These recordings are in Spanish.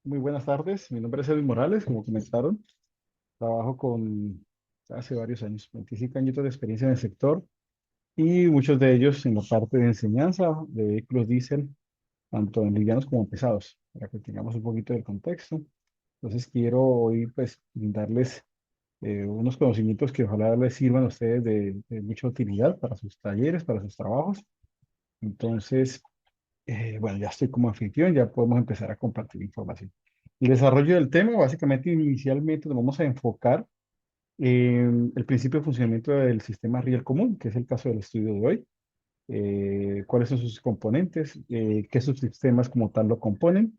Muy buenas tardes, mi nombre es Edwin Morales, como comentaron, trabajo con hace varios años, 25 años de experiencia en el sector y muchos de ellos en la parte de enseñanza de vehículos diésel, tanto en livianos como pesados, para que tengamos un poquito del contexto. Entonces quiero hoy pues brindarles unos conocimientos que ojalá les sirvan a ustedes de mucha utilidad para sus talleres, para sus trabajos. Entonces, bueno, ya estoy como anfitrión, ya podemos empezar a compartir información. El desarrollo del tema, básicamente, inicialmente nos vamos a enfocar en el principio de funcionamiento del sistema riel común, que es el caso del estudio de hoy. Cuáles son sus componentes, qué subsistemas como tal lo componen.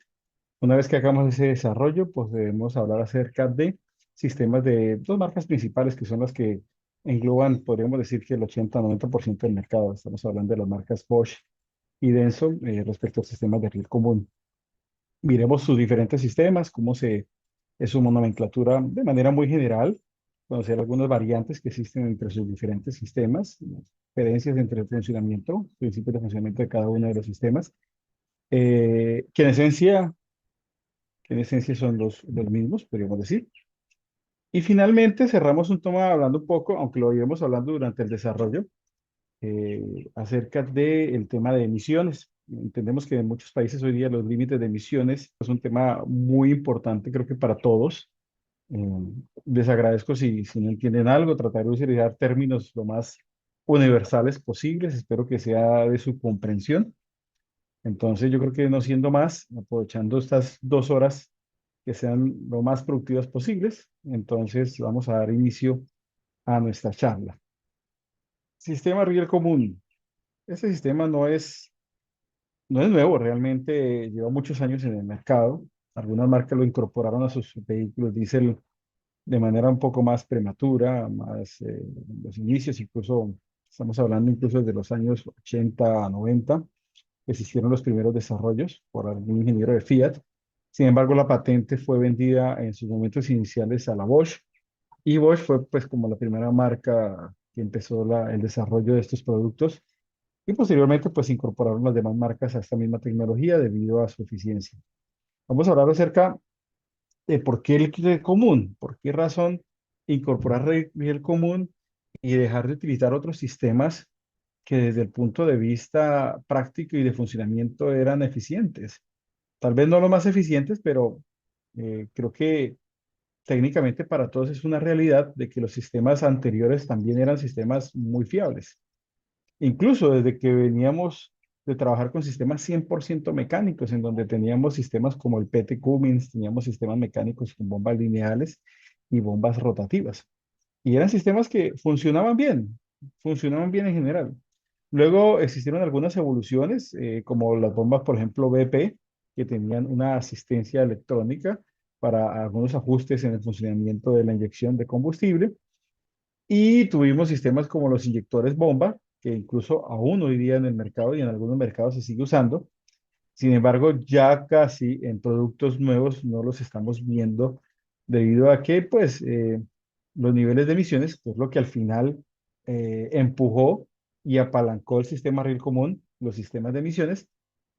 Una vez que hagamos ese desarrollo, pues debemos hablar acerca de sistemas de dos marcas principales que son las que engloban, podríamos decir que el 80-90% del mercado. Estamos hablando de las marcas Bosch y Denso respecto al sistema de riel común. Miremos sus diferentes sistemas, es su nomenclatura de manera muy general, conocer algunas variantes que existen entre sus diferentes sistemas, diferencias entre el funcionamiento, principios de funcionamiento de cada uno de los sistemas, que en esencia son los mismos, podríamos decir. Y finalmente cerramos un tema hablando un poco, aunque lo íbamos hablando durante el desarrollo, acerca del tema de emisiones. Entendemos que en muchos países hoy día los límites de emisiones es un tema muy importante, creo que para todos. Eh, Les agradezco si no entienden algo, tratar de utilizar términos lo más universales posibles. Espero que sea de su comprensión. Entonces, yo creo que no siendo más, aprovechando estas 2 horas que sean lo más productivas posibles, entonces vamos a dar inicio a nuestra charla. Sistema Riel Común. Este sistema no es nuevo, realmente lleva muchos años en el mercado. Algunas marcas lo incorporaron a sus vehículos diésel de manera un poco más prematura, más en los inicios, incluso estamos hablando incluso desde los años 80 a 90, existieron los primeros desarrollos por algún ingeniero de Fiat. Sin embargo, la patente fue vendida en sus momentos iniciales a la Bosch y Bosch fue pues como la primera marca que empezó el desarrollo de estos productos y posteriormente pues incorporaron las demás marcas a esta misma tecnología debido a su eficiencia. Vamos a hablar acerca de por qué el riel común, por qué razón incorporar riel común y dejar de utilizar otros sistemas que desde el punto de vista práctico y de funcionamiento eran eficientes. Tal vez no los más eficientes, pero creo que técnicamente para todos es una realidad de que los sistemas anteriores también eran sistemas muy fiables. Incluso desde que veníamos de trabajar con sistemas 100% mecánicos, en donde teníamos sistemas como el PT Cummins, teníamos sistemas mecánicos con bombas lineales y bombas rotativas. Y eran sistemas que funcionaban bien en general. Luego existieron algunas evoluciones, como las bombas, por ejemplo, BP, que tenían una asistencia electrónica para algunos ajustes en el funcionamiento de la inyección de combustible. Y tuvimos sistemas como los inyectores bomba, que incluso aún hoy día en el mercado y en algunos mercados se sigue usando. Sin embargo, ya casi en productos nuevos no los estamos viendo debido a que, pues, los niveles de emisiones, que es lo que al final empujó y apalancó el sistema riel común, los sistemas de emisiones,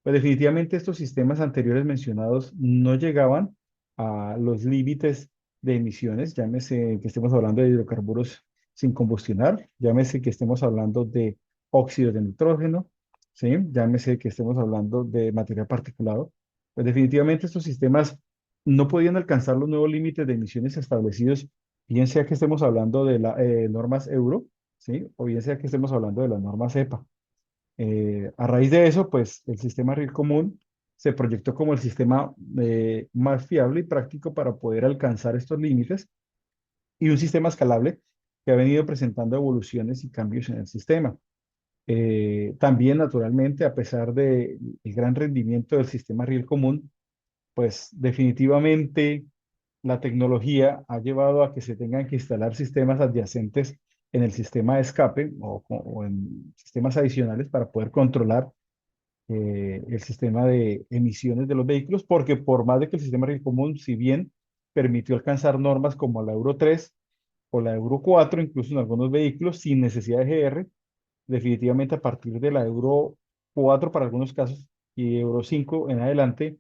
pues definitivamente estos sistemas anteriores mencionados no llegaban a los límites de emisiones, llámese que estemos hablando de hidrocarburos sin combustionar, llámese que estemos hablando de óxido de nitrógeno, ¿sí? Llámese que estemos hablando de material particulado, pues definitivamente estos sistemas no podían alcanzar los nuevos límites de emisiones establecidos, bien sea que estemos hablando de las normas Euro, ¿sí? O bien sea que estemos hablando de las normas EPA. A raíz de eso, pues el sistema RIL común se proyectó como el sistema más fiable y práctico para poder alcanzar estos límites y un sistema escalable que ha venido presentando evoluciones y cambios en el sistema. También, naturalmente, a pesar del gran rendimiento del sistema riel común, pues definitivamente la tecnología ha llevado a que se tengan que instalar sistemas adyacentes en el sistema de escape o en sistemas adicionales para poder controlar el sistema de emisiones de los vehículos, porque por más de que el sistema riel común, si bien permitió alcanzar normas como la Euro 3 o la Euro 4, incluso en algunos vehículos, sin necesidad de GR, definitivamente a partir de la Euro 4 para algunos casos y Euro 5 en adelante,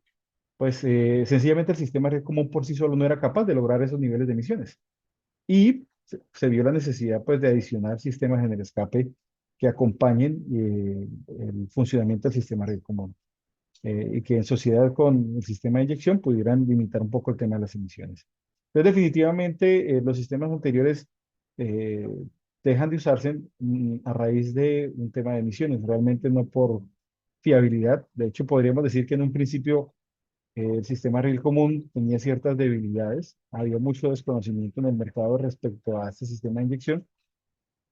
pues sencillamente el sistema red común por sí solo no era capaz de lograr esos niveles de emisiones. Y se vio la necesidad pues de adicionar sistemas en el escape que acompañen el funcionamiento del sistema red común y que en sociedad con el sistema de inyección pudieran limitar un poco el tema de las emisiones. Entonces, definitivamente, los sistemas anteriores eh, dejan de usarse a raíz de un tema de emisiones, realmente no por fiabilidad. De hecho, podríamos decir que en un principio el sistema riel común tenía ciertas debilidades, había mucho desconocimiento en el mercado respecto a este sistema de inyección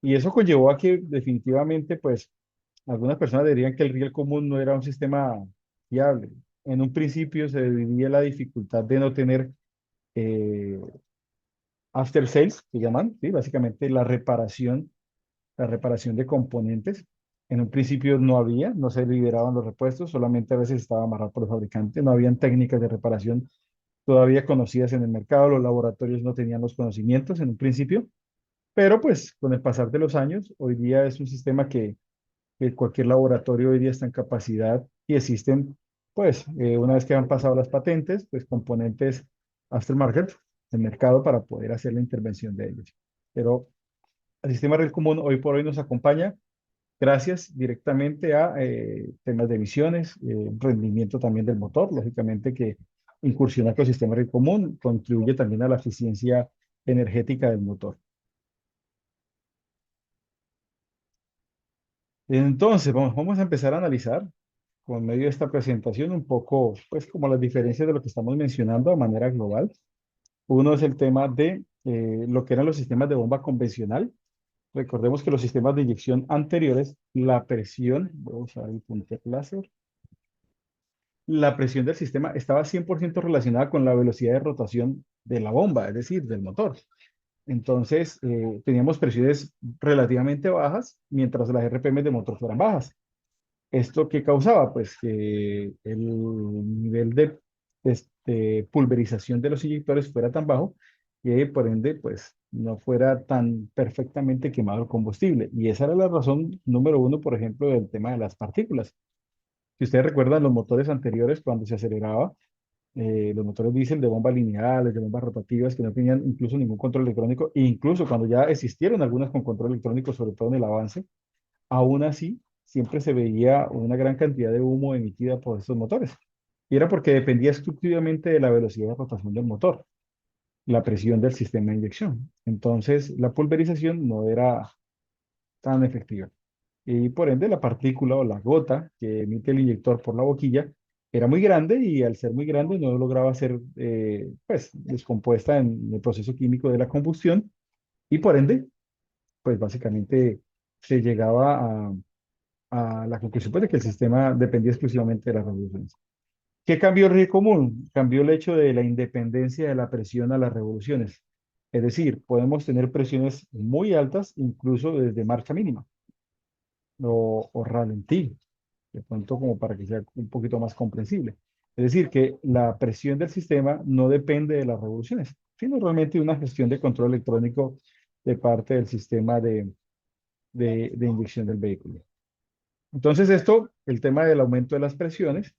y eso conllevó a que definitivamente, pues, algunas personas dirían que el riel común no era un sistema fiable. En un principio se debiría a la dificultad de no tener eh, after sales, que llaman, ¿sí? Básicamente la reparación de componentes. En un principio no había, no se liberaban los repuestos, solamente a veces estaba amarrado por el fabricante, no habían técnicas de reparación todavía conocidas en el mercado, los laboratorios no tenían los conocimientos en un principio, pero pues con el pasar de los años, hoy día es un sistema que cualquier laboratorio hoy día está en capacidad y existen, pues, una vez que han pasado las patentes, pues componentes aftermarket en mercado para poder hacer la intervención de ellos. Pero el sistema Red Común hoy por hoy nos acompaña gracias directamente a temas de emisiones, rendimiento también del motor, lógicamente que incursionar con el sistema Red Común contribuye también a la eficiencia energética del motor. Entonces, vamos a empezar a analizar con medio de esta presentación un poco, pues, como las diferencias de lo que estamos mencionando de manera global. Uno es el tema de lo que eran los sistemas de bomba convencional. Recordemos que los sistemas de inyección anteriores, la presión, voy a usar el punto láser, la presión del sistema estaba 100% relacionada con la velocidad de rotación de la bomba, es decir, del motor. Entonces, teníamos presiones relativamente bajas, mientras las RPM de motor fueran bajas. ¿Esto qué causaba? Pues que el nivel de pulverización de los inyectores fuera tan bajo que por ende pues no fuera tan perfectamente quemado el combustible. Y esa era la razón número uno, por ejemplo, del tema de las partículas. Si ustedes recuerdan los motores anteriores, cuando se aceleraba, los motores diésel de bombas lineales, de bombas rotativas, que no tenían incluso ningún control electrónico, e incluso cuando ya existieron algunas con control electrónico, sobre todo en el avance, aún así, siempre se veía una gran cantidad de humo emitida por estos motores. Y era porque dependía exclusivamente de la velocidad de rotación del motor, la presión del sistema de inyección. Entonces, la pulverización no era tan efectiva. Y por ende, la partícula o la gota que emite el inyector por la boquilla era muy grande y al ser muy grande no lograba ser pues, descompuesta en el proceso químico de la combustión y por ende, pues básicamente se llegaba a la conclusión pues, de que el sistema dependía exclusivamente de las revoluciones. ¿Qué cambió el rey común? Cambió el hecho de la independencia de la presión a las revoluciones. Es decir, podemos tener presiones muy altas incluso desde marcha mínima o ralentí, de pronto como para que sea un poquito más comprensible. Es decir, que la presión del sistema no depende de las revoluciones, sino realmente de una gestión de control electrónico de parte del sistema de inyección del vehículo. Entonces esto, el tema del aumento de las presiones,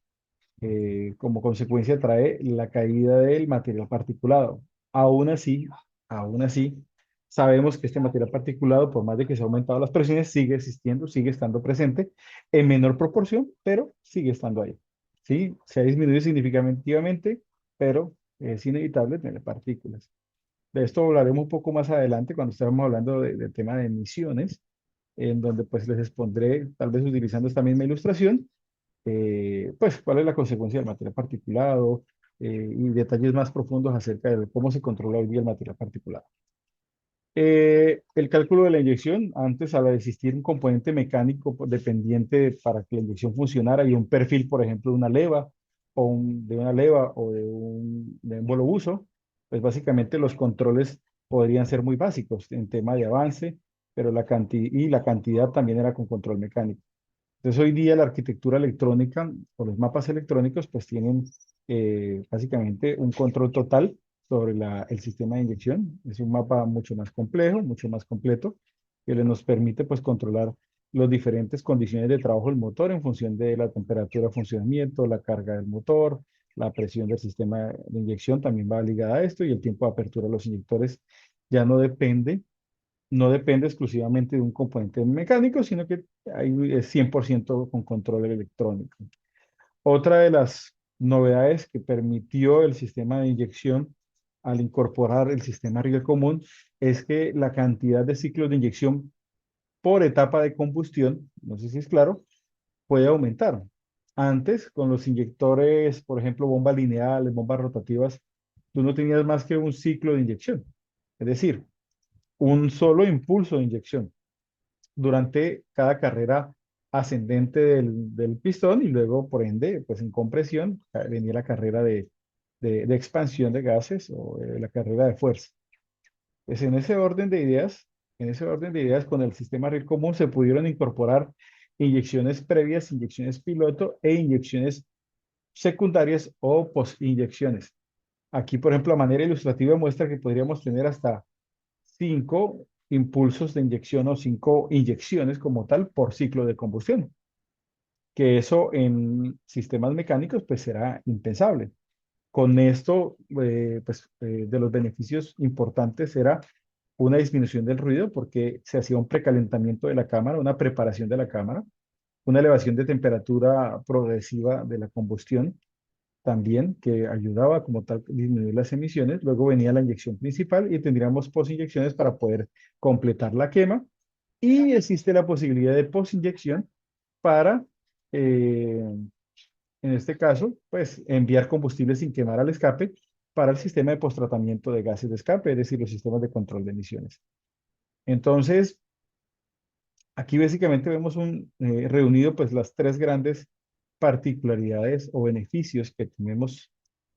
como consecuencia trae la caída del material particulado. Aún así, aún así, sabemos que este material particulado, por más de que se han aumentado las presiones, sigue existiendo, sigue estando presente en menor proporción, pero sigue estando ahí. Sí, se ha disminuido significativamente, pero es inevitable tener partículas. De esto hablaremos un poco más adelante cuando estemos hablando del tema de emisiones, en donde pues les expondré, tal vez utilizando esta misma ilustración, pues cuál es la consecuencia del material particulado y detalles más profundos acerca de cómo se controla hoy día el material particulado. El cálculo de la inyección, antes al existir un componente mecánico dependiente para que la inyección funcionara y un perfil, por ejemplo, de una leva de una leva o de un uso, pues básicamente los controles podrían ser muy básicos en tema de avance, pero la cantidad también era con control mecánico. Entonces, hoy día la arquitectura electrónica o los mapas electrónicos pues tienen básicamente un control total sobre el sistema de inyección. Es un mapa mucho más complejo, mucho más completo, que nos permite pues controlar las diferentes condiciones de trabajo del motor en función de la temperatura de funcionamiento, la carga del motor, la presión del sistema de inyección también va ligada a esto y el tiempo de apertura de los inyectores ya no depende exclusivamente de un componente mecánico, sino que ahí es 100% con control electrónico. Otra de las novedades que permitió el sistema de inyección al incorporar el sistema riel común es que la cantidad de ciclos de inyección por etapa de combustión, no sé si es claro, puede aumentar. Antes, con los inyectores, por ejemplo, bombas lineales, bombas rotativas, tú no tenías más que un ciclo de inyección, es decir, un solo impulso de inyección durante cada carrera ascendente del pistón y luego, por ende, pues en compresión venía la carrera de expansión de gases o la carrera de fuerza. Pues en ese orden de ideas, con el sistema RIL común se pudieron incorporar inyecciones previas, inyecciones piloto e inyecciones secundarias o post-inyecciones. Aquí, por ejemplo, a manera ilustrativa muestra que podríamos tener hasta 5 impulsos de inyección o 5 inyecciones como tal por ciclo de combustión, que eso en sistemas mecánicos pues será impensable. Con esto, de los beneficios importantes era una disminución del ruido porque se hacía un precalentamiento de la cámara, una preparación de la cámara, una elevación de temperatura progresiva de la combustión también que ayudaba como tal a disminuir las emisiones. Luego venía la inyección principal y tendríamos postinyecciones para poder completar la quema. Y existe la posibilidad de postinyección para, eh, en este caso, pues enviar combustible sin quemar al escape para el sistema de postratamiento de gases de escape, es decir, los sistemas de control de emisiones. Entonces, aquí básicamente vemos reunido pues las tres grandes particularidades o beneficios que tenemos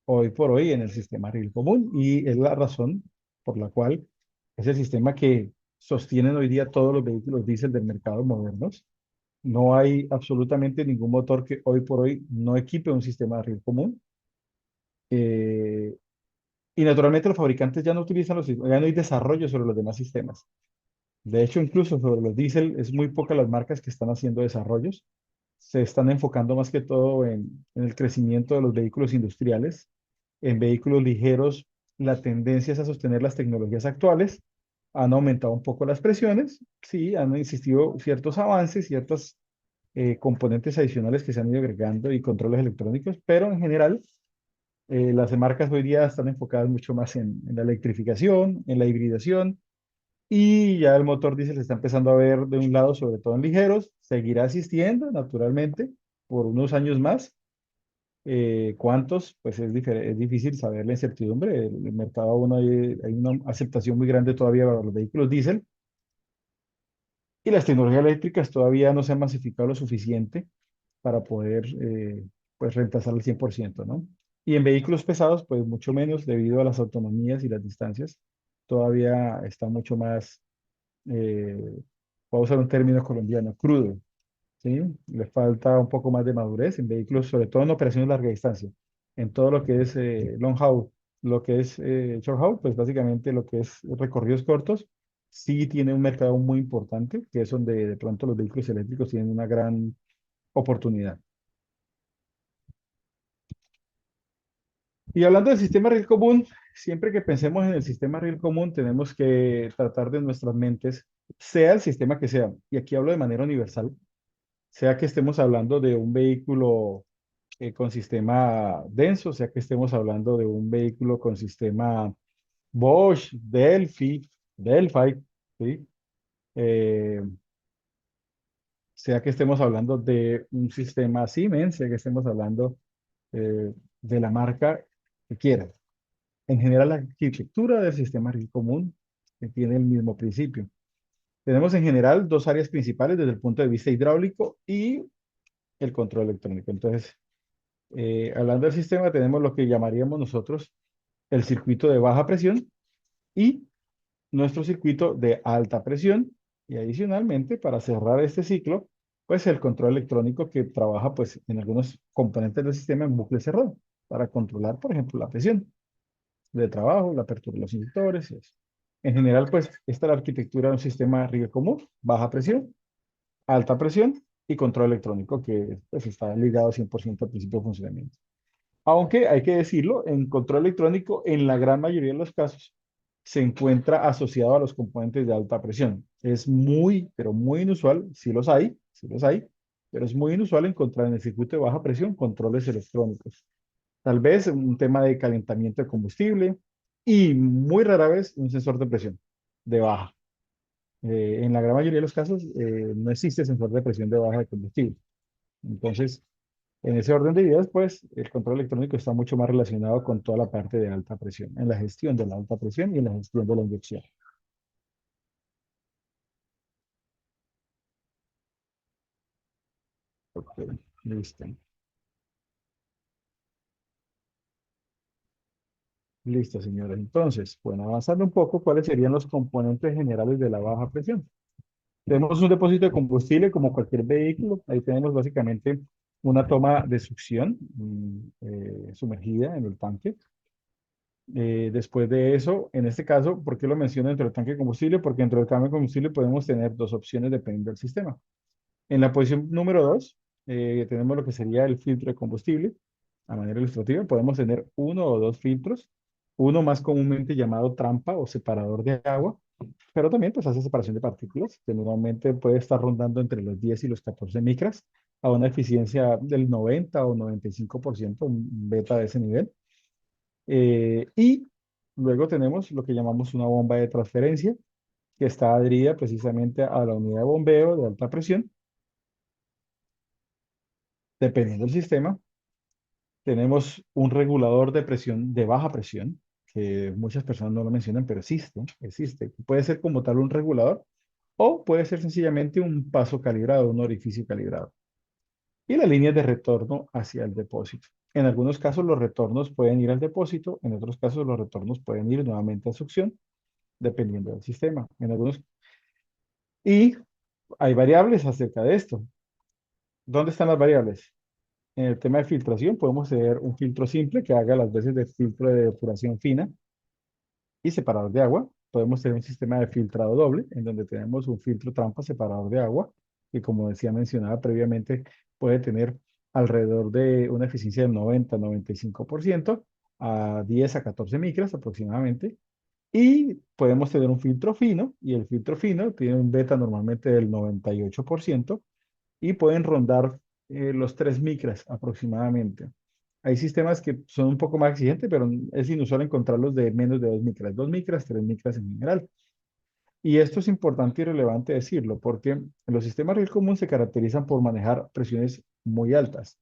hoy por hoy en el sistema riel común y es la razón por la cual es el sistema que sostienen hoy día todos los vehículos diésel del mercado modernos. No hay absolutamente ningún motor que hoy por hoy no equipe un sistema de riel común. Eh, y naturalmente los fabricantes ya no utilizan ya no hay desarrollo sobre los demás sistemas. De hecho, incluso sobre los diésel, es muy pocas las marcas que están haciendo desarrollos. Se están enfocando más que todo en el crecimiento de los vehículos industriales. En vehículos ligeros, la tendencia es a sostener las tecnologías actuales. Han aumentado un poco las presiones. Sí, han existido ciertos avances, ciertos componentes adicionales que se han ido agregando y controles electrónicos, pero en general, las marcas hoy día están enfocadas mucho más en la electrificación, en la hibridación y ya el motor diésel se está empezando a ver de un lado, sobre todo en ligeros, seguirá existiendo naturalmente por unos años más. ¿Cuántos? Pues es difícil saber la incertidumbre. El mercado aún hay una aceptación muy grande todavía para los vehículos diésel y las tecnologías eléctricas todavía no se han masificado lo suficiente para poder pues reemplazar al 100%, ¿no? Y en vehículos pesados, pues mucho menos debido a las autonomías y las distancias. Todavía está mucho más eh, voy a usar un término colombiano, crudo, ¿sí? Le falta un poco más de madurez en vehículos, sobre todo en operaciones de larga distancia. En todo lo que es long haul, lo que es short haul, pues básicamente lo que es recorridos cortos, sí tiene un mercado muy importante, que es donde de pronto los vehículos eléctricos tienen una gran oportunidad. Y hablando del sistema riel común, siempre que pensemos en el sistema riel común, tenemos que tratar de nuestras mentes, sea el sistema que sea, y aquí hablo de manera universal, sea que estemos hablando de un vehículo con sistema denso, sea que estemos hablando de un vehículo con sistema Bosch, Delphi, ¿sí? Eh, sea que estemos hablando de un sistema Siemens, sea que estemos hablando de la marca que quiera. En general, la arquitectura del sistema RIL común tiene el mismo principio. Tenemos en general dos áreas principales desde el punto de vista hidráulico y el control electrónico. Entonces, hablando del sistema, tenemos lo que llamaríamos nosotros el circuito de baja presión y nuestro circuito de alta presión. Y adicionalmente, para cerrar este ciclo, pues el control electrónico que trabaja pues en algunos componentes del sistema en bucle cerrado para controlar, por ejemplo, la presión de trabajo, la apertura de los inyectores y eso. En general, pues esta es la arquitectura de un sistema RIE común, baja presión, alta presión y control electrónico que pues, está ligado 100% al principio de funcionamiento. Aunque hay que decirlo, en control electrónico, en la gran mayoría de los casos, se encuentra asociado a los componentes de alta presión. Es muy, pero muy inusual, sí los hay, pero es muy inusual encontrar en el circuito de baja presión controles electrónicos. Tal vez un tema de calentamiento de combustible y muy rara vez un sensor de presión de baja. En la gran mayoría de los casos no existe sensor de presión de baja de combustible. Entonces, en ese orden de ideas, pues el control electrónico está mucho más relacionado con toda la parte de alta presión, en la gestión de la alta presión y en la gestión de la inyección. Ok, listo. Listo, señores. Entonces, bueno, avanzando un poco, ¿cuáles serían los componentes generales de la baja presión? Tenemos un depósito de combustible como cualquier vehículo. Ahí tenemos básicamente una toma de succión sumergida en el tanque. Después de eso, en este caso, ¿por qué lo menciono dentro del tanque de combustible? Porque dentro del tanque de combustible podemos tener dos opciones dependiendo del sistema. En la posición número 2, tenemos lo que sería el filtro de combustible. A manera ilustrativa, podemos tener uno o dos filtros, uno más comúnmente llamado trampa o separador de agua, pero también pues hace separación de partículas, que normalmente puede estar rondando entre los 10 y los 14 micras, a una eficiencia del 90 o 95%, un beta de ese nivel. Y luego tenemos lo que llamamos una bomba de transferencia, que está adherida precisamente a la unidad de bombeo de alta presión. Dependiendo del sistema, tenemos un regulador de presión de baja presión, que muchas personas no lo mencionan, pero existe, existe. Puede ser como tal un regulador o puede ser sencillamente un paso calibrado, un orificio calibrado. Y la línea de retorno hacia el depósito. En algunos casos los retornos pueden ir al depósito, en otros casos los retornos pueden ir nuevamente a succión, dependiendo del sistema. Y hay variables acerca de esto. ¿Dónde están las variables? En el tema de filtración podemos tener un filtro simple que haga las veces de filtro de depuración fina y separador de agua. Podemos tener un sistema de filtrado doble en donde tenemos un filtro trampa separador de agua que, como decía mencionada previamente, puede tener alrededor de una eficiencia del 90-95% a 10 a 14 micras aproximadamente. Y podemos tener un filtro fino y el filtro fino tiene un beta normalmente del 98% y pueden rondar los 3 micras aproximadamente. Hay sistemas que son un poco más exigentes, pero es inusual encontrarlos de menos de 2 micras, 2 micras, 3 micras en general. Y esto es importante y relevante decirlo, porque los sistemas riel común se caracterizan por manejar presiones muy altas.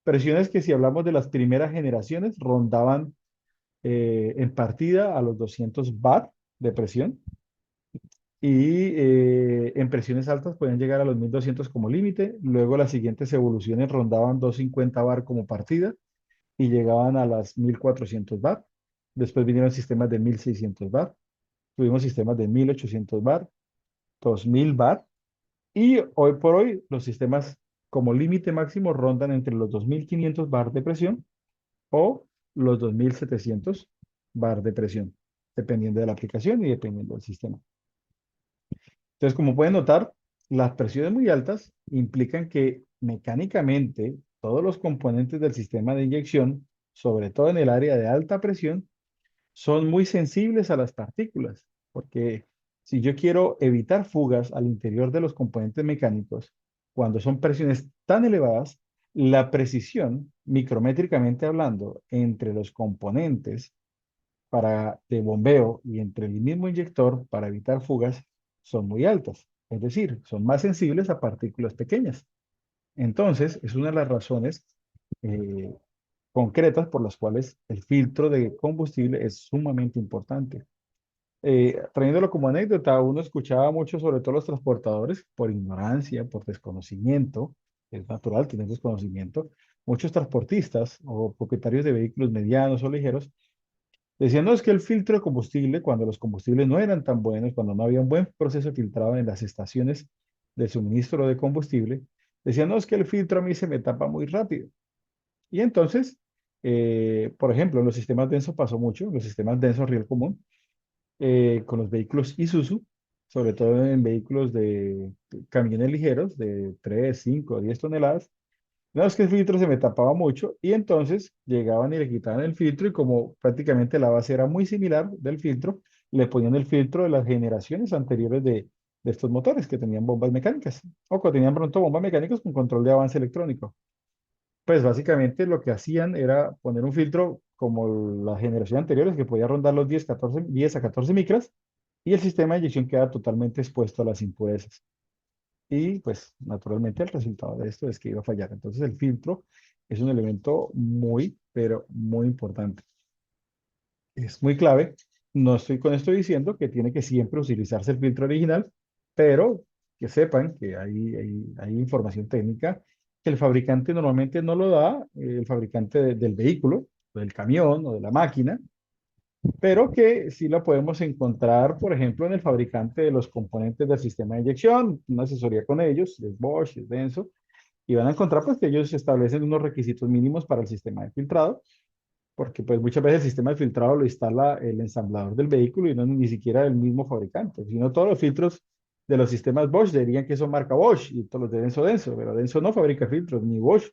Presiones que si hablamos de las primeras generaciones rondaban en partida a los 200 bar de presión y en presiones altas pueden llegar a los 1200 como límite. Luego las siguientes evoluciones rondaban 250 bar como partida y llegaban a las 1400 bar. Después vinieron sistemas de 1600 bar. Tuvimos sistemas de 1800 bar, 2000 bar. Y hoy por hoy los sistemas como límite máximo rondan entre los 2500 bar de presión o los 2700 bar de presión, dependiendo de la aplicación y dependiendo del sistema. Entonces, como pueden notar, las presiones muy altas implican que mecánicamente todos los componentes del sistema de inyección, sobre todo en el área de alta presión, son muy sensibles a las partículas, porque si yo quiero evitar fugas al interior de los componentes mecánicos, cuando son presiones tan elevadas, la precisión, micrométricamente hablando, entre los componentes de bombeo y entre el mismo inyector para evitar fugas son muy altas. Es decir, son más sensibles a partículas pequeñas. Entonces, es una de las razones eh, concretas por las cuales el filtro de combustible es sumamente importante. Trayéndolo como anécdota, uno escuchaba mucho, sobre todo los transportadores, por ignorancia, por desconocimiento, es natural tener desconocimiento, muchos transportistas o propietarios de vehículos medianos o ligeros decían, no, es que el filtro de combustible, cuando los combustibles no eran tan buenos, cuando no había un buen proceso filtrado en las estaciones de suministro de combustible, decían, no, es que el filtro a mí se me tapa muy rápido. Y entonces, por ejemplo, en los sistemas densos pasó mucho, en los sistemas densos riel común, con los vehículos Isuzu, sobre todo en vehículos de camiones ligeros de 3 5 10 toneladas, No, es que el filtro se me tapaba mucho y entonces llegaban y le quitaban el filtro y como prácticamente la base era muy similar del filtro, le ponían el filtro de las generaciones anteriores de estos motores que tenían bombas mecánicas o que tenían pronto bombas mecánicas con control de avance electrónico. Pues básicamente lo que hacían era poner un filtro como las generaciones anteriores que podía rondar los 10 a 14 micras y el sistema de eyección queda totalmente expuesto a las impurezas. Y pues naturalmente el resultado de esto es que iba a fallar. Entonces el filtro es un elemento muy, pero muy importante. Es muy clave. No estoy con esto diciendo que tiene que siempre utilizarse el filtro original, pero que sepan que hay información técnica que el fabricante normalmente no lo da, el fabricante del vehículo, o del camión o de la máquina, pero que sí la podemos encontrar, por ejemplo, en el fabricante de los componentes del sistema de inyección, una asesoría con ellos, es Bosch, es Denso, y van a encontrar pues que ellos establecen unos requisitos mínimos para el sistema de filtrado, porque pues muchas veces el sistema de filtrado lo instala el ensamblador del vehículo y no ni siquiera el mismo fabricante, sino todos los filtros de los sistemas Bosch dirían que son marca Bosch y todos los de Denso Denso, pero Denso no fabrica filtros, ni Bosch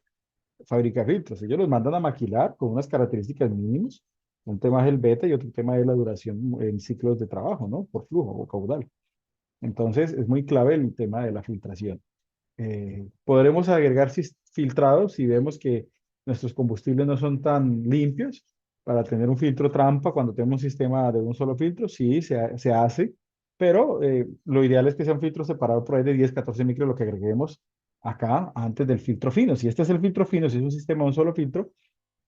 fabrica filtros. Ellos los mandan a maquilar con unas características mínimas. Un tema es el beta y otro tema es la duración en ciclos de trabajo, ¿no? Por flujo o caudal. Entonces, es muy clave el tema de la filtración. Podremos agregar filtrados si vemos que nuestros combustibles no son tan limpios para tener un filtro trampa cuando tenemos un sistema de un solo filtro. Sí, se hace, pero lo ideal es que sea un filtro separado por ahí de 10 14 micros lo que agreguemos acá antes del filtro fino. Si este es el filtro fino, si es un sistema de un solo filtro,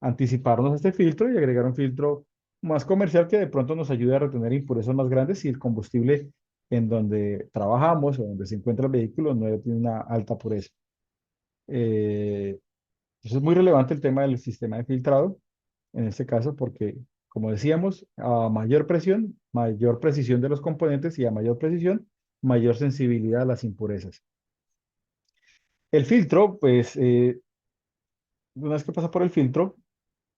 anticiparnos a este filtro y agregar un filtro más comercial que de pronto nos ayude a retener impurezas más grandes si el combustible en donde trabajamos o donde se encuentra el vehículo no tiene una alta pureza. Eh, Eso es muy relevante el tema del sistema de filtrado, en este caso, porque, como decíamos, a mayor presión, mayor precisión de los componentes y a mayor precisión, mayor sensibilidad a las impurezas. El filtro, pues, una vez que pasa por el filtro,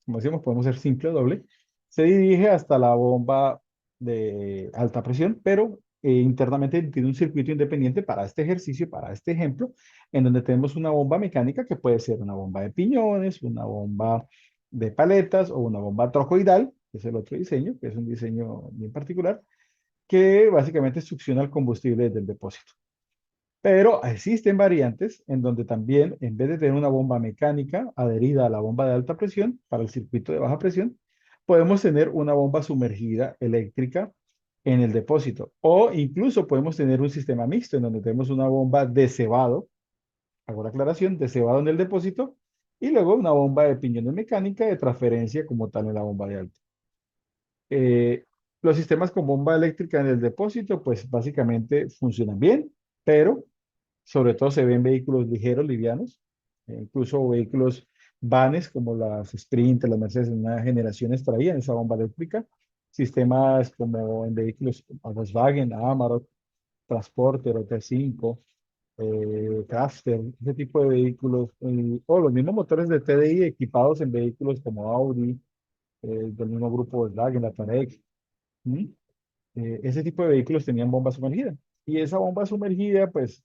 como decíamos, podemos ser simple o doble, se dirige hasta la bomba de alta presión, pero internamente tiene un circuito independiente para este ejercicio, para este ejemplo, en donde tenemos una bomba mecánica que puede ser una bomba de piñones, una bomba de paletas o una bomba trocoidal, que es el otro diseño, que es un diseño bien particular, que básicamente succiona el combustible desde el depósito. Pero existen variantes en donde también, en vez de tener una bomba mecánica adherida a la bomba de alta presión para el circuito de baja presión, podemos tener una bomba sumergida eléctrica en el depósito. O incluso podemos tener un sistema mixto en donde tenemos una bomba de cebado, hago la aclaración, de cebado en el depósito, y luego una bomba de piñones mecánica de transferencia como tal en la bomba de alta. Eh, los sistemas con bomba eléctrica en el depósito, pues básicamente funcionan bien, pero sobre todo se ven vehículos ligeros, livianos, incluso vehículos vanes como las Sprint, las Mercedes en una generación traían esa bomba eléctrica. Sistemas como en vehículos Volkswagen, Amarok, Transporter, OT5, Crafter, ese tipo de vehículos, o los mismos motores de TDI equipados en vehículos como Audi, del mismo grupo Volkswagen, la Touareg. ¿Mm? Ese tipo de vehículos tenían bomba sumergida. Y esa bomba sumergida, pues,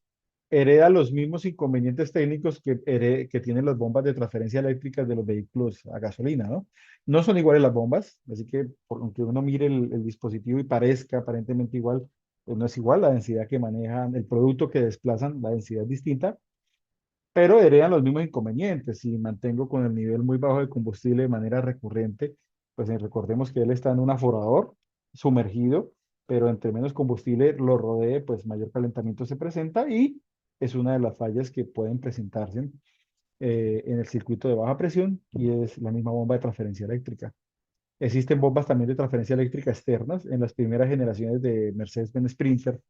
hereda los mismos inconvenientes técnicos que tienen las bombas de transferencia eléctricas de los vehículos a gasolina, ¿no? No son iguales las bombas, así que aunque uno mire el dispositivo y parezca aparentemente igual, pues no es igual la densidad que manejan, el producto que desplazan, la densidad es distinta, pero heredan los mismos inconvenientes. Si mantengo con el nivel muy bajo de combustible de manera recurrente, pues recordemos que él está en un aforador sumergido, pero entre menos combustible lo rodee, pues mayor calentamiento se presenta y es una de las fallas que pueden presentarse en el circuito de baja presión y es la misma bomba de transferencia eléctrica. Existen bombas también de transferencia eléctrica externas. En las primeras generaciones de Mercedes-Benz Sprinter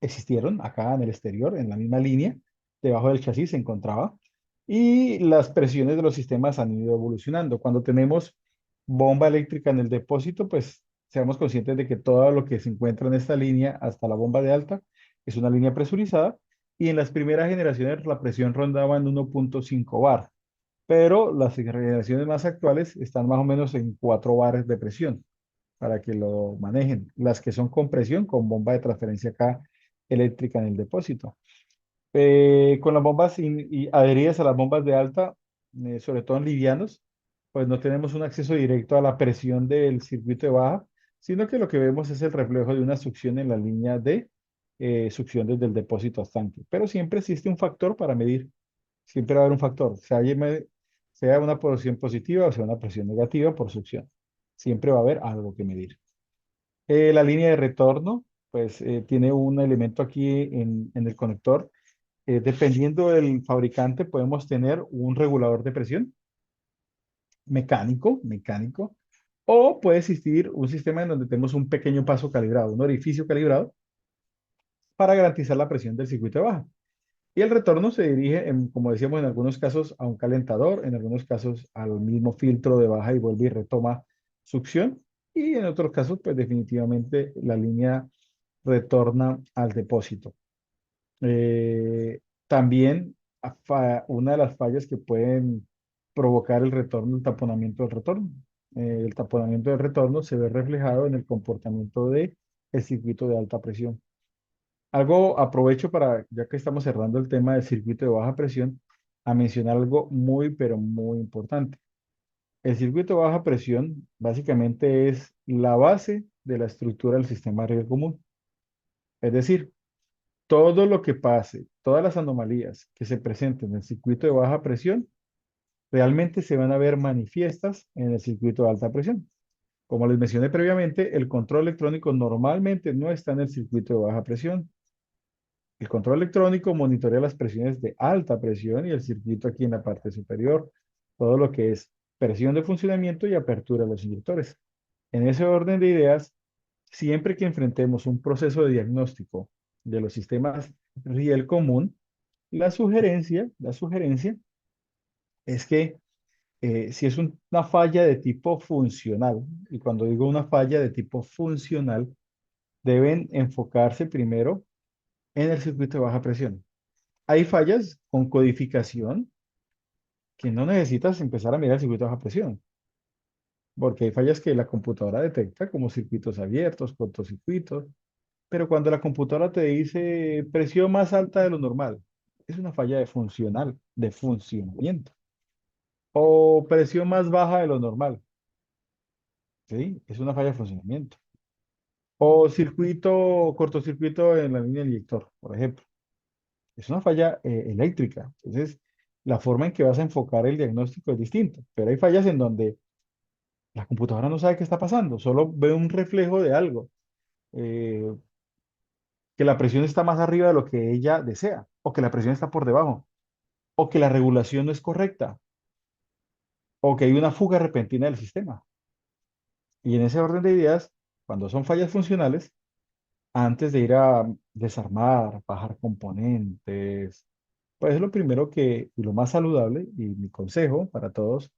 existieron acá en el exterior, en la misma línea, debajo del chasis se encontraba, y las presiones de los sistemas han ido evolucionando. Cuando tenemos bomba eléctrica en el depósito, pues seamos conscientes de que todo lo que se encuentra en esta línea hasta la bomba de alta es una línea presurizada, y en las primeras generaciones la presión rondaba en 1.5 bar, pero las generaciones más actuales están más o menos en 4 bares de presión para que lo manejen. Las que son con presión, con bomba de transferencia acá eléctrica en el depósito. Con las bombas y adheridas a las bombas de alta, sobre todo en livianos, pues no tenemos un acceso directo a la presión del circuito de baja, sino que lo que vemos es el reflejo de una succión en la línea de succión desde el depósito hasta tanque. Pero siempre existe un factor para medir, siempre va a haber un factor, sea una presión positiva o sea una presión negativa por succión. Siempre va a haber algo que medir. La línea de retorno, pues tiene un elemento aquí en el conector. Dependiendo del fabricante, podemos tener un regulador de presión mecánico, o puede existir un sistema en donde tenemos un pequeño paso calibrado, un orificio calibrado para garantizar la presión del circuito de baja. Y el retorno se dirige, como decíamos, en algunos casos a un calentador, en algunos casos al mismo filtro de baja y vuelve y retoma succión. Y en otros casos, pues definitivamente la línea retorna al depósito. Eh, También una de las fallas que pueden provocar el retorno, el taponamiento del retorno. El taponamiento del retorno se ve reflejado en el comportamiento de el circuito de alta presión. Algo aprovecho para, ya que estamos cerrando el tema del circuito de baja presión, a mencionar algo muy, pero muy importante. El circuito de baja presión básicamente es la base de la estructura del sistema de riego común. Es decir, todo lo que pase, todas las anomalías que se presenten en el circuito de baja presión, realmente se van a ver manifiestas en el circuito de alta presión. Como les mencioné previamente, el control electrónico normalmente no está en el circuito de baja presión. El control electrónico monitorea las presiones de alta presión y el circuito aquí en la parte superior, todo lo que es presión de funcionamiento y apertura de los inyectores. En ese orden de ideas, siempre que enfrentemos un proceso de diagnóstico de los sistemas riel común, la sugerencia es que si es una falla de tipo funcional, y cuando digo una falla de tipo funcional, deben enfocarse primero en el circuito de baja presión. Hay fallas con codificación que no necesitas empezar a mirar el circuito de baja presión, porque hay fallas que la computadora detecta como circuitos abiertos, cortocircuitos, pero cuando la computadora te dice presión más alta de lo normal, es una falla de funcional, de funcionamiento. O presión más baja de lo normal, ¿sí? Es una falla de funcionamiento. O cortocircuito en la línea del inyector, por ejemplo. Es una falla eléctrica. Entonces, la forma en que vas a enfocar el diagnóstico es distinta. Pero hay fallas en donde la computadora no sabe qué está pasando, solo ve un reflejo de algo, eh, que la presión está más arriba de lo que ella desea, o que la presión está por debajo, o que la regulación no es correcta, o que hay una fuga repentina del sistema. Y en ese orden de ideas, cuando son fallas funcionales, antes de ir a desarmar, bajar componentes, pues lo primero y lo más saludable, y mi consejo para todos,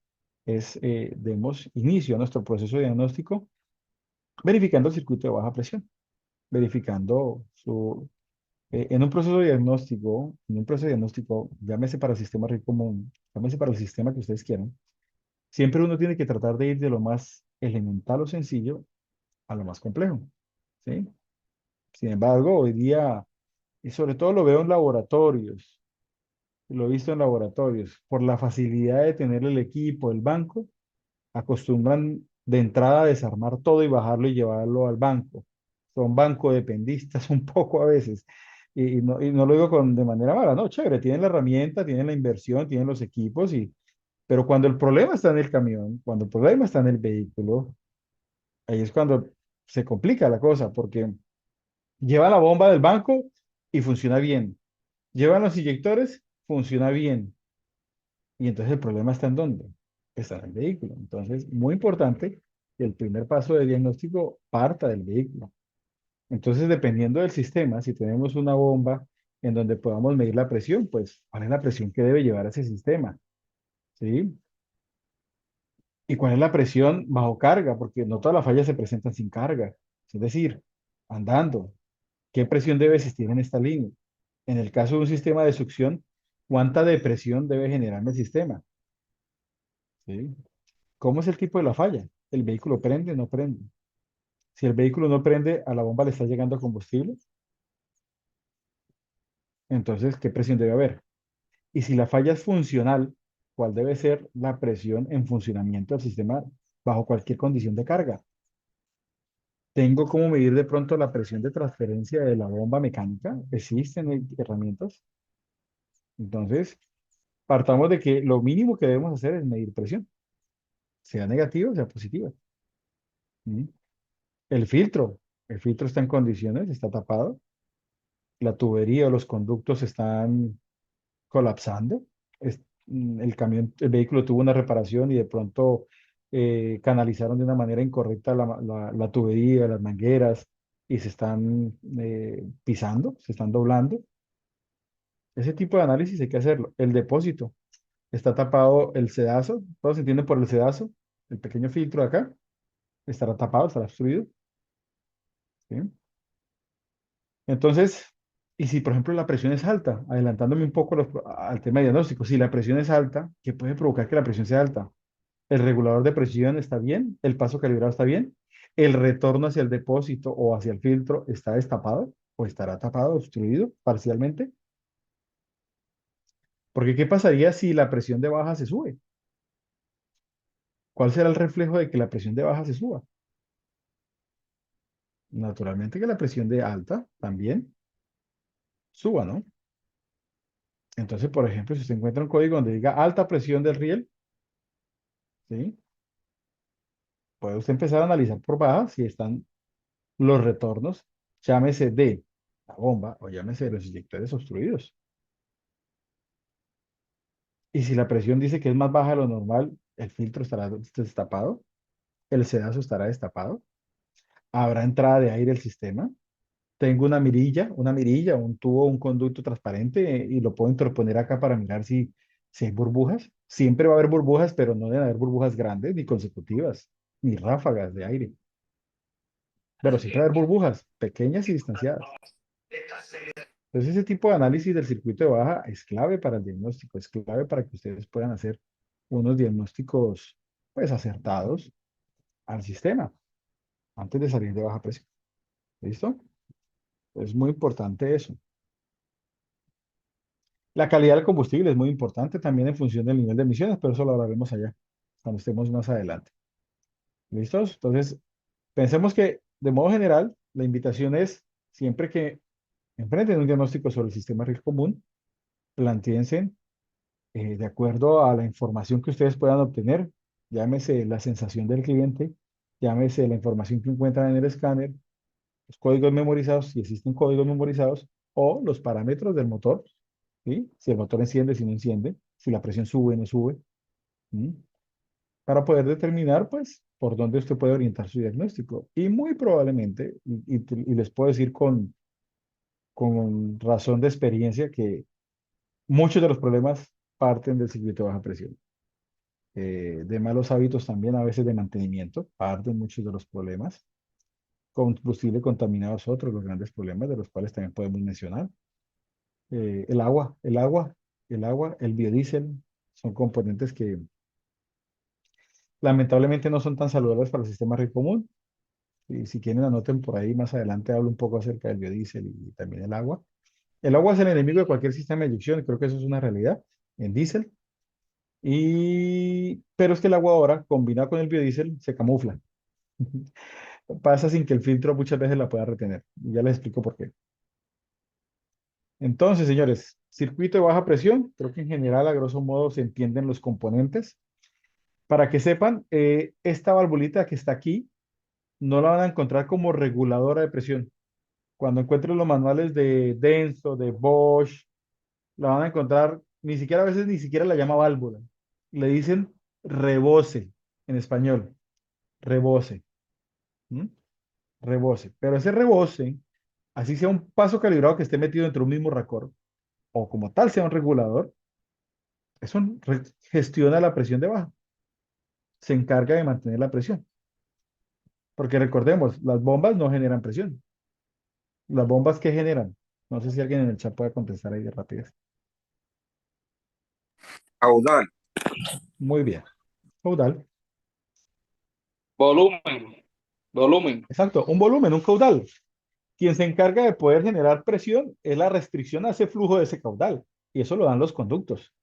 es demos inicio a nuestro proceso de diagnóstico verificando el circuito de baja presión, verificando en un proceso de diagnóstico, llámese para el sistema RIC común, llámese para el sistema que ustedes quieran, siempre uno tiene que tratar de ir de lo más elemental o sencillo a lo más complejo, ¿sí? Sin embargo, hoy día, y sobre todo lo veo en laboratorios, lo he visto en laboratorios, por la facilidad de tener el equipo, el banco, acostumbran de entrada a desarmar todo y bajarlo y llevarlo al banco. Son banco dependistas un poco a veces. Y no lo digo de manera mala, no, chévere, tienen la herramienta, tienen la inversión, tienen los equipos, pero cuando el problema está en el camión, cuando el problema está en el vehículo, ahí es cuando se complica la cosa, porque lleva la bomba del banco y funciona bien. Llevan los inyectores, funciona bien. Y entonces el problema está en dónde? Está en el vehículo. Entonces, muy importante que el primer paso de diagnóstico parta del vehículo. Entonces, dependiendo del sistema, si tenemos una bomba en donde podamos medir la presión, pues, ¿cuál es la presión que debe llevar ese sistema? ¿Sí? ¿Y cuál es la presión bajo carga? Porque no todas las fallas se presentan sin carga. Es decir, andando. ¿Qué presión debe existir en esta línea? En el caso de un sistema de succión, ¿cuánta depresión debe generar el sistema? ¿Sí? ¿Cómo es el tipo de la falla? ¿El vehículo prende o no prende? Si el vehículo no prende, ¿a la bomba le está llegando combustible? Entonces, ¿qué presión debe haber? Y si la falla es funcional, ¿cuál debe ser la presión en funcionamiento del sistema bajo cualquier condición de carga? Tengo cómo medir de pronto la presión de transferencia de la bomba mecánica. Existen herramientas. Entonces, partamos de que lo mínimo que debemos hacer es medir presión, sea negativa o sea positiva. ¿Mm? El filtro, el filtro está en condiciones, está tapado. La tubería o los conductos están colapsando. El camión, el vehículo tuvo una reparación y de pronto canalizaron de una manera incorrecta la tubería, las mangueras y se están pisando, se están doblando. Ese tipo de análisis hay que hacerlo. El depósito, está tapado el sedazo, todos entienden por el sedazo, el pequeño filtro de acá, estará tapado, estará obstruido. ¿Sí? Entonces, y si por ejemplo la presión es alta, adelantándome un poco al tema diagnóstico, si la presión es alta, ¿qué puede provocar que la presión sea alta? ¿El regulador de presión está bien? ¿El paso calibrado está bien? ¿El retorno hacia el depósito o hacia el filtro está destapado o estará tapado, obstruido parcialmente? Porque ¿qué pasaría si la presión de baja se sube? ¿Cuál será el reflejo de que la presión de baja se suba? Naturalmente que la presión de alta también suba, ¿no? Entonces, por ejemplo, si usted encuentra un código donde diga alta presión del riel, ¿sí? Puede usted empezar a analizar por baja si están los retornos, llámese de la bomba o llámese de los inyectores obstruidos. Y si la presión dice que es más baja de lo normal, el filtro estará destapado, el sedazo estará destapado, habrá entrada de aire al sistema. Tengo una mirilla, un tubo, un conducto transparente y lo puedo interponer acá para mirar si hay burbujas. Siempre va a haber burbujas, pero no deben haber burbujas grandes ni consecutivas, ni ráfagas de aire. Pero siempre va a haber burbujas pequeñas y distanciadas. Entonces, ese tipo de análisis del circuito de baja es clave para el diagnóstico, es clave para que ustedes puedan hacer unos diagnósticos, pues, acertados al sistema antes de salir de baja presión. ¿Listo? Es muy importante eso. La calidad del combustible es muy importante también en función del nivel de emisiones, pero eso lo hablaremos allá, cuando estemos más adelante. ¿Listos? Entonces, pensemos que, de modo general, la invitación es, siempre que enfrenten un diagnóstico sobre el sistema RIL común, plantéense de acuerdo a la información que ustedes puedan obtener, llámese la sensación del cliente, llámese la información que encuentran en el escáner, los códigos memorizados, si existen códigos memorizados, o los parámetros del motor, ¿sí? Si el motor enciende, si no enciende, si la presión sube, no sube, ¿sí? Para poder determinar, pues, por dónde usted puede orientar su diagnóstico. Y muy probablemente, y les puedo decir con razón de experiencia, que muchos de los problemas parten del circuito de baja presión. De malos hábitos también, a veces de mantenimiento, parten muchos de los problemas. Combustible contaminado es otro de los grandes problemas, de los cuales también podemos mencionar. El agua, el biodiesel, son componentes que lamentablemente no son tan saludables para el sistema red común. Y si quieren, anoten por ahí, más adelante hablo un poco acerca del biodiesel y también el agua. El agua es el enemigo de cualquier sistema de eyección, y creo que eso es una realidad en diésel. Pero es que el agua ahora, combinado con el biodiesel, se camufla. Pasa sin que el filtro muchas veces la pueda retener. Y ya les explico por qué. Entonces, señores, circuito de baja presión, creo que en general, a grosso modo, se entienden los componentes. Para que sepan, esta valvulita que está aquí, no la van a encontrar como reguladora de presión. Cuando encuentren los manuales de Denso, de Bosch, la van a encontrar, ni siquiera a veces ni siquiera la llama válvula. Le dicen rebose en español, rebose, ¿m? Rebose. Pero ese rebose, así sea un paso calibrado que esté metido dentro de un mismo racor, o como tal sea un regulador, eso gestiona la presión de baja, se encarga de mantener la presión. Porque recordemos, las bombas no generan presión. ¿Las bombas qué generan? No sé si alguien en el chat puede contestar ahí de rapidez. Caudal, Muy bien. Caudal. volumen, volumen. Exacto, un volumen, un caudal. Quien se encarga de poder generar presión es la restricción a ese flujo de ese caudal. Y eso lo dan los conductos,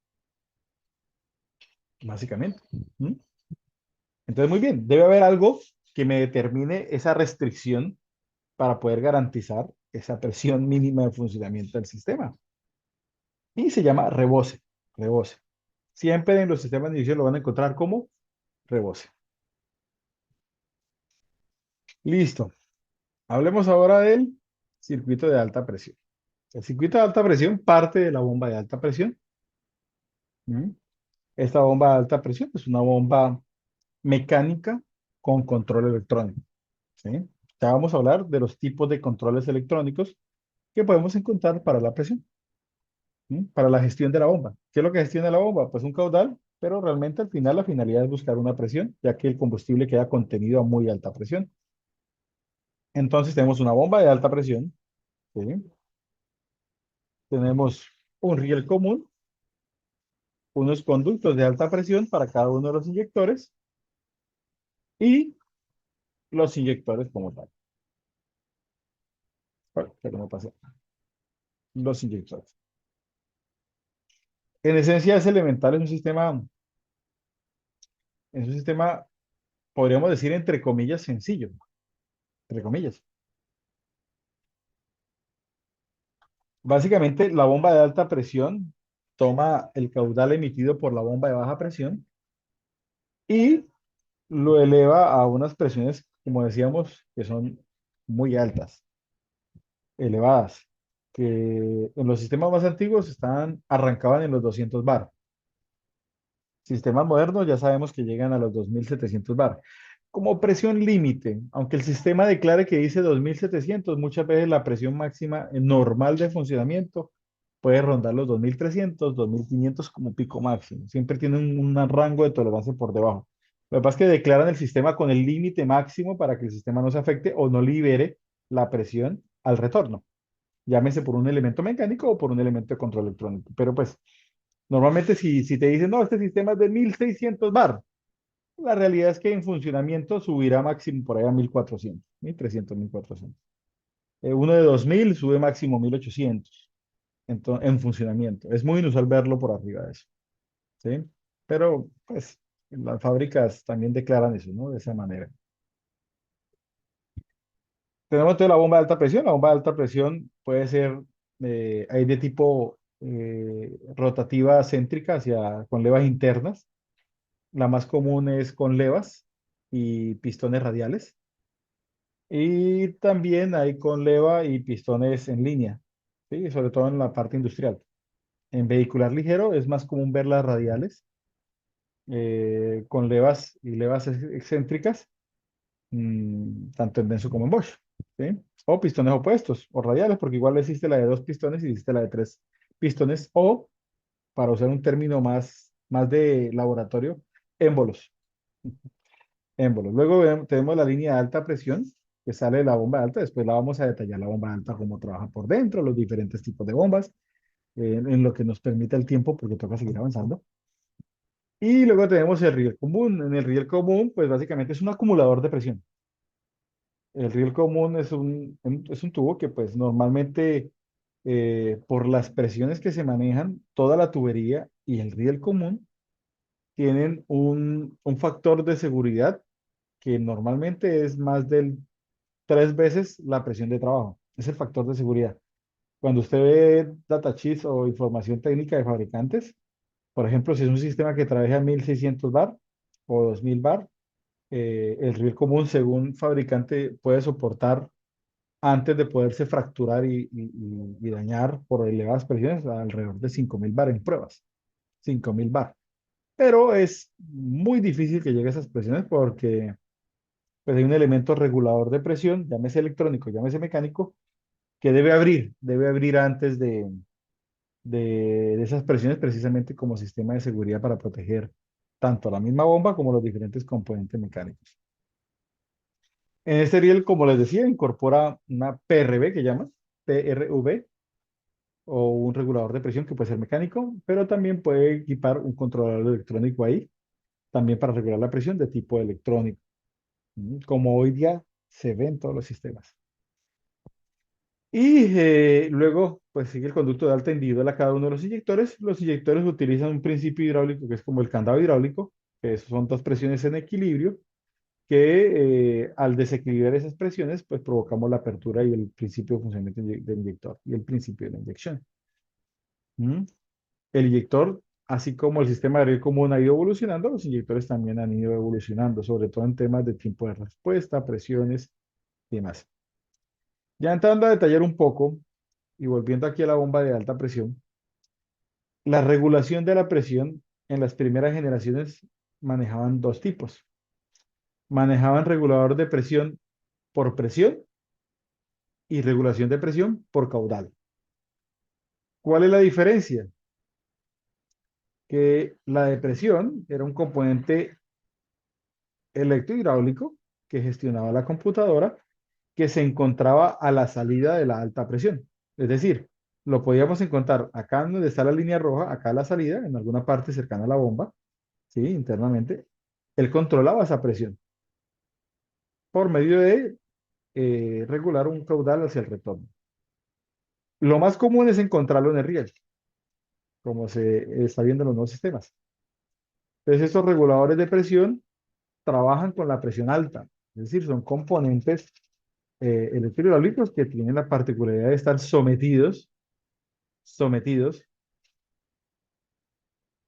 básicamente. ¿Mm? Entonces, muy bien, debe haber algo que me determine esa restricción para poder garantizar esa presión mínima de funcionamiento del sistema. Y se llama rebose. Rebose. Siempre en los sistemas de inicio lo van a encontrar como rebose. Listo. Hablemos ahora del circuito de alta presión. El circuito de alta presión parte de la bomba de alta presión. ¿Mm? Esta bomba de alta presión es una bomba mecánica con control electrónico. ¿Sí? Ya vamos a hablar de los tipos de controles electrónicos que podemos encontrar para la presión, ¿sí? Para la gestión de la bomba. ¿Qué es lo que gestiona la bomba? Pues un caudal, pero realmente al final la finalidad es buscar una presión, ya que el combustible queda contenido a muy alta presión. Entonces tenemos una bomba de alta presión, ¿sí? Tenemos un riel común, unos conductos de alta presión para cada uno de los inyectores y los inyectores como tal. Bueno, que no me pase. Los inyectores. En esencia es elemental, es un sistema, podríamos decir, entre comillas, sencillo, entre comillas. Básicamente, la bomba de alta presión toma el caudal emitido por la bomba de baja presión y lo eleva a unas presiones, como decíamos, que son muy altas, elevadas, que en los sistemas más antiguos arrancaban en los 200 bar. Sistemas modernos ya sabemos que llegan a los 2700 bar. Como presión límite, aunque el sistema declare que dice 2700, muchas veces la presión máxima normal de funcionamiento puede rondar los 2300, 2500 como pico máximo. Siempre tiene un rango de tolerancia por debajo. Lo que pasa es que declaran el sistema con el límite máximo para que el sistema no se afecte o no libere la presión al retorno. Llámese por un elemento mecánico o por un elemento de control electrónico. Pero pues normalmente si te dicen, no, este sistema es de 1600 bar, la realidad es que en funcionamiento subirá máximo por ahí a 1400, 1300, 1400. Uno de 2000 sube máximo 1800 en funcionamiento. Es muy inusual verlo por arriba de eso, ¿sí? Pero pues las fábricas también declaran eso, ¿no? De esa manera. Tenemos entonces la bomba de alta presión. La bomba de alta presión puede ser, hay de tipo rotativa céntrica con levas internas. La más común es con levas y pistones radiales. Y también hay con leva y pistones en línea, ¿sí? Sobre todo en la parte industrial. En vehicular ligero es más común ver las radiales con levas y levas excéntricas, tanto en Denso como en Bosch, ¿sí? O pistones opuestos o radiales, porque igual existe la de dos pistones y existe la de tres pistones, o, para usar un término más de laboratorio, émbolos. Émbolos. Luego tenemos la línea de alta presión que sale de la bomba alta. Después la vamos a detallar la bomba alta, cómo trabaja por dentro, los diferentes tipos de bombas, en lo que nos permite el tiempo, porque toca seguir avanzando. Y luego tenemos el riel común. En el riel común, pues básicamente es un acumulador de presión. El riel común es un tubo que pues normalmente por las presiones que se manejan, toda la tubería y el riel común tienen un factor de seguridad que normalmente es más del 3 veces la presión de trabajo. Es el factor de seguridad. Cuando usted ve datasheets o información técnica de fabricantes, por ejemplo, si es un sistema que trabaja a 1600 bar o 2000 bar, el riel común, según fabricante, puede soportar antes de poderse fracturar y dañar por elevadas presiones alrededor de 5000 bar en pruebas. 5000 bar. Pero es muy difícil que llegue a esas presiones porque pues hay un elemento regulador de presión, llámese electrónico, llámese mecánico, que debe abrir antes de esas presiones precisamente como sistema de seguridad para proteger tanto la misma bomba como los diferentes componentes mecánicos. En este riel, como les decía, incorpora una PRV que llama PRV o un regulador de presión que puede ser mecánico, pero también puede equipar un controlador electrónico ahí, también para regular la presión de tipo electrónico, como hoy día se ve en todos los sistemas. Y luego, pues sigue el conducto de alta individual a cada uno de los inyectores. Los inyectores utilizan un principio hidráulico que es como el candado hidráulico, que son dos presiones en equilibrio, que al desequilibrar esas presiones, pues provocamos la apertura y el principio de funcionamiento del inyector y el principio de la inyección. ¿Mm? El inyector, así como el sistema de riego común ha ido evolucionando, los inyectores también han ido evolucionando, sobre todo en temas de tiempo de respuesta, presiones y demás. Ya entrando a detallar un poco y volviendo aquí a la bomba de alta presión, la regulación de la presión en las primeras generaciones manejaban dos tipos. Manejaban regulador de presión por presión y regulación de presión por caudal. ¿Cuál es la diferencia? Que la de presión era un componente electrohidráulico que gestionaba la computadora que se encontraba a la salida de la alta presión. Es decir, lo podíamos encontrar acá donde está la línea roja, acá a la salida, en alguna parte cercana a la bomba, ¿sí? Internamente. Él controlaba esa presión por medio de regular un caudal hacia el retorno. Lo más común es encontrarlo en el riel, como se está viendo en los nuevos sistemas. Entonces, estos reguladores de presión trabajan con la presión alta, es decir, son componentes electrohidráulicos que tienen la particularidad de estar sometidos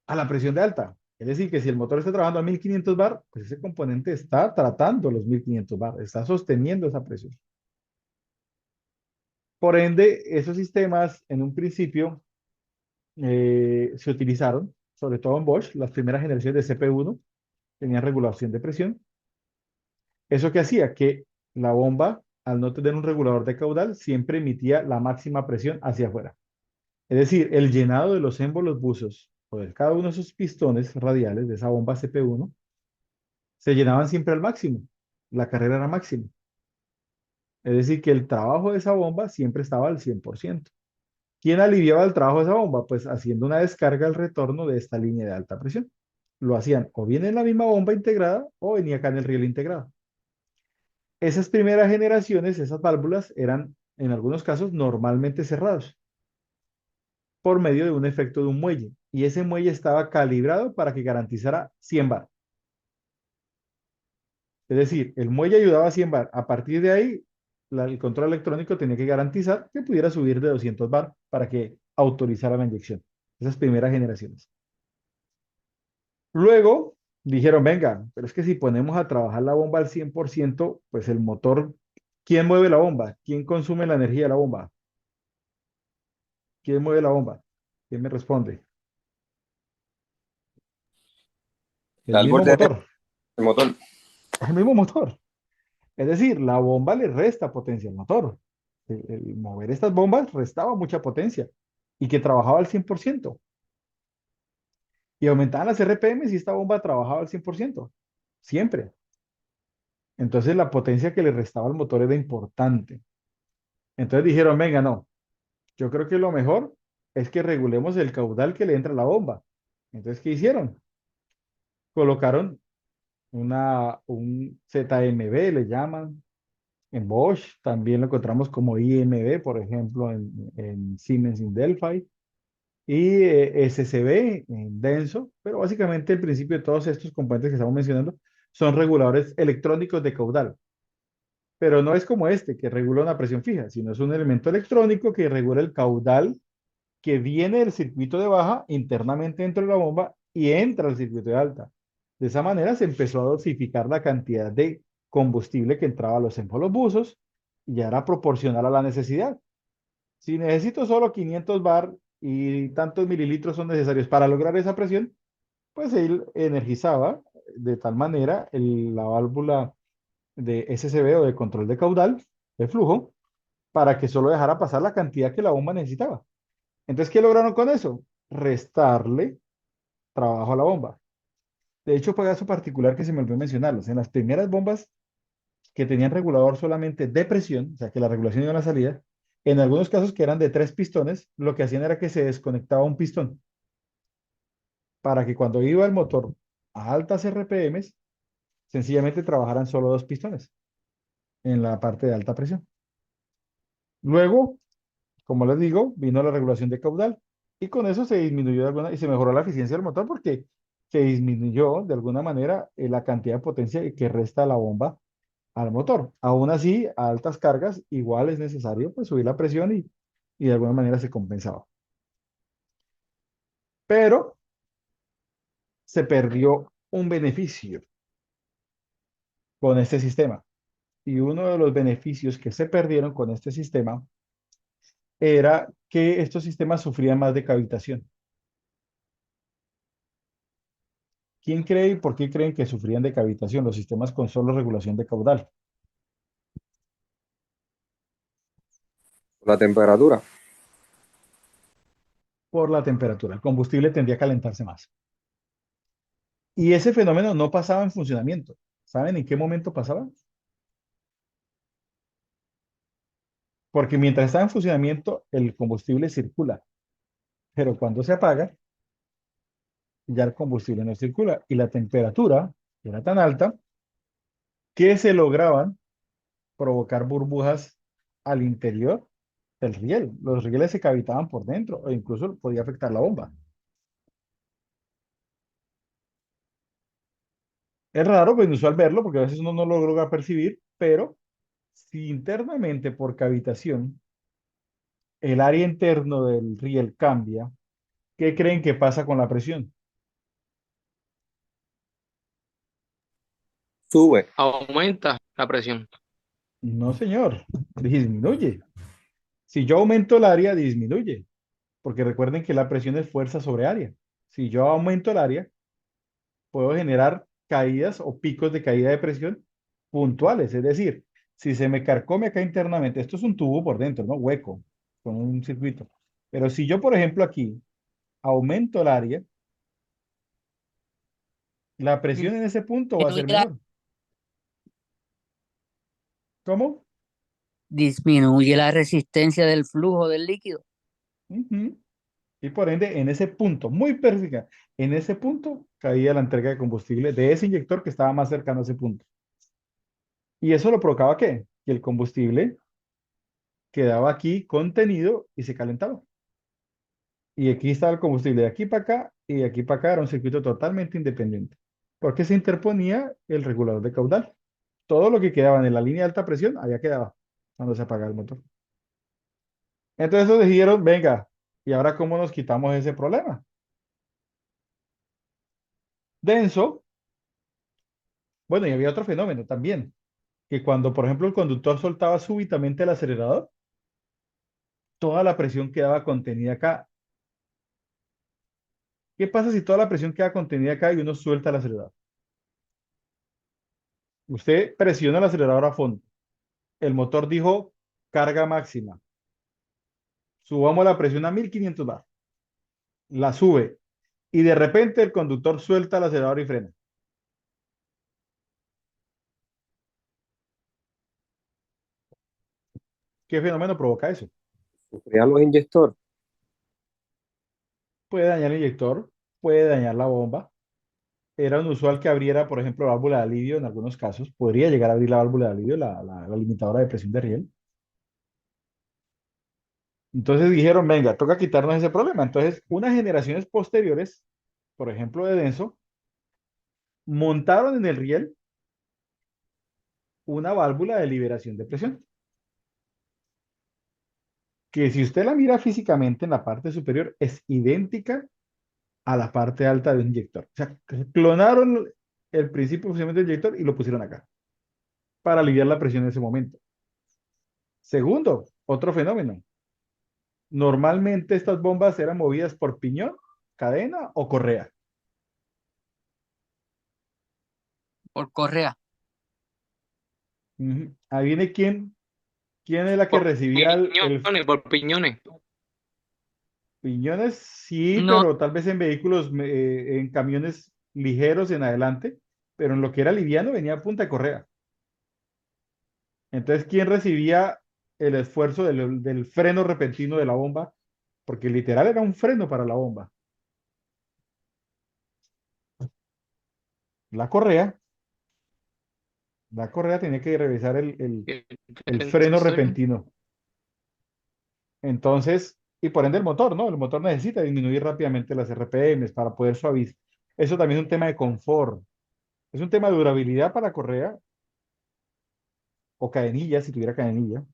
a la presión de alta. Es decir, que si el motor está trabajando a 1500 bar, pues ese componente está tratando los 1500 bar, está sosteniendo esa presión. Por ende, esos sistemas en un principio se utilizaron, sobre todo en Bosch, las primeras generaciones de CP1 tenían regulación de presión. ¿Eso qué hacía? Que la bomba, al no tener un regulador de caudal, siempre emitía la máxima presión hacia afuera. Es decir, el llenado de los émbolos buzos o de cada uno de esos pistones radiales de esa bomba CP1 se llenaban siempre al máximo. La carrera era máxima. Es decir, que el trabajo de esa bomba siempre estaba al 100%. ¿Quién aliviaba el trabajo de esa bomba? Pues haciendo una descarga al retorno de esta línea de alta presión. Lo hacían o bien en la misma bomba integrada o venía acá en el riel integrado. Esas primeras generaciones, esas válvulas eran en algunos casos normalmente cerrados por medio de un efecto de un muelle. Y ese muelle estaba calibrado para que garantizara 100 bar. Es decir, el muelle ayudaba a 100 bar. A partir de ahí, el control electrónico tenía que garantizar que pudiera subir de 200 bar para que autorizara la inyección. Esas primeras generaciones. Luego dijeron, venga, pero es que si ponemos a trabajar la bomba al 100%, pues el motor, ¿quién mueve la bomba? ¿Quién consume la energía de la bomba? ¿Quién mueve la bomba? ¿Quién me responde? El Al mismo borde del motor, motor. el mismo motor. Es decir, la bomba le resta potencia al motor. El mover estas bombas restaba mucha potencia y que trabajaba al 100%. Y aumentaban las RPM si esta bomba trabajaba al 100%. Siempre. Entonces la potencia que le restaba al motor era importante. Entonces dijeron, venga, no, yo creo que lo mejor es que regulemos el caudal que le entra a la bomba. Entonces, ¿qué hicieron? Colocaron un ZMB, le llaman, en Bosch, también lo encontramos como IMB, por ejemplo, en Siemens en Delphi, y SCB en Denso, pero básicamente el principio de todos estos componentes que estamos mencionando son reguladores electrónicos de caudal, pero no es como este que regula una presión fija, sino es un elemento electrónico que regula el caudal que viene del circuito de baja internamente dentro de la bomba y entra al circuito de alta. De esa manera se empezó a dosificar la cantidad de combustible que entraba a los émbolos buzos y ya era proporcional a la necesidad. Si necesito solo 500 bar y tantos mililitros son necesarios para lograr esa presión, pues él energizaba de tal manera la válvula de SCB o de control de caudal, de flujo, para que solo dejara pasar la cantidad que la bomba necesitaba. Entonces, ¿qué lograron con eso? Restarle trabajo a la bomba. De hecho, fue caso particular que se me olvidó mencionarlos. En las primeras bombas que tenían regulador solamente de presión, o sea, que la regulación iba a la salida, en algunos casos que eran de tres pistones, lo que hacían era que se desconectaba un pistón para que cuando iba el motor a altas RPMs, sencillamente trabajaran solo dos pistones en la parte de alta presión. Luego, como les digo, vino la regulación de caudal y con eso se disminuyó de alguna y se mejoró la eficiencia del motor porque se disminuyó de alguna manera la cantidad de potencia que resta la bomba al motor. Aún así, a altas cargas, igual es necesario pues, subir la presión y de alguna manera se compensaba. Pero se perdió un beneficio con este sistema. Y uno de los beneficios que se perdieron con este sistema era que estos sistemas sufrían más de cavitación. ¿Quién cree y por qué creen que sufrían de cavitación los sistemas con solo regulación de caudal? La temperatura. Por la temperatura. El combustible tendía a calentarse más. Y ese fenómeno no pasaba en funcionamiento. ¿Saben en qué momento pasaba? Porque mientras está en funcionamiento, el combustible circula, pero cuando se apaga, ya el combustible no circula y la temperatura era tan alta que se lograban provocar burbujas al interior del riel. Los rieles se cavitaban por dentro o incluso podía afectar la bomba. Es raro, pues inusual verlo porque a veces uno no lo logra percibir, pero si internamente por cavitación el área interno del riel cambia, ¿qué creen que pasa con la presión? Sube. Aumenta la presión. No, señor, disminuye. Si yo aumento el área, disminuye, porque recuerden que la presión es fuerza sobre área. Si yo aumento el área, puedo generar caídas o picos de caída de presión puntuales. Es decir, si se me carcome acá internamente, esto es un tubo por dentro, ¿no? Hueco, con un circuito. Pero si yo, por ejemplo, aquí aumento el área, la presión en ese punto va a ser Disminuye la, menor. ¿Cómo? disminuye la resistencia del flujo del líquido. Ujú. Y por ende, en ese punto, muy pérfica, en ese punto caía la entrega de combustible de ese inyector que estaba más cercano a ese punto. ¿Y eso lo provocaba qué? Que el combustible quedaba aquí contenido y se calentaba. Y aquí estaba el combustible de aquí para acá y de aquí para acá era un circuito totalmente independiente. Porque se interponía el regulador de caudal. Todo lo que quedaba en la línea de alta presión, allá quedaba cuando se apagaba el motor. Entonces ellos dijeron, venga, ¿y ahora cómo nos quitamos ese problema? Denso, bueno, y había otro fenómeno también, que cuando, por ejemplo, el conductor soltaba súbitamente el acelerador, toda la presión quedaba contenida acá. ¿Qué pasa si toda la presión queda contenida acá y uno suelta el acelerador? Usted presiona el acelerador a fondo. El motor dijo carga máxima. Subamos la presión a 1500 bar. La sube. Y de repente el conductor suelta el acelerador y frena. ¿Qué fenómeno provoca eso? Sufrían los inyectores. Puede dañar el inyector, puede dañar la bomba. Era unusual que abriera, por ejemplo, la válvula de alivio en algunos casos. Podría llegar a abrir la válvula de alivio, la limitadora de presión de riel. Entonces dijeron, venga, toca quitarnos ese problema. Entonces, unas generaciones posteriores, por ejemplo, de Denso, montaron en el riel una válvula de liberación de presión, que si usted la mira físicamente en la parte superior, es idéntica a la parte alta de un inyector. O sea, clonaron el principio de funcionamiento del inyector y lo pusieron acá, para aliviar la presión en ese momento. Segundo, otro fenómeno. Normalmente estas bombas eran movidas por piñón, cadena o correa. Por correa. Ujú. Ahí viene quién es la que Por recibía el piñones, por piñones. piñones, sí, No, pero tal vez en vehículos, en camiones ligeros en adelante, pero en lo que era liviano venía a punta de correa. Entonces, ¿quién recibía el esfuerzo del freno repentino de la bomba? Porque literal era un freno para la bomba. La correa, la correa tenía que revisar el El freno sensor. repentino. Entonces, y por ende el motor, ¿no? El motor necesita disminuir rápidamente las RPMs para poder suavizar. Eso también es un tema de confort. Es un tema de durabilidad para correa o cadenilla, si tuviera cadenilla.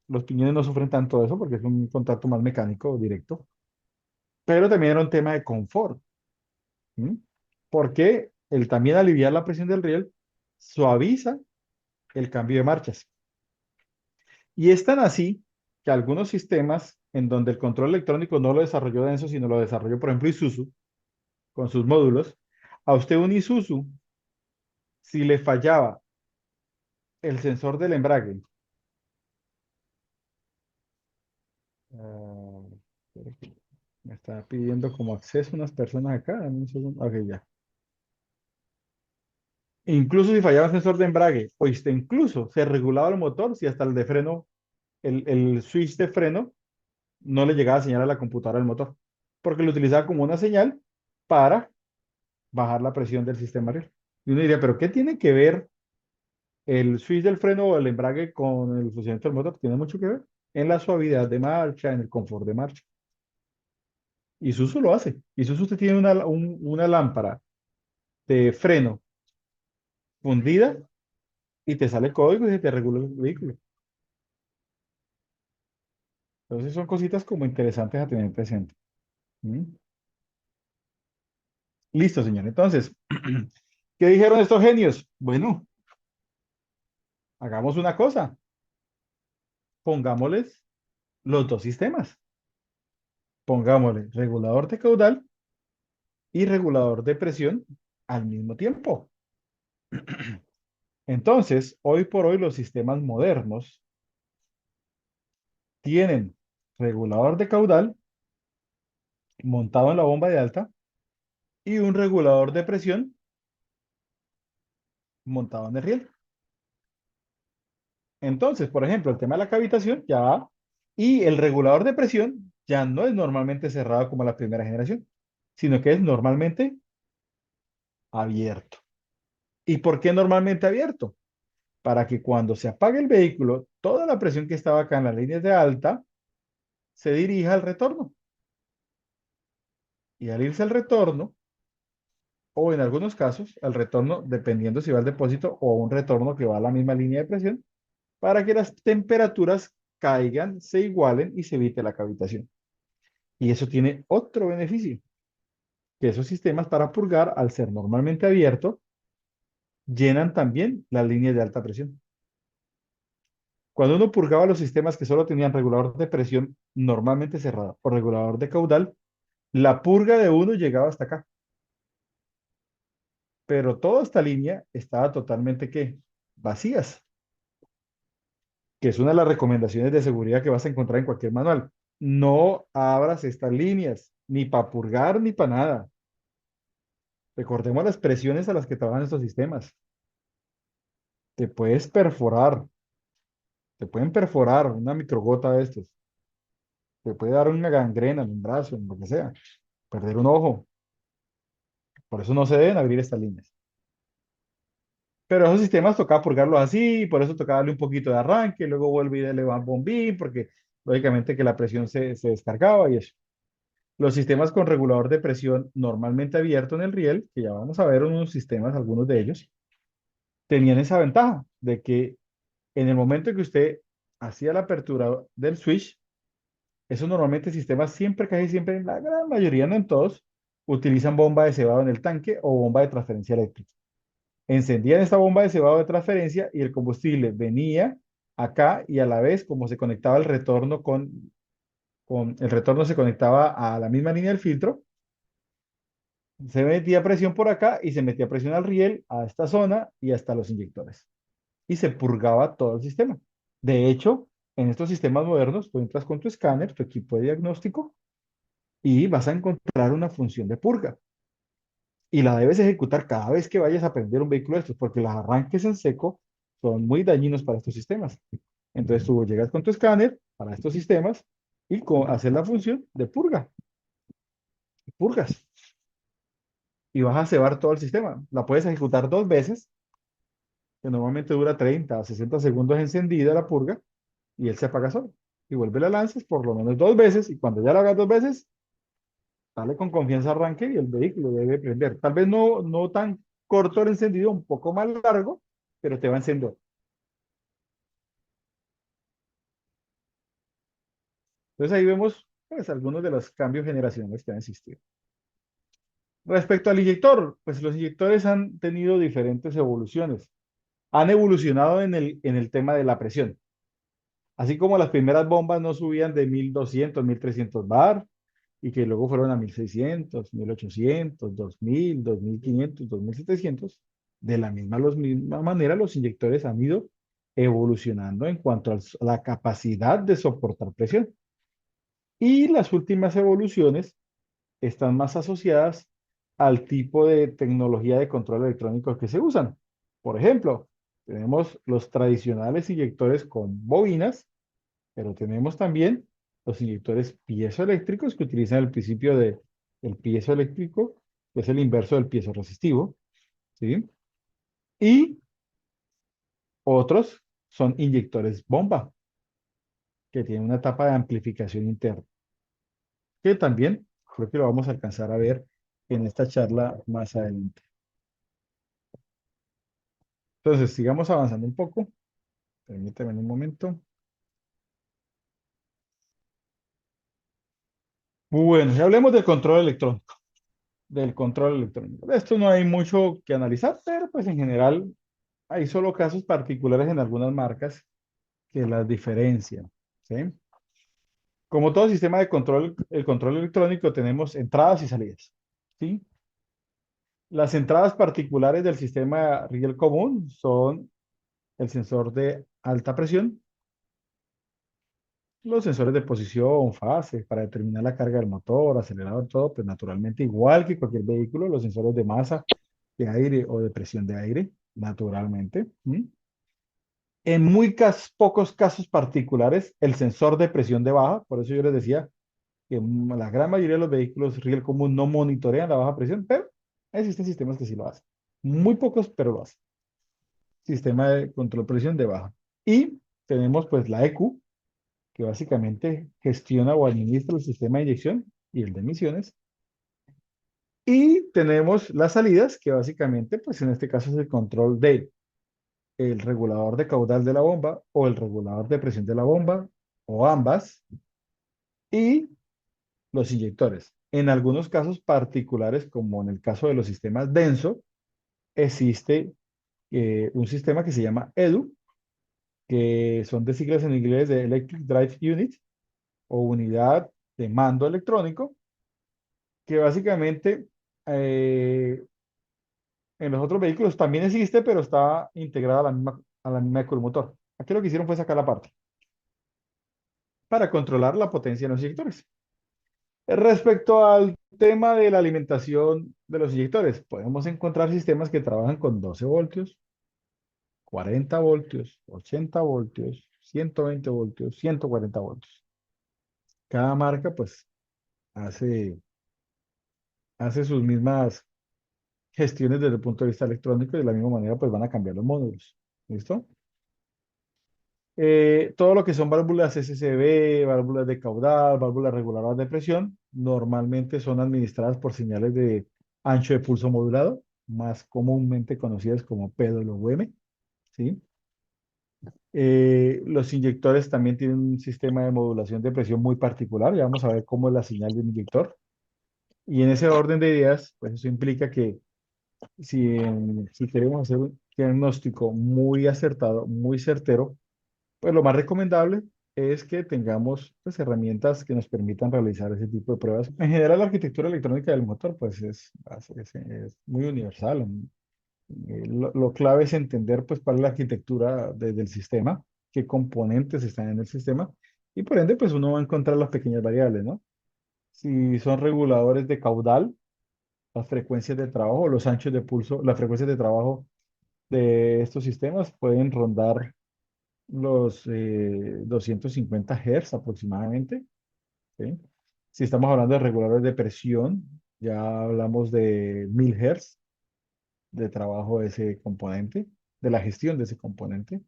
Los piñones no sufren tanto de eso porque es un contacto más mecánico directo. Pero también era un tema de confort. ¿Mm? Porque el también aliviar la presión del riel suaviza el cambio de marchas. Y es tan así que algunos sistemas en donde el control electrónico no lo desarrolló Denso, sino lo desarrolló, por ejemplo, Isuzu, con sus módulos, a usted un Isuzu, si le fallaba el sensor del embrague, ah, espera que me está pidiendo como acceso unas personas acá, dame un segundo, ok, ya. Incluso si fallaba el sensor de embrague, oíste, incluso se regulaba el motor si hasta el de freno, el switch de freno no le llegaba a señal a la computadora del motor, porque lo utilizaba como una señal para bajar la presión del sistema riel. Y uno diría, ¿pero qué tiene que ver el switch del freno o el embrague con el funcionamiento del motor? Tiene mucho que ver en la suavidad de marcha, en el confort de marcha. Y Isuzu lo hace. Isuzu usted tiene una lámpara de freno fundida y te sale código y se te regula el vehículo. Entonces son cositas como interesantes a tener presente. ¿Mm? Listo, señor. Entonces, ¿qué dijeron estos genios? Bueno, hagamos una cosa. Pongámosles los dos sistemas. Pongámosle regulador de caudal y regulador de presión al mismo tiempo. Entonces, hoy por hoy los sistemas modernos tienen regulador de caudal montado en la bomba de alta y un regulador de presión montado en el riel. Entonces, por ejemplo, el tema de la cavitación ya, y el regulador de presión ya no es normalmente cerrado como la primera generación, sino que es normalmente abierto. ¿Y por qué normalmente abierto? Para que cuando se apague el vehículo, toda la presión que estaba acá en las líneas de alta se dirija al retorno. Y al irse al retorno, o en algunos casos, al retorno, dependiendo si va al depósito o un retorno que va a la misma línea de presión, para que las temperaturas caigan, se igualen y se evite la cavitación. Y eso tiene otro beneficio, que esos sistemas para purgar, al ser normalmente abiertos, llenan también las líneas de alta presión. Cuando uno purgaba los sistemas que solo tenían regulador de presión normalmente cerrado o regulador de caudal, la purga de uno llegaba hasta acá. Pero toda esta línea estaba totalmente, ¿qué? Vacías, que es una de las recomendaciones de seguridad que vas a encontrar en cualquier manual. No abras estas líneas, ni para purgar ni para nada. Recordemos las presiones a las que trabajan estos sistemas. Te puedes perforar, te pueden perforar una microgota de estos. Te puede dar una gangrena en un brazo, en lo que sea. Perder un ojo. Por eso no se deben abrir estas líneas. Pero esos sistemas tocaba purgarlos así, por eso tocaba darle un poquito de arranque, luego vuelve y darle un bombín, porque lógicamente que la presión se descargaba y eso. Los sistemas con regulador de presión normalmente abierto en el riel, que ya vamos a ver unos sistemas, algunos de ellos, tenían esa ventaja de que en el momento en que usted hacía la apertura del switch, eso normalmente sistemas siempre, casi siempre, en la gran mayoría, no en todos, utilizan bomba de cebado en el tanque o bomba de transferencia eléctrica. Encendían esta bomba de cebado de transferencia y el combustible venía acá y a la vez, como se conectaba el retorno con el retorno se conectaba a la misma línea del filtro, se metía presión por acá y se metía presión al riel, a esta zona y hasta los inyectores. Y se purgaba todo el sistema. De hecho, en estos sistemas modernos, tú entras con tu escáner, tu equipo de diagnóstico, y vas a encontrar una función de purga. Y la debes ejecutar cada vez que vayas a prender un vehículo de estos, porque los arranques en seco son muy dañinos para estos sistemas. Entonces tú llegas con tu escáner para estos sistemas y haces la función de purga. Purgas. Y vas a cebar todo el sistema. La puedes ejecutar dos veces, que normalmente dura 30 a 60 segundos encendida la purga, y él se apaga solo. y vuelve la lanzas por lo menos 2 veces, y cuando ya lo hagas 2 veces, dale con confianza arranque y el vehículo debe prender. Tal vez no tan corto el encendido, un poco más largo, pero te va a encender. Entonces ahí vemos pues, algunos de los cambios generacionales que han existido. Respecto al inyector, pues los inyectores han tenido diferentes evoluciones. Han evolucionado en el tema de la presión. Así como las primeras bombas no subían de 1200, 1300 bar, y que luego fueron a 1600, 1800, 2000, 2500, 2700, de la misma manera los inyectores han ido evolucionando en cuanto a la capacidad de soportar presión. Y las últimas evoluciones están más asociadas al tipo de tecnología de control electrónico que se usan. Por ejemplo, tenemos los tradicionales inyectores con bobinas, pero tenemos también los inyectores piezoeléctricos que utilizan el principio de el piezo eléctrico, que es el inverso del piezo resistivo, ¿sí? Y otros son inyectores bomba, que tienen una etapa de amplificación interna, que también creo que lo vamos a alcanzar a ver en esta charla más adelante. Entonces, sigamos avanzando un poco. Permítame un momento. Bueno, ya hablemos del control electrónico. Del control electrónico. De esto no hay mucho que analizar, pero pues en general hay solo casos particulares en algunas marcas que las diferencian, ¿sí? Como todo sistema de control, el control electrónico tenemos entradas y salidas, ¿sí? Las entradas particulares del sistema riel común son el sensor de alta presión, los sensores de posición, fase, para determinar la carga del motor, acelerador, todo, pues naturalmente igual que cualquier vehículo, los sensores de masa, de aire o de presión de aire, naturalmente. ¿Sí? En pocos casos particulares, el sensor de presión de baja, por eso yo les decía que la gran mayoría de los vehículos riel común no monitorean la baja presión, pero existen sistemas que sí lo hacen. Muy pocos, pero lo hacen. Sistema de control de presión de baja. Y tenemos pues la EQ, que básicamente gestiona o administra el sistema de inyección y el de emisiones. Y tenemos las salidas, que básicamente, pues en este caso es el control de el regulador de caudal de la bomba o el regulador de presión de la bomba o ambas y los inyectores. En algunos casos particulares, como en el caso de los sistemas denso, existe un sistema que se llama EDU, que son de siglas en inglés de Electric Drive Unit o unidad de mando electrónico, que básicamente eh, en los otros vehículos también existe, pero está integrada a la misma ECU del motor. Aquí lo que hicieron fue sacar la parte para controlar la potencia de los inyectores. Respecto al tema de la alimentación de los inyectores, podemos encontrar sistemas que trabajan con 12 voltios, 40 voltios, 80 voltios, 120 voltios, 140 voltios. Cada marca pues hace, hace sus mismas gestiones desde el punto de vista electrónico y de la misma manera pues van a cambiar los módulos. ¿Listo? Todo lo que son válvulas SCB, válvulas de caudal, válvulas reguladoras de presión, normalmente son administradas por señales de ancho de pulso modulado, más comúnmente conocidas como PWM, ¿sí? Los inyectores también tienen un sistema de modulación de presión muy particular, ya vamos a ver cómo es la señal del inyector. Y en ese orden de ideas, pues eso implica que si queremos hacer un diagnóstico muy acertado, muy certero, pues lo más recomendable es que tengamos pues, herramientas que nos permitan realizar ese tipo de pruebas. En general, la arquitectura electrónica del motor pues es muy universal. Lo clave es entender pues cuál es la arquitectura del sistema, qué componentes están en el sistema y por ende pues uno va a encontrar las pequeñas variables, ¿no? Si son reguladores de caudal, las frecuencias de trabajo, los anchos de pulso, las frecuencias de trabajo de estos sistemas pueden rondar los 250 Hz aproximadamente, ¿sí? Si estamos hablando de reguladores de presión, ya hablamos de 1000 Hz de trabajo de ese componente, de la gestión de ese componente.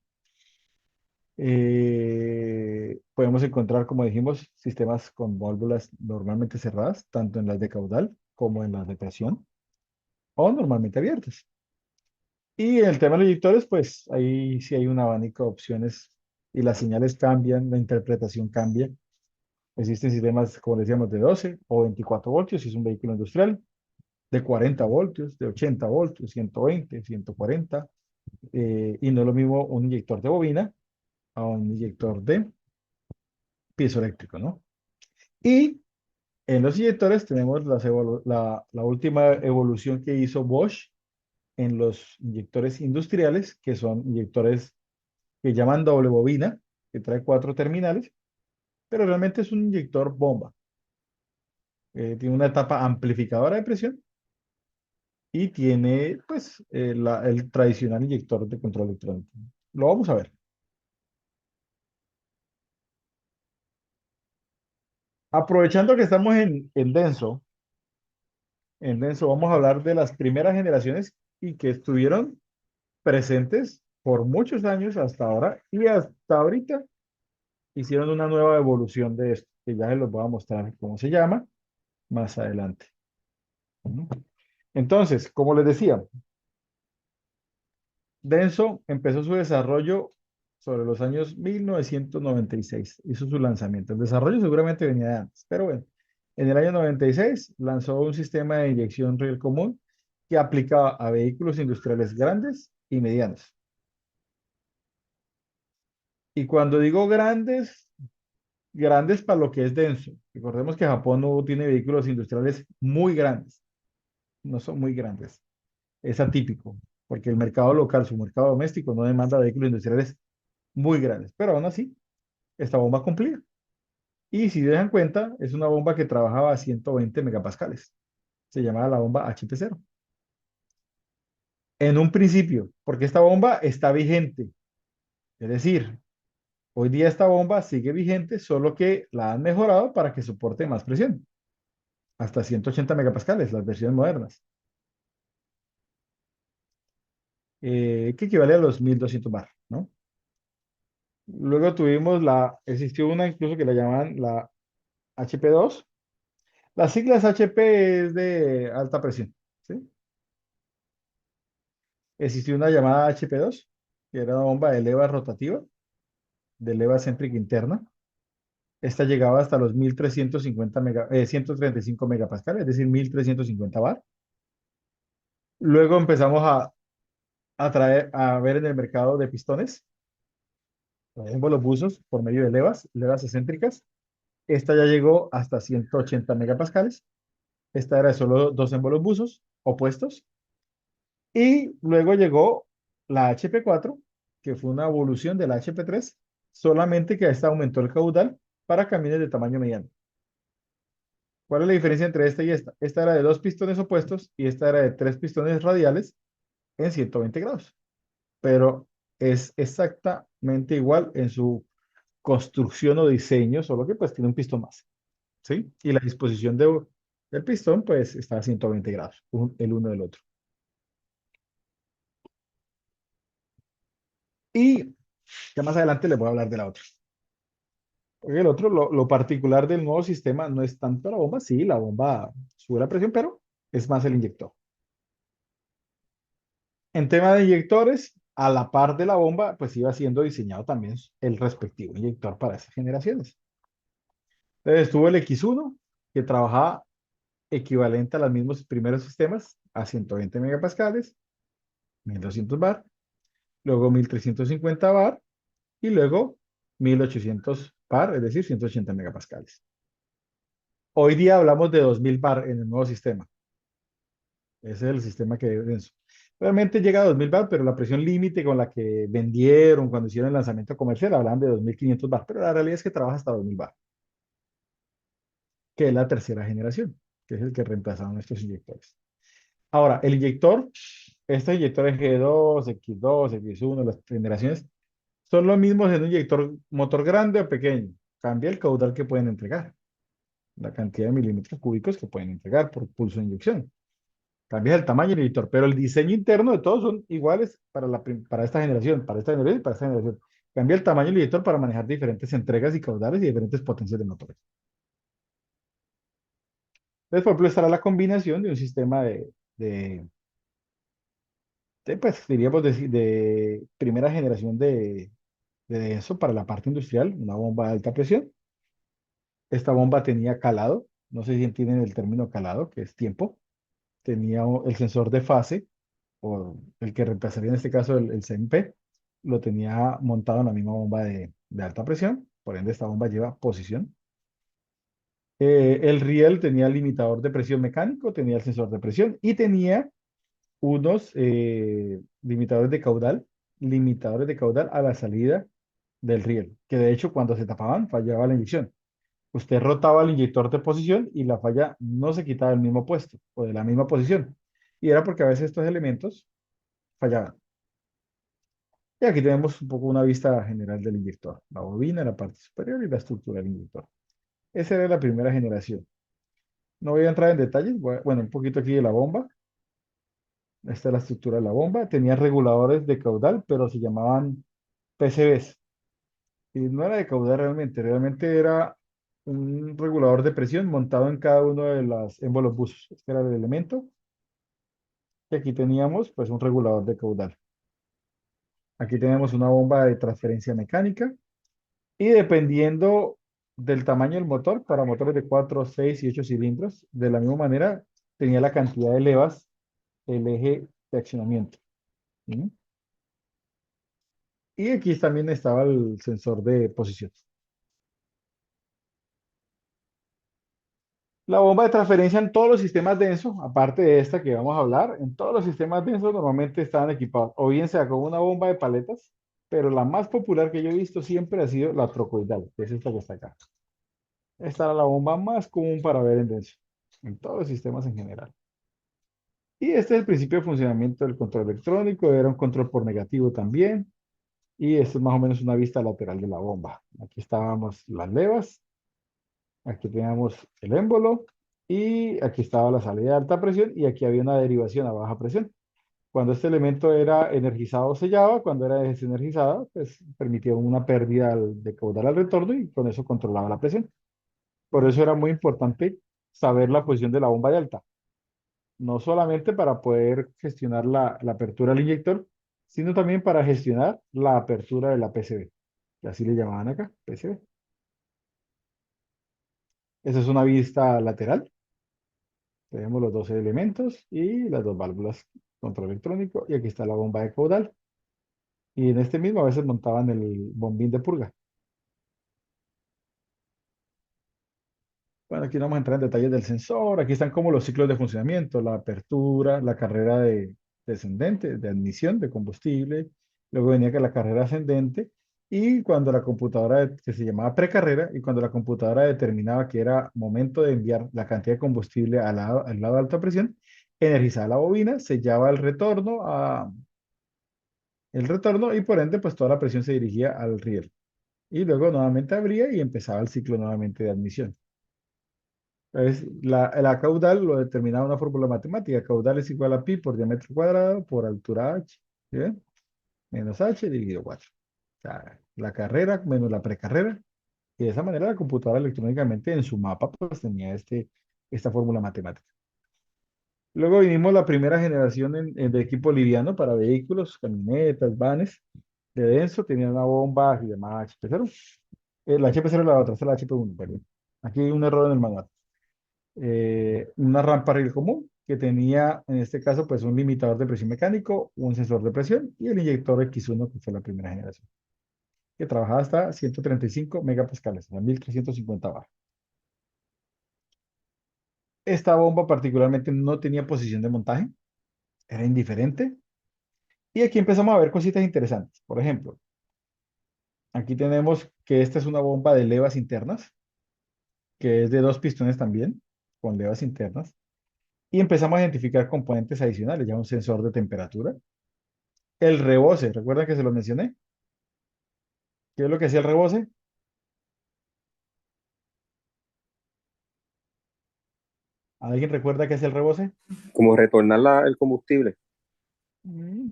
Podemos encontrar, como dijimos, sistemas con válvulas normalmente cerradas, tanto en las de caudal como en las de presión, o normalmente abiertas. Y en el tema de los inyectores, pues ahí sí hay un abanico de opciones y las señales cambian, la interpretación cambia. Existen sistemas, como decíamos, de 12 o 24 voltios si es un vehículo industrial, de 40 voltios, de 80 voltios, 120, 140, y no es lo mismo un inyector de bobina a un inyector de piezoeléctrico, ¿no? Y en los inyectores tenemos la última evolución que hizo Bosch en los inyectores industriales, que son inyectores que llaman doble bobina, que trae cuatro terminales, pero realmente es un inyector bomba. Tiene una etapa amplificadora de presión y tiene, pues, el tradicional inyector de control electrónico. Lo vamos a ver. Aprovechando que estamos en denso, vamos a hablar de las primeras generaciones y que estuvieron presentes por muchos años hasta ahora y hasta ahorita hicieron una nueva evolución de esto, que ya les los voy a mostrar cómo se llama más adelante. Ujú. Entonces, como les decía, Denso empezó su desarrollo sobre los años 1996, hizo su lanzamiento. El desarrollo seguramente venía de antes, pero bueno, en el año 96 lanzó un sistema de inyección riel común que aplicaba a vehículos industriales grandes y medianos. Y cuando digo grandes, grandes para lo que es denso. Recordemos que Japón no tiene vehículos industriales muy grandes, no son muy grandes. Es atípico, porque el mercado local, su mercado doméstico, no demanda vehículos industriales muy grandes, pero aún así, esta bomba cumplía. Y si se dan cuenta, es una bomba que trabajaba a 120 megapascales. Se llamaba la bomba HP0. En un principio, porque esta bomba está vigente. Es decir, hoy día esta bomba sigue vigente, solo que la han mejorado para que soporte más presión, hasta 180 megapascales, las versiones modernas, que equivale a los 1200 bar, ¿no? Luego existió una incluso que la llamaban la HP2. Las siglas HP es de alta presión, ¿sí? Existió una llamada HP2, que era una bomba de leva rotativa, de leva céntrica interna. Esta llegaba hasta los 135 megapascales, es decir, 1350 bar. Luego empezamos a ver en el mercado de pistones, los buzos por medio de levas excéntricas. Esta ya llegó hasta 180 megapascales. Esta era de solo dos émbolos buzos opuestos. Y luego llegó la HP4, que fue una evolución de la HP3, solamente que esta aumentó el caudal para camiones de tamaño mediano. ¿Cuál es la diferencia entre esta y esta? Esta era de dos pistones opuestos y esta era de tres pistones radiales en 120 grados. Pero es exactamente igual en su construcción o diseño, solo que pues tiene un pistón más, ¿sí? Y la disposición del pistón pues está a 120 grados, el uno del otro. Y ya más adelante les voy a hablar de la otra. Porque el otro, lo particular del nuevo sistema no es tanto la bomba, sí, la bomba sube la presión, pero es más el inyector. En tema de inyectores, a la par de la bomba, pues iba siendo diseñado también el respectivo inyector para esas generaciones. Entonces estuvo el X1, que trabajaba equivalente a los mismos primeros sistemas, a 120 megapascales, 1200 bar, luego 1350 bar y luego 1800 bar, es decir, 180 megapascales. Hoy día hablamos de 2000 bar en el nuevo sistema. Ese es el sistema que denso. Realmente llega a 2000 bar, pero la presión límite con la que vendieron cuando hicieron el lanzamiento comercial hablan de 2500 bar, pero la realidad es que trabaja hasta 2000 bar, que es la tercera generación, que es el que reemplazaron estos inyectores. Ahora, el inyector, estos inyectores G2, X2, X1, las generaciones, son los mismos en un inyector motor grande o pequeño. Cambia el caudal que pueden entregar, la cantidad de milímetros cúbicos que pueden entregar por pulso de inyección. Cambias el tamaño del editor, pero el diseño interno de todos son iguales para esta generación y para esta generación. Cambia el tamaño del inyector para manejar diferentes entregas y caudales y diferentes potencias de motores. Entonces, por ejemplo, estará la combinación de un sistema de, pues, diríamos, de primera generación de eso para la parte industrial, una bomba de alta presión. Esta bomba tenía calado, no sé si entienden el término calado, que es tiempo. Tenía el sensor de fase, o el que reemplazaría en este caso el CMP, lo tenía montado en la misma bomba de alta presión, por ende esta bomba lleva posición. El riel tenía el limitador de presión mecánico, tenía el sensor de presión y tenía unos limitadores de caudal a la salida del riel, que de hecho cuando se tapaban fallaba la inyección. Usted rotaba el inyector de posición y la falla no se quitaba del mismo puesto o de la misma posición. Y era porque a veces estos elementos fallaban. Y aquí tenemos un poco una vista general del inyector, la bobina, la parte superior y la estructura del inyector. Esa era la primera generación. No voy a entrar en detalles, bueno, un poquito aquí de la bomba. Esta es la estructura de la bomba. Tenía reguladores de caudal, pero se llamaban PCBs. Y no era de caudal realmente era un regulador de presión montado en cada uno de los émbolos buzos. Este era el elemento. Y aquí teníamos pues un regulador de caudal. Aquí tenemos una bomba de transferencia mecánica. Y dependiendo del tamaño del motor, para motores de 4, 6 y 8 cilindros, de la misma manera tenía la cantidad de levas, el eje de accionamiento. ¿Sí? Y aquí también estaba el sensor de posición. La bomba de transferencia en todos los sistemas densos, aparte de esta que vamos a hablar, en todos los sistemas densos normalmente estaban equipados, o bien sea con una bomba de paletas, pero la más popular que yo he visto siempre ha sido la trocoidal, que es esta que está acá. Esta era la bomba más común para ver en denso, en todos los sistemas en general. Y este es el principio de funcionamiento del control electrónico, era un control por negativo también, y esto es más o menos una vista lateral de la bomba. Aquí estábamos las levas, aquí teníamos el émbolo, y aquí estaba la salida de alta presión, y aquí había una derivación a baja presión. Cuando este elemento era energizado, sellaba, cuando era desenergizado, pues permitía una pérdida de caudal al retorno, y con eso controlaba la presión. Por eso era muy importante saber la posición de la bomba de alta, no solamente para poder gestionar la apertura del inyector, sino también para gestionar la apertura de la PCB, que así le llamaban acá, PCB. Esa es una vista lateral. Tenemos los dos elementos y las dos válvulas, control electrónico, y aquí está la bomba de caudal. Y en este mismo a veces montaban el bombín de purga. Bueno, aquí no vamos a entrar en detalles del sensor. Aquí están como los ciclos de funcionamiento, la apertura, la carrera descendente, de admisión de combustible. Luego venía que la carrera ascendente. Y cuando la computadora, que se llamaba precarrera, y cuando la computadora determinaba que era momento de enviar la cantidad de combustible al lado de alta presión, energizaba la bobina, sellaba el retorno y por ende, pues toda la presión se dirigía al riel. Y luego nuevamente abría y empezaba el ciclo nuevamente de admisión. La caudal lo determinaba una fórmula matemática. Caudal es igual a pi por diámetro cuadrado por altura h, ¿sí ven? Menos h dividido 4. O sea, la carrera menos la precarrera. Y de esa manera la computadora electrónicamente en su mapa pues tenía esta fórmula matemática. Luego vinimos la primera generación de equipo liviano para vehículos, camionetas, vanes de denso. Tenía una bomba llamada HP0. El HP0 era la otra, esta es la HP1, perdón. Aquí hay un error en el manual. Una rampa riel común que tenía, en este caso, pues un limitador de presión mecánico, un sensor de presión y el inyector X1, que fue la primera generación, que trabajaba hasta 135 megapascales, o sea, 1350 bar. Esta bomba particularmente no tenía posición de montaje, era indiferente. Y aquí empezamos a ver cositas interesantes. Por ejemplo, aquí tenemos que esta es una bomba de levas internas, que es de dos pistones también, con levas internas. Y empezamos a identificar componentes adicionales, ya un sensor de temperatura. El rebose, ¿recuerdan que se lo mencioné? ¿Qué es lo que hacía el rebose? ¿Alguien recuerda qué es el rebose? Como retornar el combustible.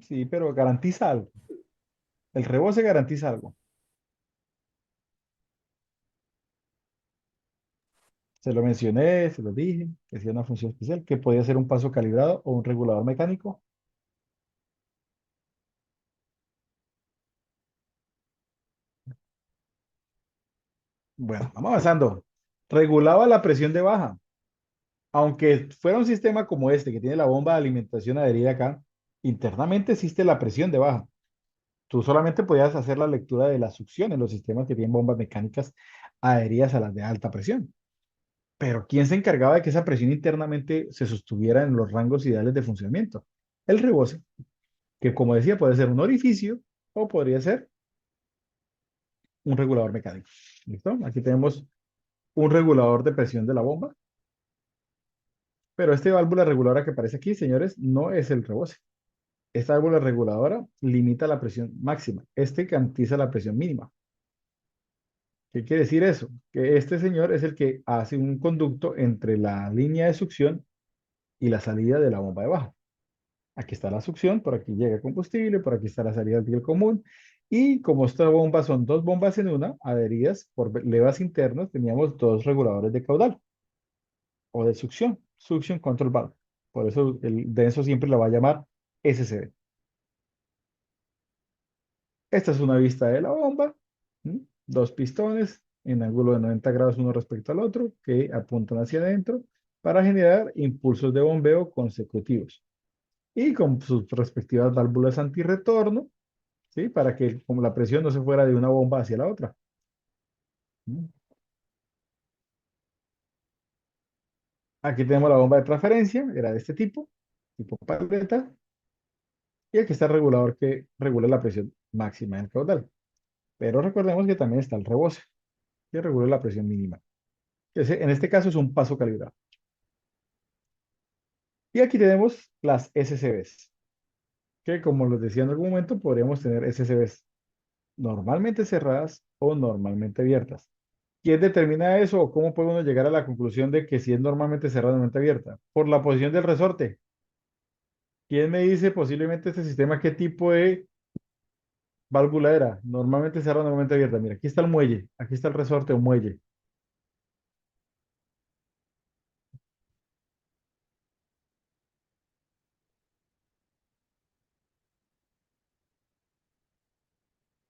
Sí, pero garantiza algo. El rebose garantiza algo. Se lo mencioné, se lo dije, que hacía una función especial, que podía ser un paso calibrado o un regulador mecánico. Bueno, vamos avanzando. Regulaba la presión de baja. Aunque fuera un sistema como este, que tiene la bomba de alimentación adherida acá, internamente existe la presión de baja. Tú solamente podías hacer la lectura de la succión en los sistemas que tienen bombas mecánicas adheridas a las de alta presión. Pero ¿quién se encargaba de que esa presión internamente se sostuviera en los rangos ideales de funcionamiento? El reboce, que como decía, puede ser un orificio o podría ser un regulador mecánico. ¿Listo? Aquí tenemos un regulador de presión de la bomba, pero esta válvula reguladora que aparece aquí, señores, no es el reboce. Esta válvula reguladora limita la presión máxima. Este garantiza la presión mínima. ¿Qué quiere decir eso? Que este señor es el que hace un conducto entre la línea de succión y la salida de la bomba de baja. Aquí está la succión, por aquí llega combustible, por aquí está la salida del riel común. Y como esta bomba son dos bombas en una, adheridas por levas internas, teníamos dos reguladores de caudal o de succión, Suction Control Valve. Por eso el denso siempre la va a llamar SCV. Esta es una vista de la bomba, ¿m? Dos pistones en ángulo de 90 grados uno respecto al otro que apuntan hacia adentro para generar impulsos de bombeo consecutivos y con sus respectivas válvulas antirretorno, ¿sí? Para que como la presión no se fuera de una bomba hacia la otra. ¿M? Aquí tenemos la bomba de transferencia, era de este tipo paleta, y aquí está el regulador que regula la presión máxima del caudal. Pero recordemos que también está el reboce, que regula la presión mínima. En este caso es un paso calibrado. Y aquí tenemos las SCBs, que como les decía en algún momento, podríamos tener SCBs normalmente cerradas o normalmente abiertas. ¿Quién determina eso o cómo puede uno llegar a la conclusión de que si es normalmente cerrada o normalmente abierta? Por la posición del resorte. ¿Quién me dice posiblemente este sistema qué tipo de válvula era? Normalmente cerrada o normalmente abierta. Mira, aquí está el muelle, aquí está el resorte o muelle.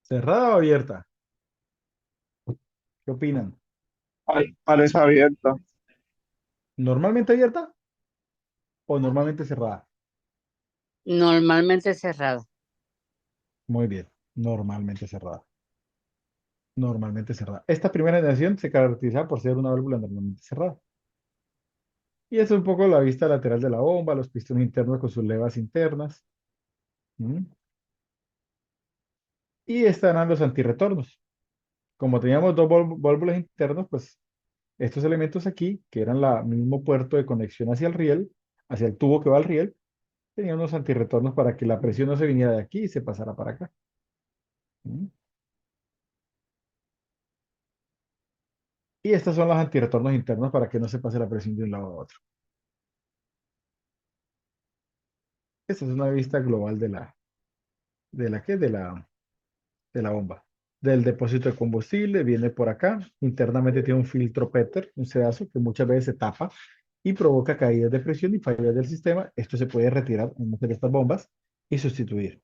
¿Cerrada o abierta? ¿Qué opinan? Parece abierta. ¿Normalmente abierta o normalmente cerrada? Normalmente cerrada. Muy bien, normalmente cerrada. Normalmente cerrada. Esta primera generación se caracteriza por ser una válvula normalmente cerrada. Y es un poco la vista lateral de la bomba, los pistones internos con sus levas internas. ¿M? Y estarán los antirretornos. Como teníamos dos válvulas internas, pues estos elementos aquí, que eran el mismo puerto de conexión hacia el riel, hacia el tubo que va al riel, tenían unos antirretornos para que la presión no se viniera de aquí y se pasara para acá. ¿M? Y estas son los antirretornos internos para que no se pase la presión de un lado a otro. Esta es una vista global ¿qué? De la bomba. Del depósito de combustible, viene por acá. Internamente tiene un filtro Peter, un sedazo que muchas veces se tapa y provoca caídas de presión y fallas del sistema. Esto se puede retirar en muchas de estas bombas y sustituir.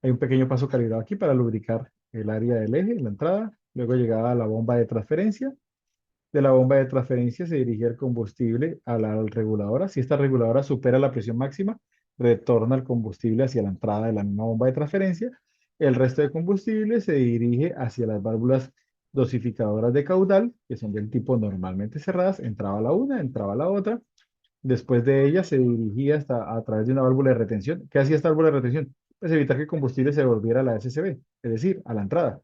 Hay un pequeño paso calibrado aquí para lubricar el área del eje, la entrada. Luego llegaba a la bomba de transferencia. De la bomba de transferencia se dirigía el combustible a la reguladora. Si esta reguladora supera la presión máxima, retorna el combustible hacia la entrada de la misma bomba de transferencia. El resto de combustible se dirige hacia las válvulas dosificadoras de caudal, que son del tipo normalmente cerradas. Entraba la una, entraba la otra. Después de ella se dirigía hasta a través de una válvula de retención. ¿Qué hacía esta válvula de retención? Pues evitar que el combustible se volviera a la SCB, es decir, a la entrada.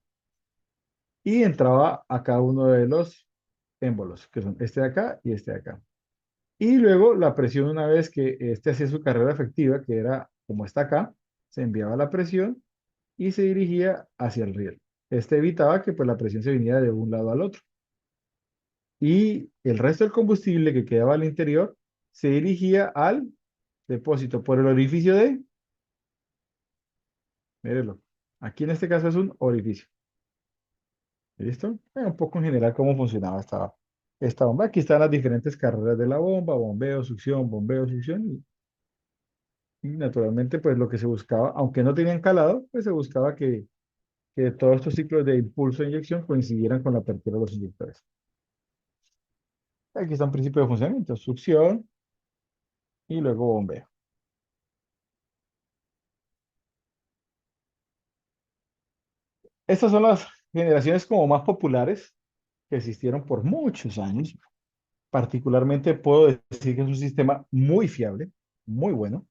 Y entraba a cada uno de los émbolos, que son este de acá y este de acá. Y luego la presión, una vez que este hacía su carrera efectiva, que era como está acá, se enviaba la presión y se dirigía hacia el riel. Este evitaba que pues, la presión se viniera de un lado al otro. Y el resto del combustible que quedaba al interior se dirigía al depósito por el orificio de, mírenlo, aquí en este caso es un orificio. ¿Listo? Un poco en general cómo funcionaba esta. esta bomba. Aquí están las diferentes carreras de la bomba, bombeo, succión. Y naturalmente, pues lo que se buscaba, aunque no tenían calado, pues se buscaba que todos estos ciclos de impulso e inyección coincidieran con la apertura de los inyectores. Aquí está un principio de funcionamiento, succión y luego bombeo. Estas son las generaciones como más populares que existieron por muchos años. Particularmente puedo decir que es un sistema muy fiable, muy bueno,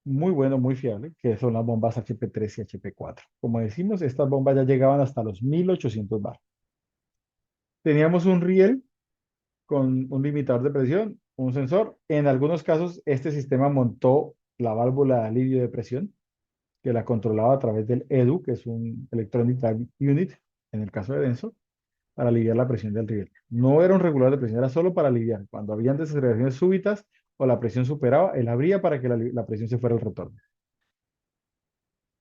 muy bueno, muy fiable, que son las bombas HP3 y HP4. Como decimos, estas bombas ya llegaban hasta los 1800 bar. Teníamos un riel con un limitador de presión, un sensor. En algunos casos, este sistema montó la válvula de alivio de presión, que la controlaba a través del EDU, que es un Electronic Drive Unit, en el caso de Denso, para aliviar la presión del riel. No era un regulador de presión, era solo para aliviar. Cuando habían desaceleraciones súbitas o la presión superaba, él abría para que la presión se fuera al retorno.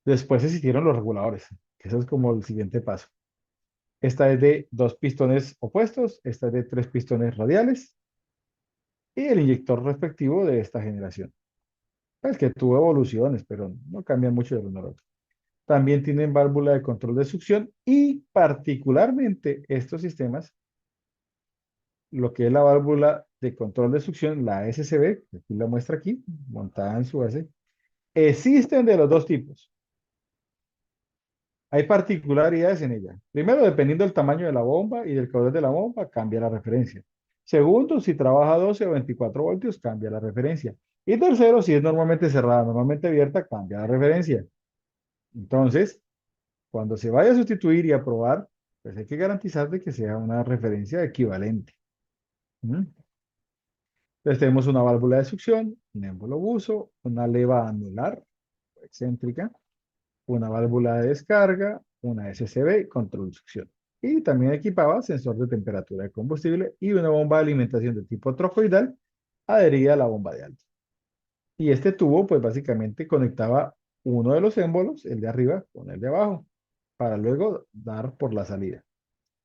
Después existieron los reguladores, que eso es como el siguiente paso. Esta es de dos pistones opuestos, esta es de tres pistones radiales y el inyector respectivo de esta generación. Es que tuvo evoluciones, pero no cambian mucho de uno al otro. También tienen válvula de control de succión y particularmente estos sistemas, lo que es la válvula de control de succión, la SCB, que aquí la muestra aquí, montada en su base, existen de los dos tipos. Hay particularidades en ella. Primero, dependiendo del tamaño de la bomba y del caudal de la bomba, cambia la referencia. Segundo, si trabaja a 12 o 24 voltios, cambia la referencia. Y tercero, si es normalmente cerrada, normalmente abierta, cambia la referencia. Entonces, cuando se vaya a sustituir y a probar, pues hay que garantizar de que sea una referencia equivalente. ¿Mm? Entonces tenemos una válvula de succión, un émbolo buzo, una leva anular o excéntrica, una válvula de descarga, una SCB, control de succión. Y también equipaba sensor de temperatura de combustible y una bomba de alimentación de tipo trocoidal adherida a la bomba de alto. Y este tubo, pues básicamente conectaba uno de los émbolos, el de arriba, con el de abajo, para luego dar por la salida.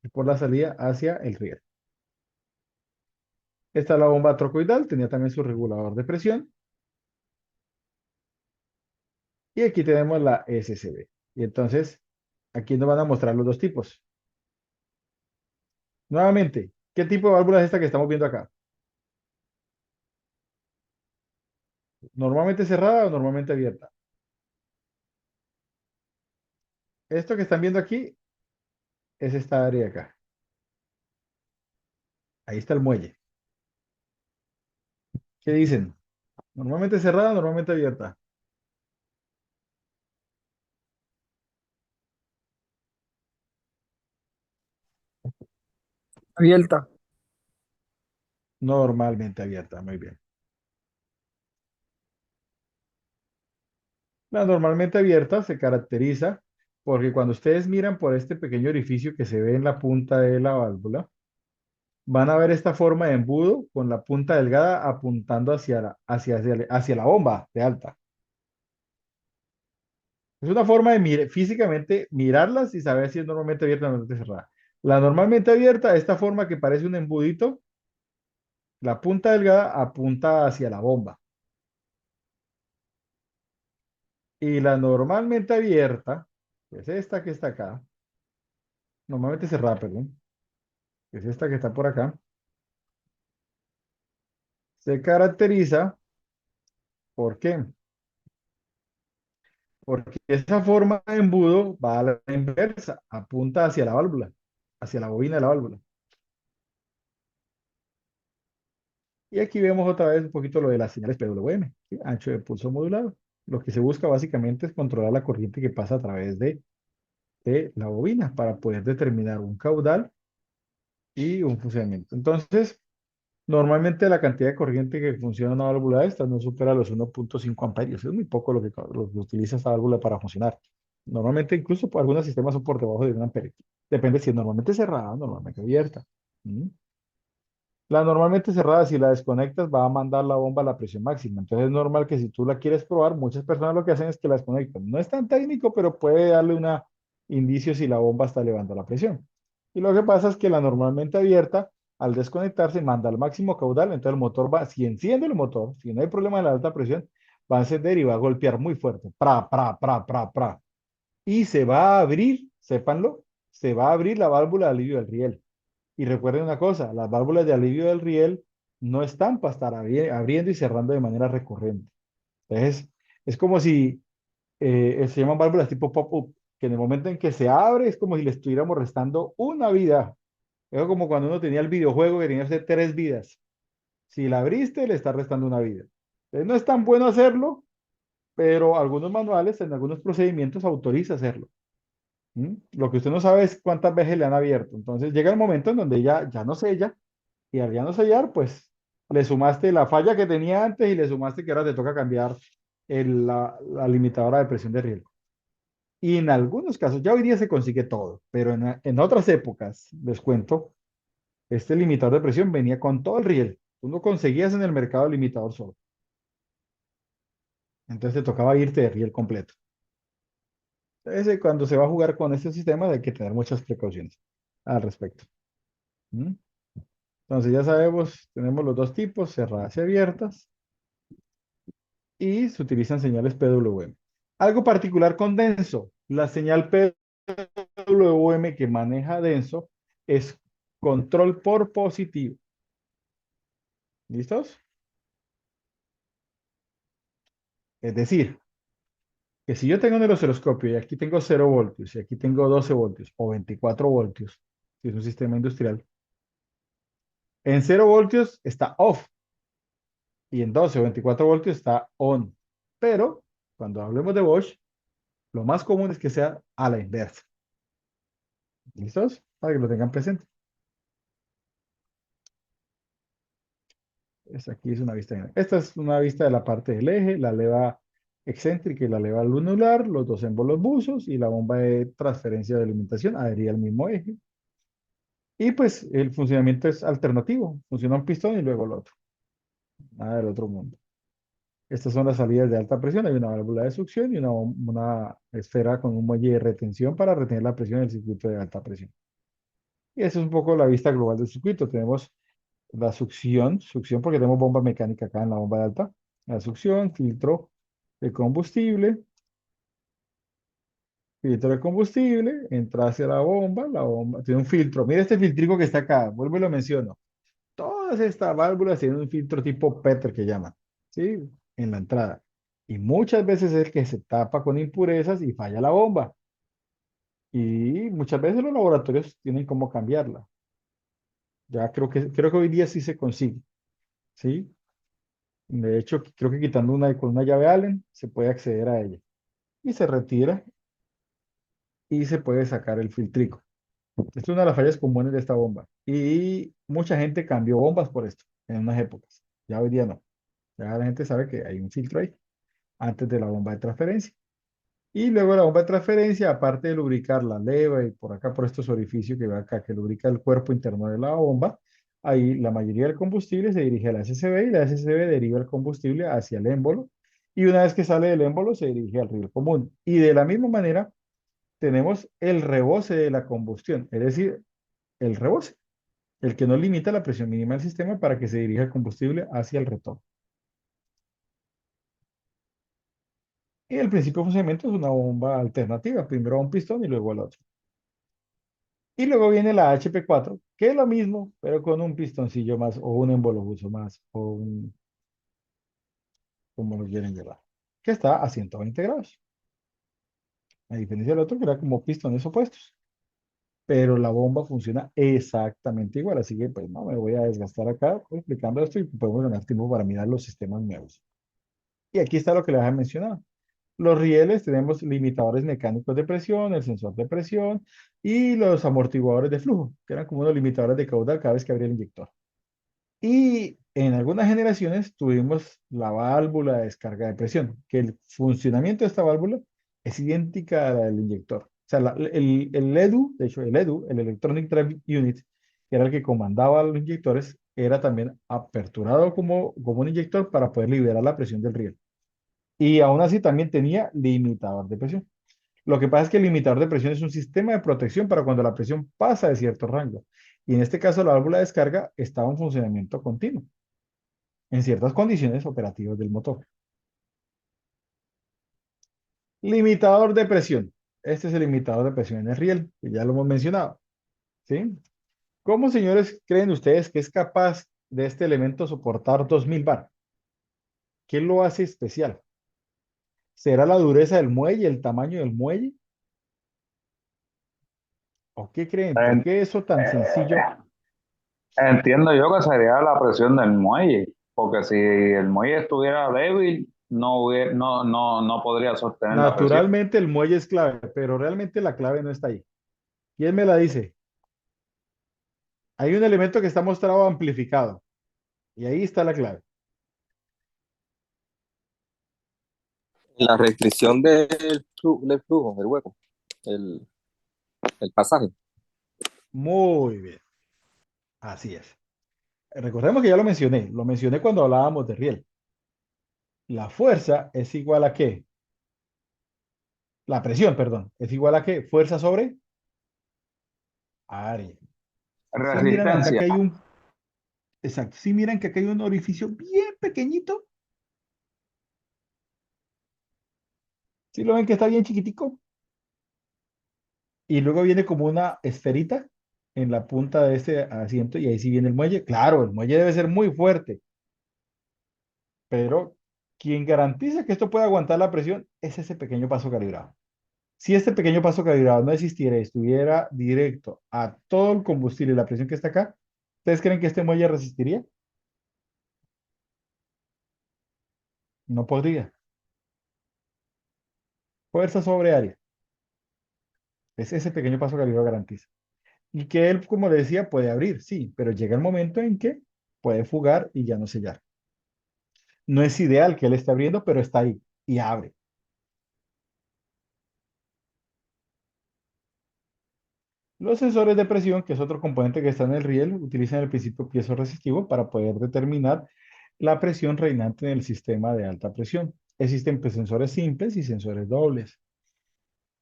Y por la salida hacia el riel. Esta es la bomba trocoidal, tenía también su regulador de presión. Y aquí tenemos la SCB. Y entonces, aquí nos van a mostrar los dos tipos. Nuevamente, ¿qué tipo de válvula es esta que estamos viendo acá? ¿Normalmente cerrada o normalmente abierta? Esto que están viendo aquí es esta área de acá. Ahí está el muelle. ¿Qué dicen? ¿Normalmente cerrada o normalmente abierta? Abierta. Normalmente abierta, muy bien. La normalmente abierta se caracteriza porque cuando ustedes miran por este pequeño orificio que se ve en la punta de la válvula, van a ver esta forma de embudo con la punta delgada apuntando hacia la bomba de alta. Es una forma de físicamente mirarlas y saber si es normalmente abierta o normalmente cerrada. La normalmente abierta, esta forma que parece un embudito, la punta delgada apunta hacia la bomba. Y la normalmente abierta, que es esta que está acá, normalmente cerrada, perdón, que es esta que está por acá, se caracteriza, ¿por qué? Porque esa forma de embudo va a la inversa, apunta hacia la válvula, hacia la bobina de la válvula. Y aquí vemos otra vez un poquito lo de las señales PWM, ¿sí? Ancho de pulso modulado. Lo que se busca básicamente es controlar la corriente que pasa a través de la bobina para poder determinar un caudal y un funcionamiento. Entonces, normalmente la cantidad de corriente que funciona una válvula de estas no supera los 1.5 amperios. Es muy poco lo que utiliza esta válvula para funcionar. Normalmente, incluso algunos sistemas son por debajo de 1 amperio. Depende si es normalmente cerrada o normalmente abierta. ¿Mm? La normalmente cerrada, si la desconectas, va a mandar la bomba a la presión máxima. Entonces es normal que si tú la quieres probar, muchas personas lo que hacen es que la desconectan. No es tan técnico, pero puede darle un indicio si la bomba está elevando la presión. Y lo que pasa es que la normalmente abierta, al desconectarse, manda al máximo caudal, entonces el motor va, si enciende el motor, si no hay problema de la alta presión, va a encender y va a golpear muy fuerte, pra. Y se va a abrir, sépanlo, se va a abrir la válvula de alivio del riel. Y recuerden una cosa, las válvulas de alivio del riel no están para estar abriendo y cerrando de manera recurrente. Entonces, es como si se llaman válvulas tipo pop-up, que en el momento en que se abre es como si le estuviéramos restando una vida. Es como cuando uno tenía el videojuego que tenía usted 3 vidas. Si la abriste, le está restando una vida. Entonces, no es tan bueno hacerlo, pero algunos manuales, en algunos procedimientos, autoriza hacerlo. ¿Mm? Lo que usted no sabe es cuántas veces le han abierto. Entonces llega el momento en donde ya no sella, y al ya no sellar, pues le sumaste la falla que tenía antes y le sumaste que ahora te toca cambiar la limitadora de presión de riesgo. Y en algunos casos, ya hoy día se consigue todo, pero en otras épocas, les cuento, este limitador de presión venía con todo el riel. Tú no conseguías en el mercado el limitador solo. Entonces te tocaba irte de riel completo. Entonces, cuando se va a jugar con este sistema, hay que tener muchas precauciones al respecto. ¿Mm? Entonces ya sabemos, tenemos los dos tipos, cerradas y abiertas, y se utilizan señales PWM. Algo particular con denso, la señal PWM que maneja denso es control por positivo. ¿Listos? Es decir, que si yo tengo un osciloscopio y aquí tengo 0 voltios y aquí tengo 12 voltios o 24 voltios, si es un sistema industrial, en 0 voltios está off y en 12 o 24 voltios está on. Pero cuando hablemos de Bosch, lo más común es que sea a la inversa. ¿Listos? Para que lo tengan presente. Aquí es una vista. Esta es una vista de la parte del eje, la leva excéntrica y la leva lunar, los dos émbolos buzos y la bomba de transferencia de alimentación adhería al mismo eje. Y pues el funcionamiento es alternativo. Funciona un pistón y luego el otro. Nada del otro mundo. Estas son las salidas de alta presión. Hay una válvula de succión y una esfera con un muelle de retención para retener la presión en el circuito de alta presión. Y esa es un poco la vista global del circuito. Tenemos la succión porque tenemos bomba mecánica acá en la bomba de alta. La succión, filtro de combustible, entra hacia la bomba tiene un filtro. Mira este filtrico que está acá, vuelvo y lo menciono. Todas estas válvulas tienen un filtro tipo Peter que llaman, ¿sí? En la entrada. Y muchas veces es que se tapa con impurezas y falla la bomba. Y muchas veces los laboratorios tienen cómo cambiarla. Ya creo que hoy día sí se consigue, ¿sí? De hecho, creo que quitando con una llave Allen se puede acceder a ella. Y se retira y se puede sacar el filtrico. Esta es una de las fallas comunes de esta bomba. Y mucha gente cambió bombas por esto en unas épocas. Ya hoy día no. Ya la gente sabe que hay un filtro ahí antes de la bomba de transferencia. Y luego la bomba de transferencia, aparte de lubricar la leva y por acá por estos orificios que va acá, que lubrica el cuerpo interno de la bomba, ahí la mayoría del combustible se dirige a la SCB y la SCB deriva el combustible hacia el émbolo. Y una vez que sale del émbolo se dirige al riel común. Y de la misma manera tenemos el rebose de la combustión, es decir, el rebose, el que no limita la presión mínima del sistema para que se dirija el combustible hacia el retorno. Y el principio de funcionamiento es una bomba alternativa, primero a un pistón y luego al otro. Y luego viene la HP4, que es lo mismo, pero con un pistoncillo más o un embolobuso más, como lo quieren llevar, que está a 120 grados. A diferencia del otro, que era como pistones opuestos. Pero la bomba funciona exactamente igual, así que pues no me voy a desgastar acá explicando esto y podemos ganar tiempo para mirar los sistemas nuevos. Y aquí está lo que les había mencionado. Los rieles tenemos limitadores mecánicos de presión, el sensor de presión y los amortiguadores de flujo, que eran como unos limitadores de caudal cada vez que abría el inyector. Y en algunas generaciones tuvimos la válvula de descarga de presión, que el funcionamiento de esta válvula es idéntica a la del inyector. O sea, el EDU, de hecho, el Electronic Drive Unit, que era el que comandaba los inyectores, era también aperturado como un inyector para poder liberar la presión del riel. Y aún así también tenía limitador de presión. Lo que pasa es que el limitador de presión es un sistema de protección para cuando la presión pasa de cierto rango. Y en este caso, la válvula de descarga estaba en funcionamiento continuo en ciertas condiciones operativas del motor. Limitador de presión. Este es el limitador de presión en el riel, que ya lo hemos mencionado. ¿Sí? ¿Cómo, señores, creen ustedes que es capaz de este elemento soportar 2000 bar? ¿Qué lo hace especial? ¿Será la dureza del muelle, el tamaño del muelle? ¿O qué creen? ¿Por En- qué eso tan sencillo? Entiendo yo que sería la presión del muelle, porque si el muelle estuviera débil, no podría sostener la presión. Naturalmente el muelle es clave, pero realmente la clave no está ahí. ¿Quién me la dice? Hay un elemento que está mostrado amplificado y ahí está la clave. La restricción del flujo, del hueco, el, el pasaje. Muy bien, así es. Recordemos que ya lo mencioné cuando hablábamos de riel. La fuerza es igual a qué? La presión, perdón, es igual a qué? Fuerza sobre área. Si miran acá Resistencia. que hay un, exacto, si miran que acá hay un orificio bien pequeñito, si lo ven que está bien chiquitico, y luego viene como una esferita en la punta de este asiento y ahí sí viene el muelle. Claro, el muelle debe ser muy fuerte, pero quien garantiza que esto puede aguantar la presión es ese pequeño paso calibrado. Si este pequeño paso calibrado no existiera y estuviera directo a todo el combustible y la presión que está acá, ¿ustedes creen que este muelle resistiría? No podría. Fuerza sobre área. Es ese pequeño paso calibrado garantiza. Y que él, como le decía, puede abrir, sí, pero llega el momento en que puede fugar y ya no sellar. No es ideal que él esté abriendo, pero está ahí y abre. Los sensores de presión, que es otro componente que está en el riel, utilizan el principio piezo-resistivo para poder determinar la presión reinante en el sistema de alta presión. Existen pues, sensores simples y sensores dobles.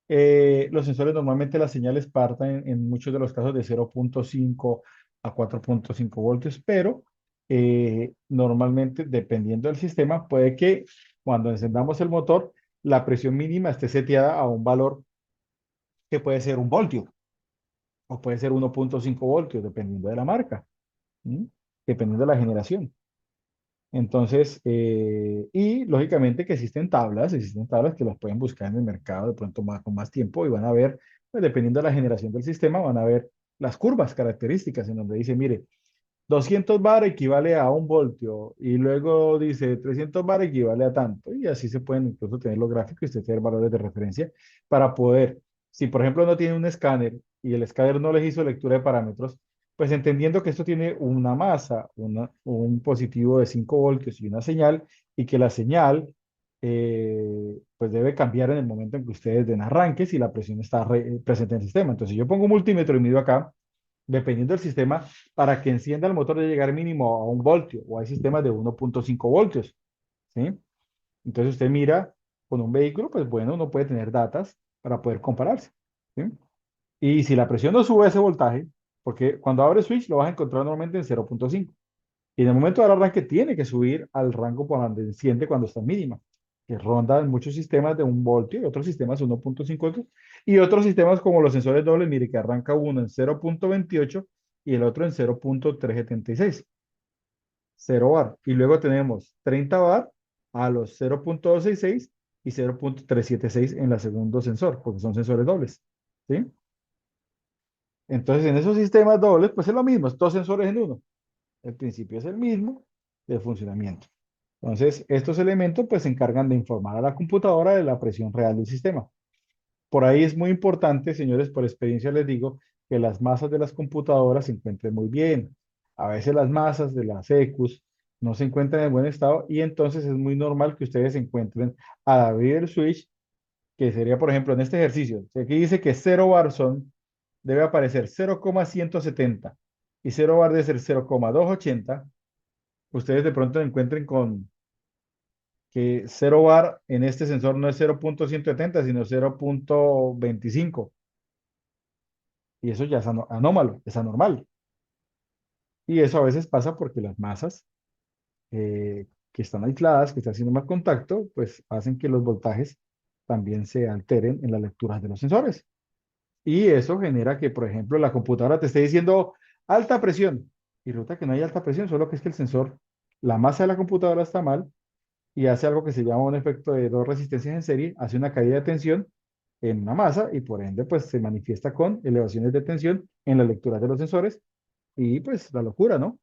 Los sensores normalmente las señales parten en muchos de los casos de 0,5 a 4,5 voltios, pero normalmente dependiendo del sistema puede que cuando encendamos el motor la presión mínima esté seteada a un valor que puede ser 1 voltio o puede ser 1,5 voltios dependiendo de la marca, ¿sí? Dependiendo de la generación. Entonces, y lógicamente que existen tablas que las pueden buscar en el mercado de pronto más, con más tiempo y van a ver, pues dependiendo de la generación del sistema, van a ver las curvas características en donde dice, mire, 200 bar equivale a 1 voltio y luego dice 300 bar equivale a tanto y así se pueden incluso tener los gráficos y usted tener valores de referencia para poder, si por ejemplo no tiene un escáner y el escáner no les hizo lectura de parámetros, pues entendiendo que esto tiene una masa, un positivo de 5 voltios y una señal y que la señal pues debe cambiar en el momento en que ustedes den arranque si la presión está presente en el sistema. Entonces yo pongo un multímetro y mido acá dependiendo del sistema, para que encienda el motor de llegar mínimo a 1 voltio, o hay sistemas de 1,5 voltios, ¿sí? Entonces usted mira con un vehículo, pues bueno, uno puede tener datas para poder compararse, ¿sí? Y si la presión no sube ese voltaje, porque cuando abre switch lo vas a encontrar normalmente en 0,5. Y en el momento del arranque tiene que subir al rango por donde enciende cuando está en mínima, que ronda en muchos sistemas de 1 voltio y otros sistemas 1,5 voltios. Y otros sistemas como los sensores dobles, mire que arranca uno en 0,28 y el otro en 0,376, 0 bar. Y luego tenemos 30 bar a los 0,266 y 0,376 en la segundo sensor, porque son sensores dobles. ¿Sí? Entonces, en esos sistemas dobles, pues es lo mismo, es dos sensores en uno. El principio es el mismo de funcionamiento. Entonces, estos elementos pues se encargan de informar a la computadora de la presión real del sistema. Por ahí es muy importante, señores, por experiencia les digo, que las masas de las computadoras se encuentren muy bien. A veces las masas de las EQs no se encuentran en buen estado y entonces es muy normal que ustedes se encuentren al abrir el switch, que sería, por ejemplo, en este ejercicio. Si aquí dice que 0 bar son, debe aparecer 0,170 y 0 bar debe ser 0,280. Ustedes de pronto se encuentren con que 0 bar en este sensor no es 0.170, sino 0.25. Y eso ya es anómalo, es anormal. Y eso a veces pasa porque las masas que están aisladas, que están haciendo mal contacto, pues hacen que los voltajes también se alteren en las lecturas de los sensores. Y eso genera que, por ejemplo, la computadora te esté diciendo alta presión. Y resulta que no hay alta presión, solo que es que el sensor, la masa de la computadora está mal y hace algo que se llama un efecto de dos resistencias en serie, hace una caída de tensión en una masa y por ende pues se manifiesta con elevaciones de tensión en la lectura de los sensores y pues la locura, ¿no?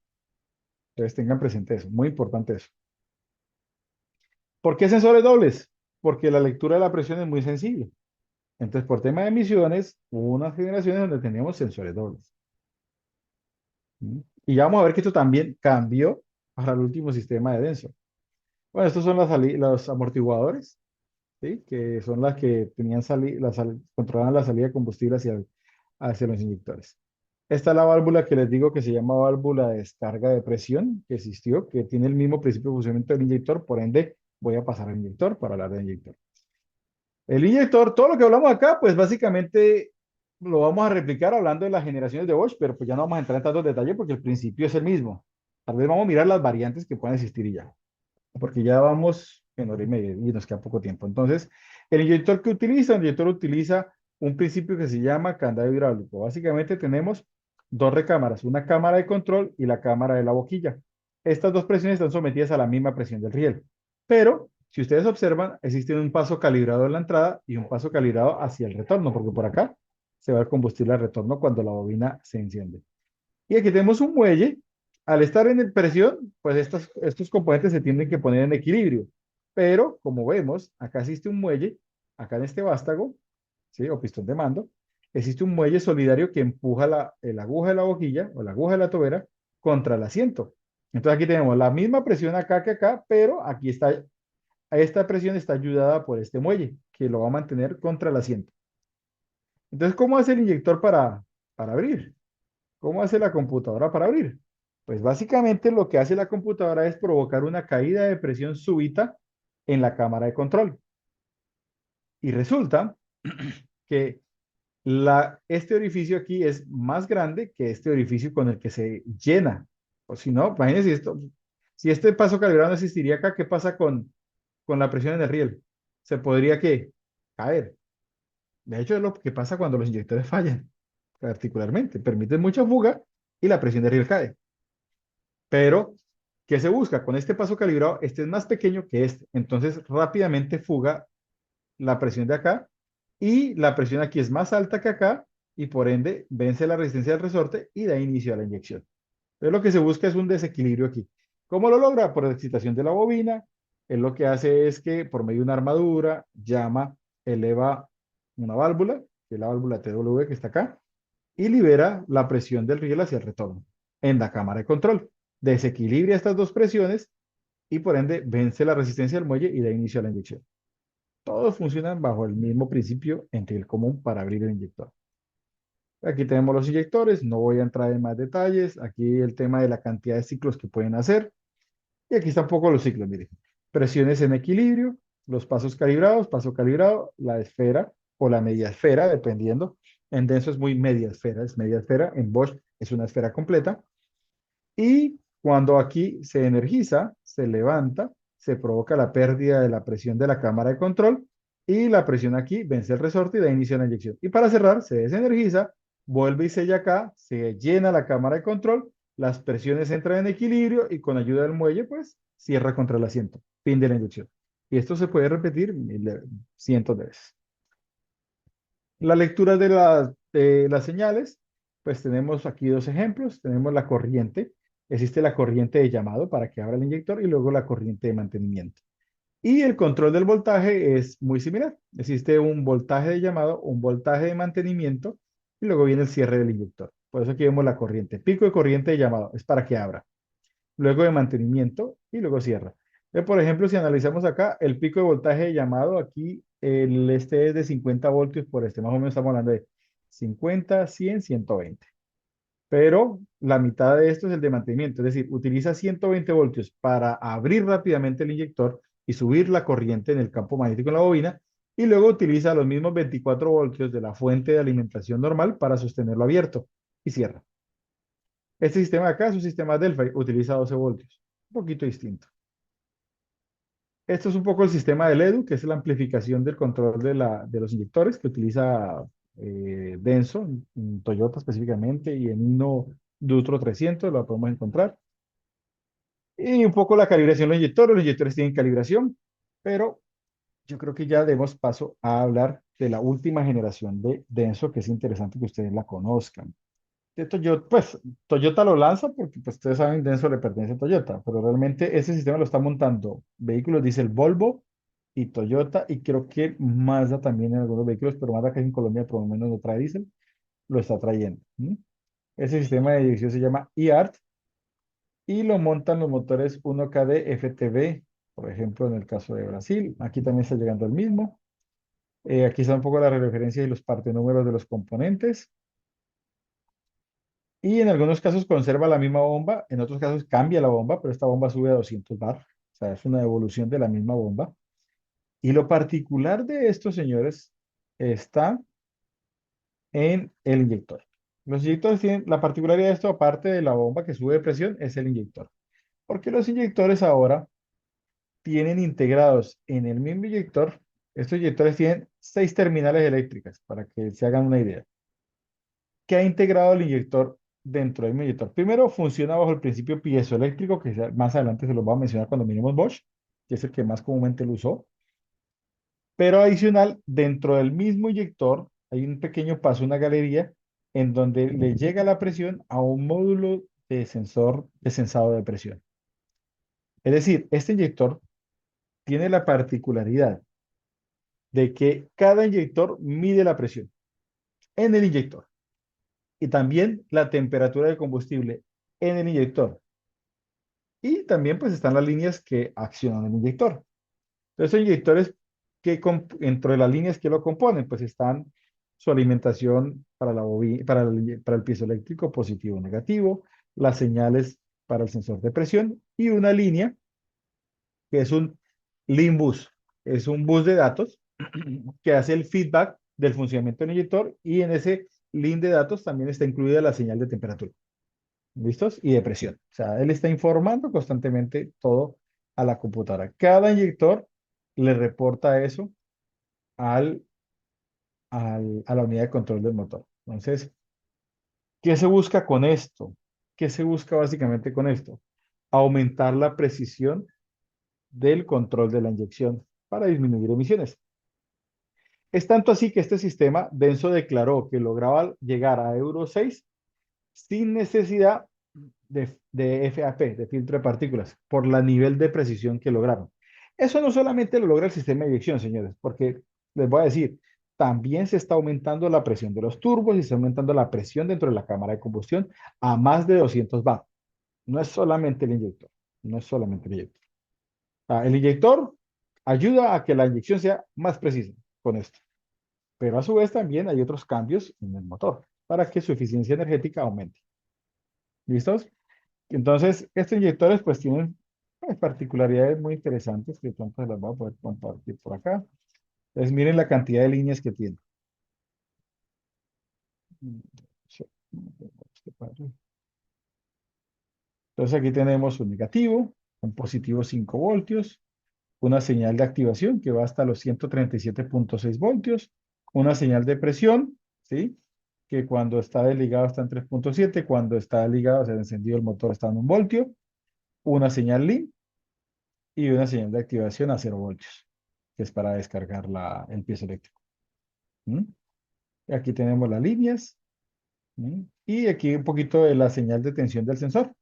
Entonces tengan presente eso, muy importante eso. ¿Por qué sensores dobles? Porque la lectura de la presión es muy sensible. Entonces, por tema de emisiones, hubo unas generaciones donde teníamos sensores dobles. ¿Mm? Y ya vamos a ver que esto también cambió para el último sistema de denso. Bueno, estos son los amortiguadores, ¿sí? Que son las que tenían controlaban la salida de combustible hacia los inyectores. Esta es la válvula que les digo que se llama válvula de descarga de presión, que existió, que tiene el mismo principio de funcionamiento del inyector, por ende voy a pasar al inyector para hablar del inyector. El inyector, todo lo que hablamos acá, pues básicamente lo vamos a replicar hablando de las generaciones de Bosch, pero pues ya no vamos a entrar en tantos detalles porque el principio es el mismo. Tal vez vamos a mirar las variantes que pueden existir y ya, porque ya vamos en hora y media y nos queda poco tiempo. Entonces, el inyector utiliza un principio que se llama candado hidráulico. Básicamente tenemos dos recámaras, una cámara de control y la cámara de la boquilla. Estas dos presiones están sometidas a la misma presión del riel, pero si ustedes observan, existe un paso calibrado en la entrada y un paso calibrado hacia el retorno, porque por acá se va el combustible al retorno cuando la bobina se enciende. Y aquí tenemos un muelle. Al estar en presión, pues estos componentes se tienen que poner en equilibrio. Pero, como vemos, acá existe un muelle, acá en este vástago, ¿sí? O pistón de mando, existe un muelle solidario que empuja el aguja de la boquilla o la aguja de la tobera contra el asiento. Entonces aquí tenemos la misma presión acá que acá, pero aquí está, esta presión está ayudada por este muelle, que lo va a mantener contra el asiento. Entonces, ¿cómo hace el inyector para abrir? ¿Cómo hace la computadora para abrir? Pues básicamente lo que hace la computadora es provocar una caída de presión súbita en la cámara de control. Y resulta que este orificio aquí es más grande que este orificio con el que se llena. O si no, imagínense esto, si este paso calibrado no existiría acá, ¿qué pasa con la presión en el riel? Se podría que caer. De hecho, es lo que pasa cuando los inyectores fallan, particularmente. Permiten mucha fuga y la presión de riel cae. Pero, ¿qué se busca? Con este paso calibrado, este es más pequeño que este. Entonces, rápidamente fuga la presión de acá y la presión aquí es más alta que acá y por ende vence la resistencia del resorte y da inicio a la inyección. Entonces, lo que se busca es un desequilibrio aquí. ¿Cómo lo logra? Por excitación de la bobina. Él lo que hace es que por medio de una armadura eleva una válvula, que es la válvula TW que está acá, y libera la presión del riel hacia el retorno en la cámara de control. Desequilibra estas dos presiones y por ende vence la resistencia del muelle y da inicio a la inyección. Todos funcionan bajo el mismo principio en riel común para abrir el inyector. Aquí tenemos los inyectores, no voy a entrar en más detalles. Aquí el tema de la cantidad de ciclos que pueden hacer. Y aquí están un poco los ciclos, miren. Presiones en equilibrio, los pasos calibrados, paso calibrado, la esfera o la media esfera, dependiendo. En denso es muy media esfera, es media esfera. En Bosch es una esfera completa. Y cuando aquí se energiza, se levanta, se provoca la pérdida de la presión de la cámara de control y la presión aquí vence el resorte y da inicio a la inyección. Y para cerrar, se desenergiza, vuelve y sella acá, se llena la cámara de control, las presiones entran en equilibrio y con ayuda del muelle, pues cierra contra el asiento. Fin de la inyección. Y esto se puede repetir cientos de veces. La lectura de las señales, pues tenemos aquí dos ejemplos. Tenemos la corriente. Existe la corriente de llamado para que abra el inyector y luego la corriente de mantenimiento. Y el control del voltaje es muy similar. Existe un voltaje de llamado, un voltaje de mantenimiento y luego viene el cierre del inyector. Por eso aquí vemos la corriente. Pico de corriente de llamado es para que abra. Luego de mantenimiento y luego cierra. Por ejemplo, si analizamos acá, el pico de voltaje de llamado, aquí este es de 50 voltios por este, más o menos estamos hablando de 50, 100, 120. Pero la mitad de esto es el de mantenimiento, es decir, utiliza 120 voltios para abrir rápidamente el inyector y subir la corriente en el campo magnético en la bobina, y luego utiliza los mismos 24 voltios de la fuente de alimentación normal para sostenerlo abierto y cierra. Este sistema de acá es un sistema Delphi, utiliza 12 voltios, un poquito distinto. Esto es un poco el sistema del EDU, que es la amplificación del control de los inyectores, que utiliza Denso, en Toyota específicamente, y en Hino Dutro 300, lo podemos encontrar. Y un poco la calibración de los inyectores tienen calibración, pero yo creo que ya demos paso a hablar de la última generación de Denso, que es interesante que ustedes la conozcan. De Toyota, pues Toyota lo lanza porque pues, ustedes saben, Denso le pertenece a Toyota, pero realmente ese sistema lo está montando vehículos diésel Volvo y Toyota, y creo que Mazda también en algunos vehículos, pero Mazda que en Colombia por lo menos no trae diésel, lo está trayendo. Ese sistema de dirección se llama eART y lo montan los motores 1KD FTV, por ejemplo, en el caso de Brasil. Aquí también está llegando el mismo. Aquí está un poco la referencia y los partenúmeros de los componentes. Y en algunos casos conserva la misma bomba, en otros casos cambia la bomba, pero esta bomba sube a 200 bar. O sea, es una evolución de la misma bomba. Y lo particular de estos señores está en el inyector. Los inyectores tienen, la particularidad de esto, aparte de la bomba que sube de presión, es el inyector. Porque los inyectores ahora tienen integrados en el mismo inyector, estos inyectores tienen 6 terminales eléctricas, para que se hagan una idea. ¿Qué ha integrado el inyector dentro del inyector? Primero, funciona bajo el principio piezoeléctrico, que más adelante se los voy a mencionar cuando miremos Bosch, que es el que más comúnmente lo usó. Pero adicional, dentro del mismo inyector hay un pequeño paso, una galería, en donde le llega la presión a un módulo de sensor de sensado de presión. Es decir, este inyector tiene la particularidad de que cada inyector mide la presión en el inyector y también la temperatura del combustible en el inyector. Y también pues están las líneas que accionan el inyector. Entonces, los inyectores dentro de las líneas que lo componen, pues están su alimentación para para el piso eléctrico positivo o negativo, las señales para el sensor de presión y una línea que es un lean bus. Es un bus de datos que hace el feedback del funcionamiento del inyector, y en ese link de datos también está incluida la señal de temperatura. ¿Listos? Y de presión. O sea, él está informando constantemente todo a la computadora. Cada inyector le reporta eso al, a la unidad de control del motor. Entonces, ¿qué se busca con esto? ¿Qué se busca básicamente con esto? Aumentar la precisión del control de la inyección para disminuir emisiones. Es tanto así que este sistema Denso declaró que lograba llegar a Euro 6 sin necesidad de FAP, de filtro de partículas, por la nivel de precisión que lograron. Eso no solamente lo logra el sistema de inyección, señores, porque les voy a decir, también se está aumentando la presión de los turbos y se está aumentando la presión dentro de la cámara de combustión a más de 200 bar. No es solamente el inyector, no es solamente el inyector. El inyector ayuda a que la inyección sea más precisa con esto, pero a su vez también hay otros cambios en el motor para que su eficiencia energética aumente. ¿Listos? Entonces, estos inyectores pues tienen particularidades muy interesantes que pronto se las voy a poder compartir por acá. Entonces, miren la cantidad de líneas que tiene. Entonces, aquí tenemos un negativo, un positivo 5 voltios, una señal de activación que va hasta los 137.6 voltios, una señal de presión, ¿sí? Que cuando está desligado está en 3.7, cuando está ligado, o sea, encendido el motor está en 1 voltio, una señal LIN y una señal de activación a 0 voltios, que es para descargar el piezo eléctrico. ¿Mm? Aquí tenemos las líneas. ¿Mm? Y aquí un poquito de la señal de tensión del sensor.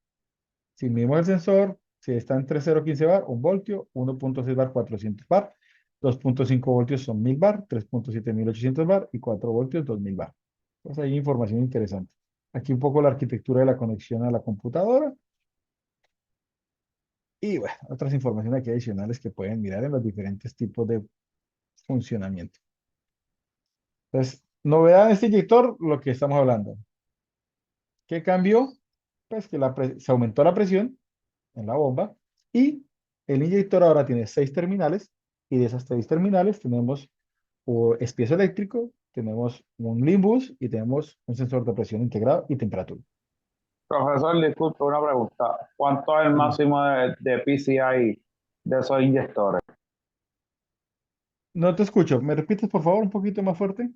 Si medimos el sensor, si está en 3,015 bar, 1 voltio, 1.6 bar, 400 bar, 2.5 voltios son 1000 bar, 3.7 1800 bar y 4 voltios 2000 bar. Entonces hay información interesante. Aquí un poco la arquitectura de la conexión a la computadora. Y bueno, otras informaciones aquí adicionales que pueden mirar en los diferentes tipos de funcionamiento. Entonces, novedad en este inyector, lo que estamos hablando. ¿Qué cambió? Pues que se aumentó la presión en la bomba y El inyector ahora tiene 6 terminales y de esas 6 terminales tenemos es piezoeléctrico, tenemos un limbus y tenemos un sensor de presión integrado y temperatura. Profesor, disculpe una pregunta. ¿Cuánto es el Dime. máximo de PCI de esos inyectores? No te escucho. ¿Me repites, por favor, un poquito más fuerte?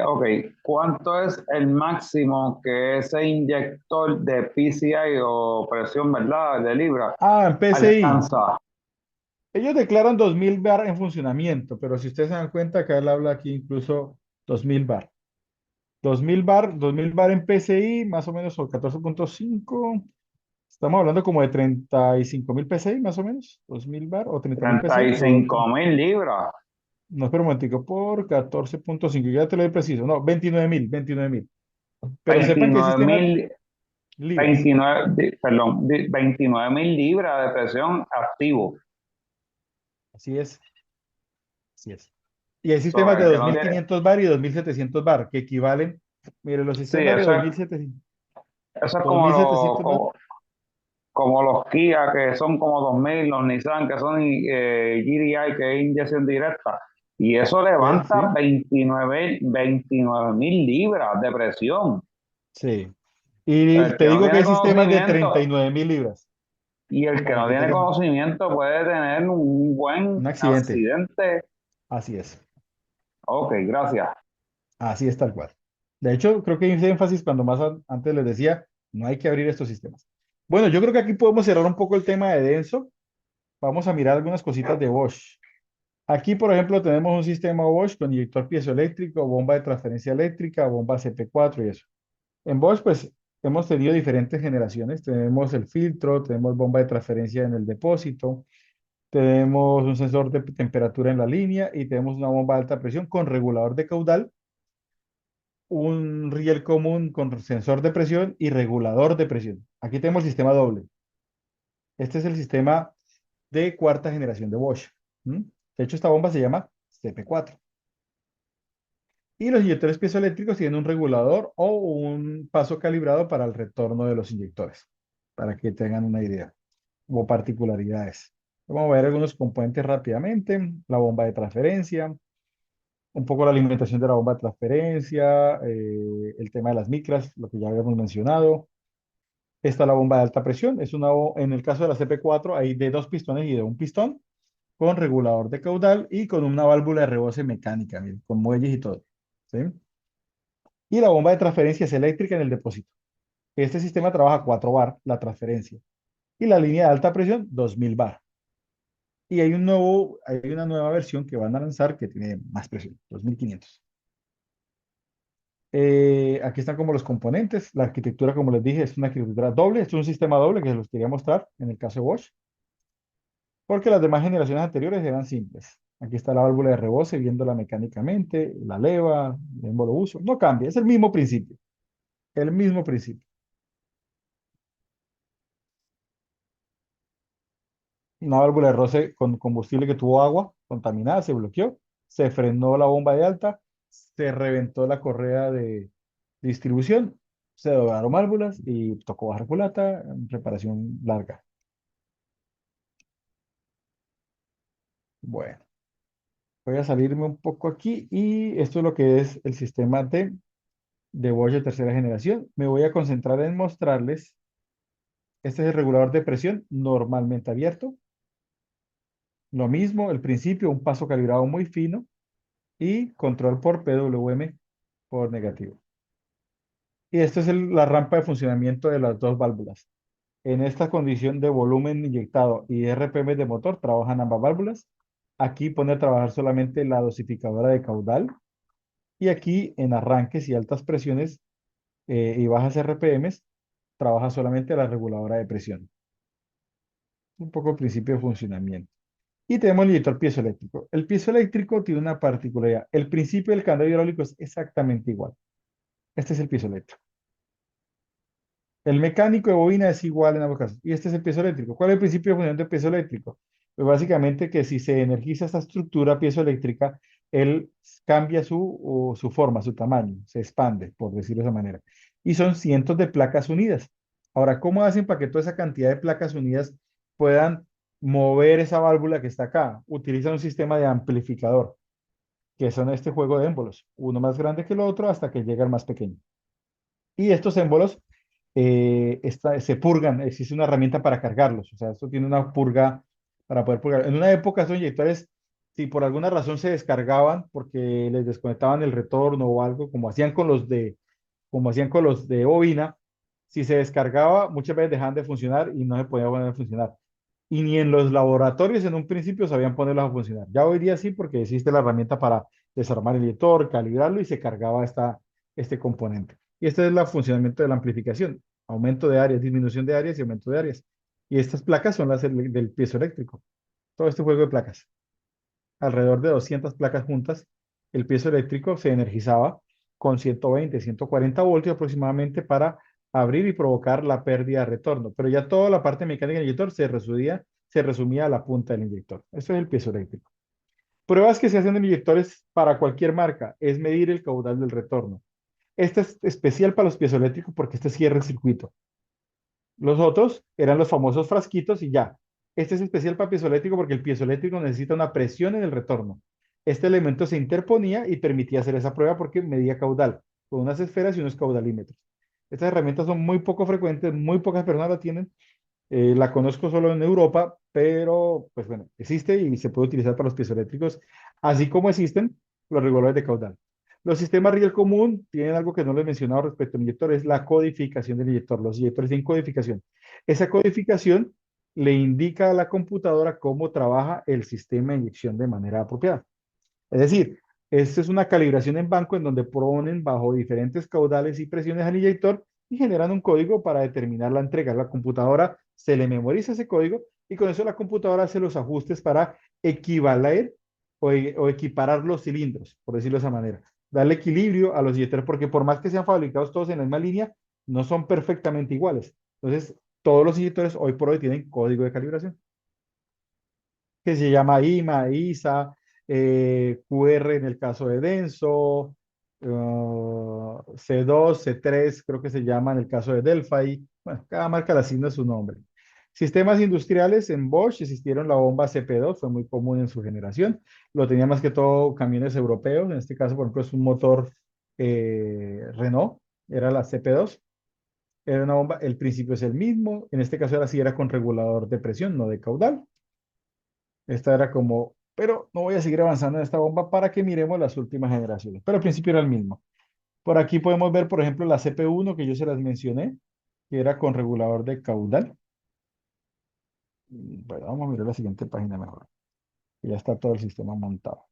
Ok, ¿cuánto es el máximo que ese inyector de PCI o presión, verdad, de libra Ah, en PCI. alcanza? Ellos declaran 2000 bar en funcionamiento, pero si ustedes se dan cuenta que él habla aquí incluso 2000 bar. 2000 bar en PCI, más o menos, o 14.5. Estamos hablando como de 35.000 PCI, más o menos. 2000 bar o 30.000 treinta PCI. y cinco mil libras. No, espera un momentico, por 14.5, ya te lo doy preciso. No, 29.000. Pero sepan que el 29 sistema mil, libras. 29, perdón, 29 mil libras de presión activo. Así es, así es. Y hay So, sistemas de el que dos no mil tiene, quinientos bar y 2.700 bar, que equivalen, mire, los sí, sistemas de 2700, eso es dos mil setecientos bar, como los Kia que son como 2000, los Nissan que son GDI, que es inyección directa. Y eso levanta sí, 29 mil libras de presión. sí. Y El te que no digo que tiene hay sistemas de conocimiento 39.000 libras, y el que para no que tiene tengan conocimiento puede tener un buen un accidente. accidente. Así es, Ok, gracias. así es tal cual. De hecho, creo que hice énfasis cuando más antes les decía, no hay que abrir estos sistemas. Bueno, yo creo que aquí podemos cerrar un poco el tema de denso. Vamos a mirar algunas cositas de Bosch. Aquí, por ejemplo, tenemos un sistema Bosch con inyector piezoeléctrico, bomba de transferencia eléctrica, bomba CP4 y eso. En Bosch, pues, hemos tenido diferentes generaciones. Tenemos el filtro, tenemos bomba de transferencia en el depósito, tenemos un sensor de temperatura en la línea y tenemos una bomba de alta presión con regulador de caudal, un riel común con sensor de presión y regulador de presión. Aquí tenemos el sistema doble. Este es el sistema de cuarta generación de Bosch. ¿Mm? De hecho, esta bomba se llama CP4. Y los inyectores piezoeléctricos tienen un regulador o un paso calibrado para el retorno de los inyectores, para que tengan una idea o particularidades. Vamos a ver algunos componentes rápidamente. La bomba de transferencia, un poco la alimentación de la bomba de transferencia, el tema de las micras, lo que ya habíamos mencionado. Está la bomba de alta presión. En el caso de la CP4 hay de 2 pistones y de un pistón, con regulador de caudal y con una válvula de rebose mecánica, miren, con muelles y todo. ¿Sí? Y la bomba de transferencia es eléctrica en el depósito. Este sistema trabaja 4 bar, la transferencia. Y la línea de alta presión, 2000 bar. Y hay una nueva versión que van a lanzar que tiene más presión, 2500. Aquí están como los componentes. La arquitectura, como les dije, es una arquitectura doble. Esto es un sistema doble que se los quería mostrar en el caso de Bosch, porque las demás generaciones anteriores eran simples. Aquí está la válvula de rebose, viéndola mecánicamente, la leva, el émbolo uso. No cambia, es el mismo principio. El mismo principio. Una válvula de roce con combustible que tuvo agua contaminada, se bloqueó, se frenó la bomba de alta, se reventó la correa de distribución, se doblaron válvulas y tocó bajar culata, reparación larga. Bueno, voy a salirme un poco aquí y esto es lo que es el sistema de Bosch de tercera generación. Me voy a concentrar en mostrarles, este es el regulador de presión normalmente abierto. Lo mismo, el principio, un paso calibrado muy fino y control por PWM por negativo. Y esta es la rampa de funcionamiento de las dos válvulas. En esta condición de volumen inyectado y RPM de motor trabajan ambas válvulas. Aquí pone a trabajar solamente la dosificadora de caudal. Y aquí en arranques y altas presiones y bajas RPMs trabaja solamente la reguladora de presión. Un poco el principio de funcionamiento. Y tenemos el inyector piezoeléctrico. El piezoeléctrico tiene una particularidad. El principio del candado hidráulico es exactamente igual. Este es el piezoeléctrico. El mecánico de bobina es igual en ambos casos. Y este es el piezoeléctrico. ¿Cuál es el principio de función del piezoeléctrico? Pues básicamente que si se energiza esta estructura piezoeléctrica, él cambia su forma, su tamaño, se expande, por decirlo de esa manera. Y son cientos de placas unidas. Ahora, ¿cómo hacen para que toda esa cantidad de placas unidas puedan mover esa válvula que está acá. Utiliza un sistema de amplificador, que son este juego de émbolos, uno más grande que el otro hasta que llega al más pequeño. Y estos émbolos se purgan, existe una herramienta para cargarlos, o sea, esto tiene una purga para poder purgar. En una época estos inyectores, si por alguna razón se descargaban porque les desconectaban el retorno o algo, como hacían con los de bobina, si se descargaba, muchas veces dejaban de funcionar y no se podía poner a funcionar. Y ni en los laboratorios en un principio sabían ponerlos a funcionar. Ya hoy día sí, porque existe la herramienta para desarmar el inyector, calibrarlo y se cargaba este componente. Y este es el funcionamiento de la amplificación. Aumento de áreas, disminución de áreas y aumento de áreas. Y estas placas son las del piezoeléctrico. Todo este juego de placas. Alrededor de 200 placas juntas, el piezoeléctrico se energizaba con 120, 140 voltios aproximadamente para abrir y provocar la pérdida de retorno. Pero ya toda la parte mecánica del inyector se resumía a la punta del inyector. Eso es el piezoeléctrico. Pruebas que se hacen en inyectores para cualquier marca es medir el caudal del retorno. Este es especial para los piezoeléctricos porque este cierra el circuito. Los otros eran los famosos frasquitos y ya. Este es especial para piezoeléctrico porque el piezoeléctrico necesita una presión en el retorno. Este elemento se interponía y permitía hacer esa prueba porque medía caudal, con unas esferas y unos caudalímetros. Estas herramientas son muy poco frecuentes, muy pocas personas la tienen. La conozco solo en Europa, pero pues bueno, existe y se puede utilizar para los piezoeléctricos, así como existen los reguladores de caudal. Los sistemas riel común tienen algo que no les he mencionado respecto al inyector, es la codificación del inyector. Los inyectores tienen codificación. Esa codificación le indica a la computadora cómo trabaja el sistema de inyección de manera apropiada. Es decir, esta es una calibración en banco en donde ponen bajo diferentes caudales y presiones al inyector y generan un código para determinar la entrega. La computadora se le memoriza ese código y con eso la computadora hace los ajustes para equivaler o equiparar los cilindros, por decirlo de esa manera. Darle equilibrio a los inyectores porque por más que sean fabricados todos en la misma línea, no son perfectamente iguales. Entonces, todos los inyectores hoy por hoy tienen código de calibración que se llama IMA, ISA, QR en el caso de Denso, C2, C3, creo que se llama en el caso de Delphi. Bueno, cada marca le asigna su nombre. Sistemas industriales en Bosch existieron la bomba CP2, fue muy común en su generación. Lo tenía más que todo camiones europeos. En este caso, por ejemplo, es un motor Renault, era la CP2. Era una bomba, el principio es el mismo. En este caso era así, era con regulador de presión, no de caudal. Esta era como, pero no voy a seguir avanzando en esta bomba para que miremos las últimas generaciones. Pero al principio era el mismo. Por aquí podemos ver, por ejemplo, la CP1 que yo se las mencioné, que era con regulador de caudal. Bueno, vamos a mirar la siguiente página mejor. Ya está todo el sistema montado.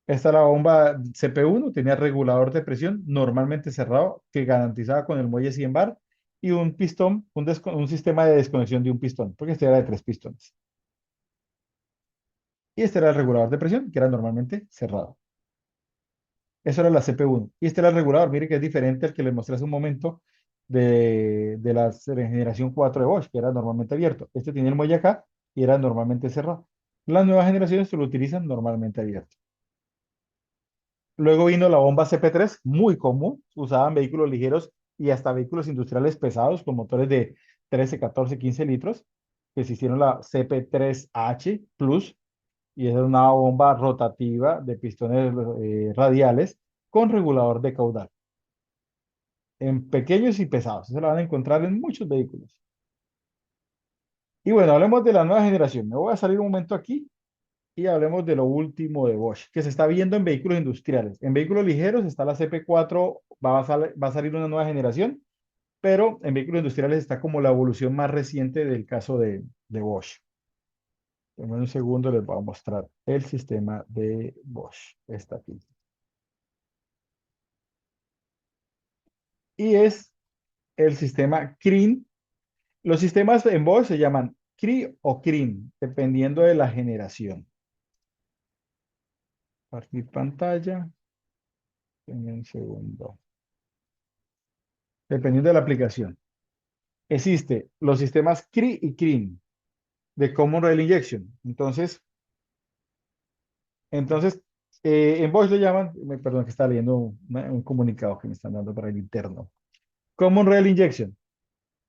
Esta era la bomba CP1, tenía regulador de presión normalmente cerrado que garantizaba con el muelle 100 bar y un pistón, un sistema de desconexión de un pistón, porque este era de 3 pistones. Y este era el regulador de presión, que era normalmente cerrado. Eso era la CP1. Y este era el regulador. Mire que es diferente al que les mostré hace un momento de la generación 4 de Bosch, que era normalmente abierto. Este tenía el muelle acá y era normalmente cerrado. Las nuevas generaciones se lo utilizan normalmente abierto. Luego vino la bomba CP3, muy común, usada en vehículos ligeros y hasta vehículos industriales pesados con motores de 13, 14, 15 litros, que se hicieron la CP3H Plus, y esa es una bomba rotativa de pistones radiales con regulador de caudal, en pequeños y pesados. Eso lo van a encontrar en muchos vehículos. Y bueno, hablemos de la nueva generación. Me voy a salir un momento aquí y hablemos de lo último de Bosch, que se está viendo en vehículos industriales. En vehículos ligeros está la CP4, va a salir una nueva generación, pero en vehículos industriales está como la evolución más reciente del caso de Bosch. En un segundo les voy a mostrar el sistema de Bosch. Está aquí. Y es el sistema CRIN. Los sistemas en Bosch se llaman CRI o CRIN, dependiendo de la generación. Compartir pantalla. En un segundo. Dependiendo de la aplicación. Existe los sistemas CRI y CRIN de Common Rail Injection. Entonces en Bosch lo llaman, perdón que está leyendo un comunicado que me están dando para el interno. Common Rail Injection.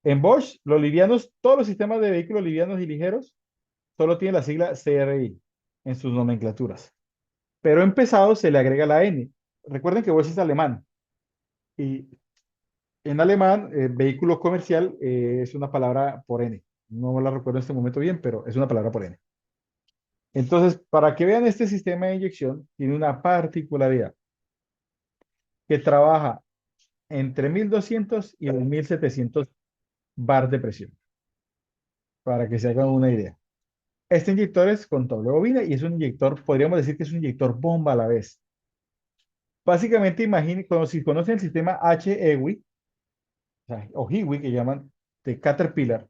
En Bosch, los livianos, todos los sistemas de vehículos livianos y ligeros solo tienen la sigla CRI en sus nomenclaturas. Pero en pesados se le agrega la N. Recuerden que Bosch es alemán. Y en alemán, vehículo comercial es una palabra por N. No la recuerdo en este momento bien, pero es una palabra por N. Entonces, para que vean este sistema de inyección, tiene una particularidad, que trabaja entre 1200 y 1700 bar de presión, para que se hagan una idea. Este inyector es con doble bobina y es un inyector, podríamos decir que es un inyector bomba a la vez. Básicamente, imaginen, si conocen el sistema HEWI, o HEWI que llaman, de Caterpillar,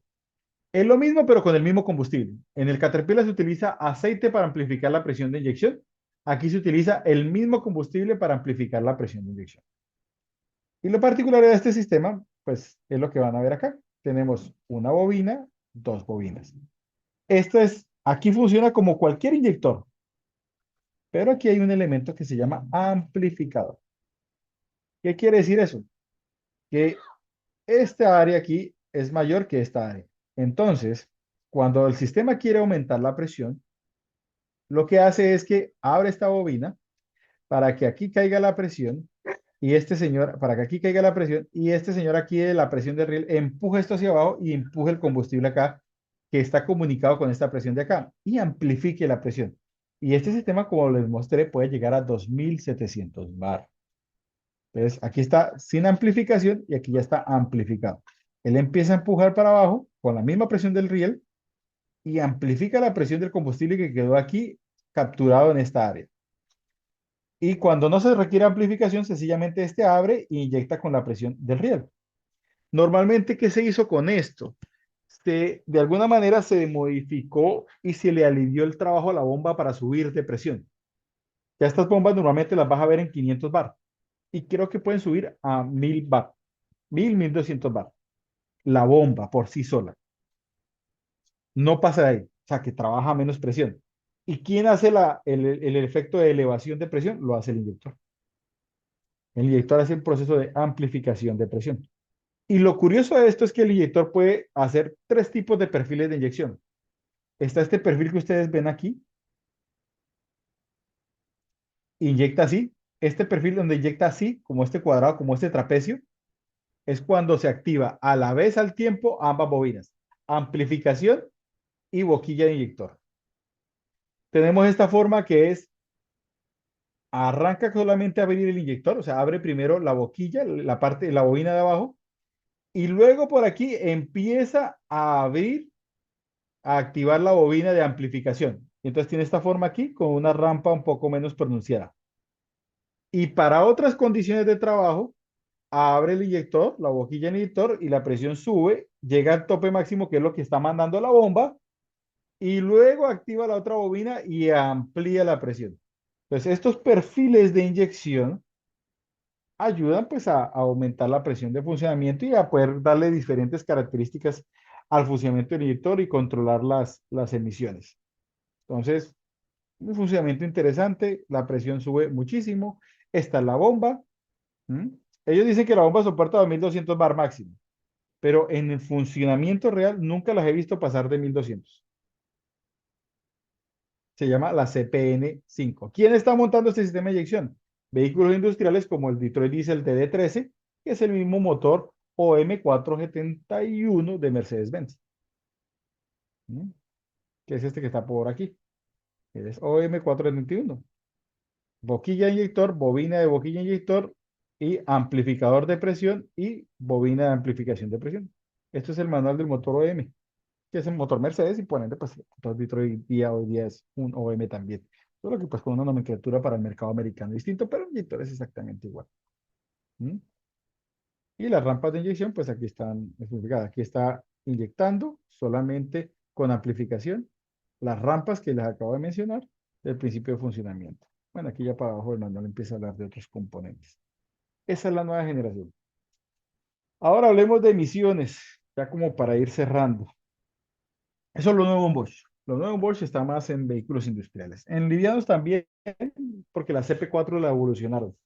es lo mismo, pero con el mismo combustible. En el Caterpillar se utiliza aceite para amplificar la presión de inyección. Aquí se utiliza el mismo combustible para amplificar la presión de inyección. Y lo particular de este sistema, pues es lo que van a ver acá. Tenemos una bobina, dos bobinas. Aquí funciona como cualquier inyector, pero aquí hay un elemento que se llama amplificador. ¿Qué quiere decir eso? Que esta área aquí es mayor que esta área. Entonces, cuando el sistema quiere aumentar la presión, lo que hace es que abre esta bobina para que aquí caiga la presión y este señor, para que aquí caiga la presión y este señor aquí de la presión del riel empuje esto hacia abajo y empuje el combustible acá que está comunicado con esta presión de acá y amplifique la presión. Y este sistema, como les mostré, puede llegar a 2700 bar. Entonces, aquí está sin amplificación y aquí ya está amplificado. Él empieza a empujar para abajo con la misma presión del riel y amplifica la presión del combustible que quedó aquí capturado en esta área. Y cuando no se requiere amplificación, sencillamente este abre e inyecta con la presión del riel. Normalmente, ¿qué se hizo con esto? De alguna manera se modificó y se le alivió el trabajo a la bomba para subir de presión. Ya estas bombas normalmente las vas a ver en 500 bar y creo que pueden subir a 1000 bar, 1200 bar. La bomba por sí sola. No pasa de ahí, o sea que trabaja a menos presión. ¿Y quién hace el efecto de elevación de presión? Lo hace el inyector. El inyector hace el proceso de amplificación de presión. Y lo curioso de esto es que el inyector puede hacer tres tipos de perfiles de inyección. Está este perfil que ustedes ven aquí, inyecta así. Este perfil donde inyecta así, como este cuadrado, como este trapecio, es cuando se activa a la vez al tiempo ambas bobinas, amplificación y boquilla de inyector. Tenemos esta forma que es, arranca solamente a abrir el inyector, o sea, abre primero la boquilla, la parte, la bobina de abajo, y luego por aquí empieza a abrir, a activar la bobina de amplificación. Y entonces tiene esta forma aquí con una rampa un poco menos pronunciada. Y para otras condiciones de trabajo, abre el inyector, la boquilla del inyector, y la presión sube, llega al tope máximo, que es lo que está mandando la bomba, y luego activa la otra bobina y amplía la presión. Entonces, estos perfiles de inyección ayudan pues a aumentar la presión de funcionamiento y a poder darle diferentes características al funcionamiento del inyector y controlar las emisiones. Entonces, un funcionamiento interesante, la presión sube muchísimo. Esta es la bomba. ¿Mm? Ellos dicen que la bomba soporta 2200 bar máximo, pero en el funcionamiento real nunca las he visto pasar de 1200. Se llama la CPN5. ¿Quién está montando este sistema de inyección? Vehículos industriales como el Detroit Diesel TD13, que es el mismo motor OM471 de Mercedes-Benz. ¿Mm? Que es este que está por aquí. Es OM471. Boquilla inyector, bobina de boquilla inyector y amplificador de presión y bobina de amplificación de presión. Esto es el manual del motor OM, que es el motor Mercedes y por ende, pues, el motor Detroit hoy día es un OM también. Solo que pues con una nomenclatura para el mercado americano distinto, pero el inyector es exactamente igual. ¿Mm? Y las rampas de inyección, pues aquí están especificadas. Aquí está inyectando solamente con amplificación. Las rampas que les acabo de mencionar del principio de funcionamiento. Bueno, aquí ya para abajo el manual empieza a hablar de otros componentes. Esa es la nueva generación. Ahora hablemos de emisiones, ya como para ir cerrando. Eso es lo nuevo en Bosch. Lo nuevo en Bosch está más en vehículos industriales. En livianos también, porque la CP4 la evolucionaron.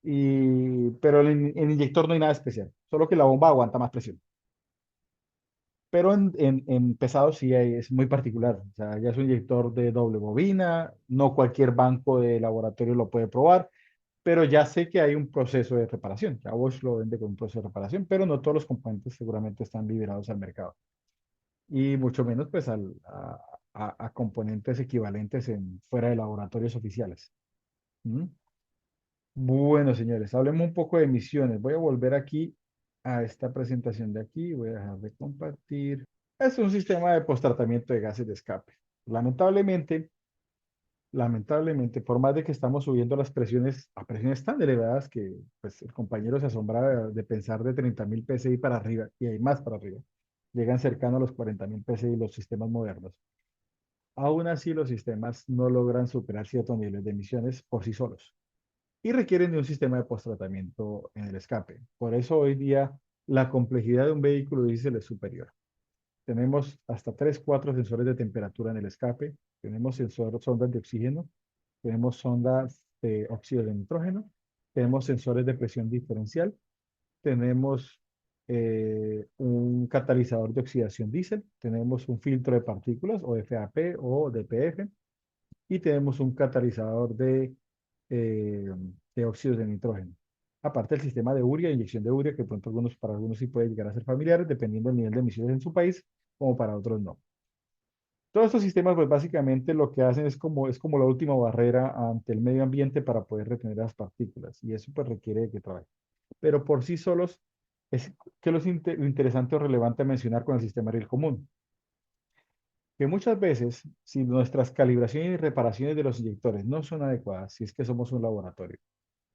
Pero en inyector no hay nada especial, solo que la bomba aguanta más presión. Pero en pesado sí es muy particular. O sea, ya es un inyector de doble bobina, no cualquier banco de laboratorio lo puede probar, pero ya sé que hay un proceso de reparación. Ya Bosch lo vende con un proceso de reparación, pero no todos los componentes seguramente están liberados al mercado. Y mucho menos pues a componentes equivalentes fuera de laboratorios oficiales. ¿Mm? Bueno, señores, hablemos un poco de emisiones. Voy a volver aquí a esta presentación de aquí. Voy a dejar de compartir. Es un sistema de postratamiento de gases de escape. Lamentablemente, lamentablemente, por más de que estamos subiendo las presiones a presiones tan elevadas que pues, el compañero se asombra de pensar de 30.000 PSI para arriba, y hay más para arriba, llegan cercano a los 40.000 PSI los sistemas modernos. Aún así, los sistemas no logran superar ciertos niveles de emisiones por sí solos y requieren de un sistema de posttratamiento en el escape. Por eso hoy día la complejidad de un vehículo diésel es superior. Tenemos hasta 3, 4 sensores de temperatura en el escape, tenemos sondas de oxígeno, tenemos sondas de óxido de nitrógeno, tenemos sensores de presión diferencial, tenemos un catalizador de oxidación diésel, tenemos un filtro de partículas o FAP o DPF y tenemos un catalizador eh, de óxidos de nitrógeno. Aparte el sistema de urea, inyección de urea, que pronto para algunos sí puede llegar a ser familiar, dependiendo del nivel de emisiones en su país, como para otros no. Todos estos sistemas, pues básicamente lo que hacen es como la última barrera ante el medio ambiente para poder retener las partículas, y eso pues requiere de que trabaje. Pero por sí solos, es que lo interesante o relevante a mencionar con el sistema riel común, que muchas veces, si nuestras calibraciones y reparaciones de los inyectores no son adecuadas, si es que somos un laboratorio,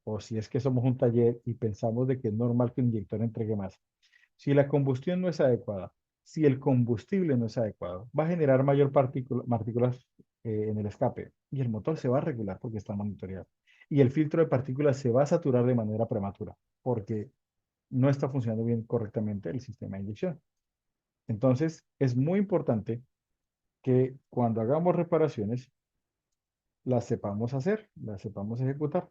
o si es que somos un taller y pensamos de que es normal que un inyector entregue más, si la combustión no es adecuada, si el combustible no es adecuado, va a generar mayor partículas en el escape y el motor se va a regular porque está monitoreado. Y el filtro de partículas se va a saturar de manera prematura porque no está funcionando bien correctamente el sistema de inyección. Entonces, es muy importante que cuando hagamos reparaciones, las sepamos hacer, las sepamos ejecutar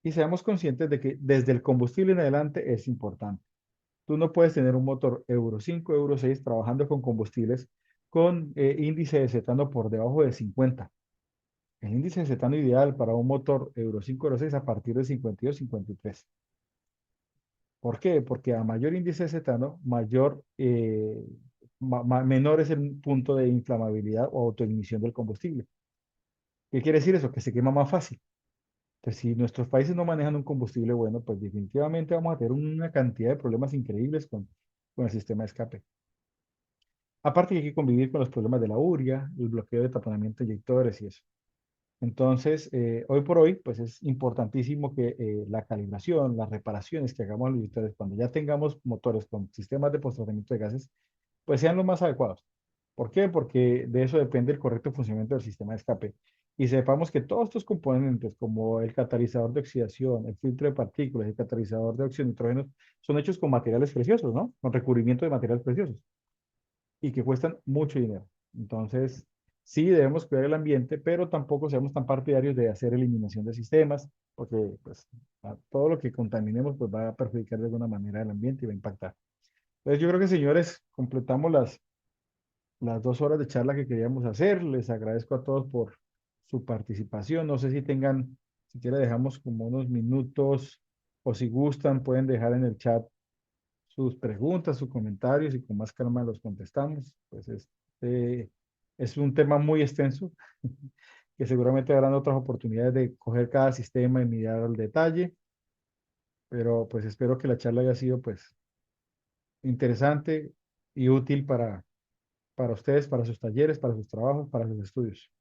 y seamos conscientes de que desde el combustible en adelante es importante. Tú no puedes tener un motor Euro 5, Euro 6 trabajando con combustibles con índice de cetano por debajo de 50. El índice de cetano ideal para un motor Euro 5, Euro 6 a partir de 52, 53. ¿Por qué? Porque a mayor índice de cetano, menor es el punto de inflamabilidad o autoignición del combustible. ¿Qué quiere decir eso? Que se quema más fácil. Entonces, si nuestros países no manejan un combustible bueno, pues definitivamente vamos a tener una cantidad de problemas increíbles con el sistema de escape. Aparte que hay que convivir con los problemas de la urea, el bloqueo de taponamiento de inyectores y eso. Entonces, hoy por hoy, pues es importantísimo que la calibración, las reparaciones que hagamos a los inyectores, cuando ya tengamos motores con sistemas de postratamiento de gases, pues sean los más adecuados. ¿Por qué? Porque de eso depende el correcto funcionamiento del sistema de escape. Y sepamos que todos estos componentes, como el catalizador de oxidación, el filtro de partículas, el catalizador de óxido de nitrógeno, son hechos con materiales preciosos, ¿no? Con recubrimiento de materiales preciosos y que cuestan mucho dinero. Entonces, sí debemos cuidar el ambiente, pero tampoco seamos tan partidarios de hacer eliminación de sistemas, porque pues, todo lo que contaminemos pues, va a perjudicar de alguna manera el ambiente y va a impactar. Entonces, yo creo que, señores, completamos las 2 horas de charla que queríamos hacer. Les agradezco a todos por su participación. No sé si tengan, si quieren dejamos como unos minutos o si gustan, pueden dejar en el chat sus preguntas, sus comentarios y con más calma los contestamos. Pues es un tema muy extenso que seguramente habrán otras oportunidades de coger cada sistema y mirar al detalle, pero pues espero que la charla haya sido pues interesante y útil para ustedes, para sus talleres, para sus trabajos, para sus estudios.